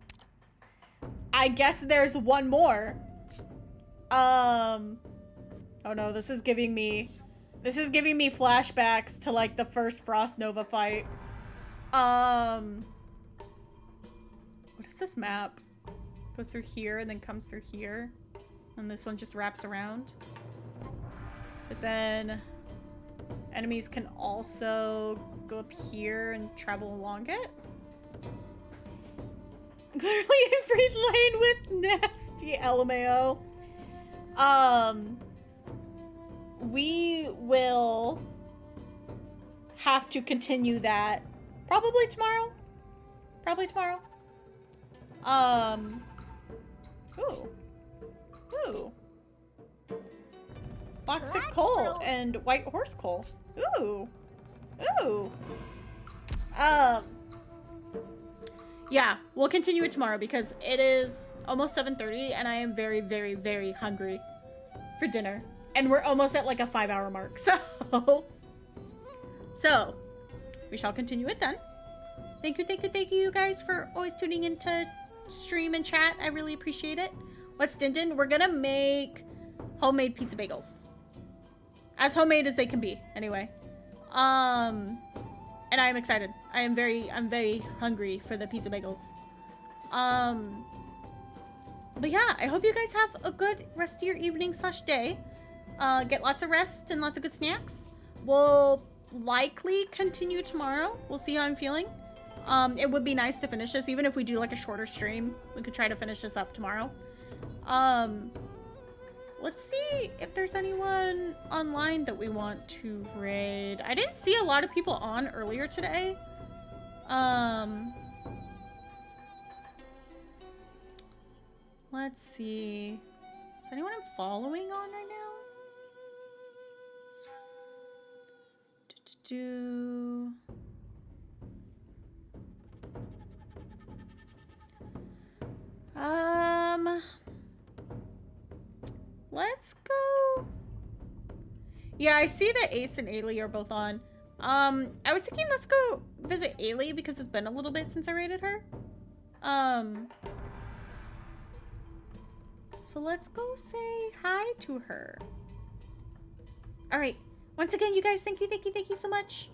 [SPEAKER 1] I guess there's one more. Oh no, this is giving me flashbacks to like the first Frost Nova fight. What is this map? Goes through here and then comes through here. And this one just wraps around. But then enemies can also go up here and travel along it. Clearly every lane with nasty LMAO. We will have to continue that probably tomorrow. Ooh. Toxic coal and white horse coal. Ooh. Yeah, we'll continue it tomorrow because it is almost 7:30 and I am very, very, very hungry for dinner. And we're almost at like a 5-hour mark, so we shall continue it then. Thank you, you guys, for always tuning into stream and chat. I really appreciate it. What's Din? We're gonna make homemade pizza bagels. As homemade as they can be, anyway. And I'm excited. I'm very hungry for the pizza bagels. But yeah, I hope you guys have a good rest of your evening / day. Get lots of rest and lots of good snacks. We'll likely continue tomorrow. We'll see how I'm feeling. It would be nice to finish this, even if we do like a shorter stream. We could try to finish this up tomorrow. Let's see if there's anyone online that we want to raid. I didn't see a lot of people on earlier today. Let's see. Is anyone I'm following on right now? Let's go. Yeah, I see that Ace and Ailey are both on. I was thinking let's go visit Ailey because it's been a little bit since I raided her. So let's go say hi to her. All right. Once again, you guys, thank you so much.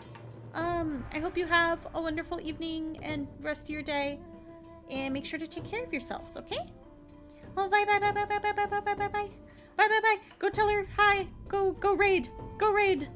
[SPEAKER 1] I hope you have a wonderful evening and rest of your day. And make sure to take care of yourselves, okay? Oh, bye. Bye. Go tell her hi. Go raid. Go raid.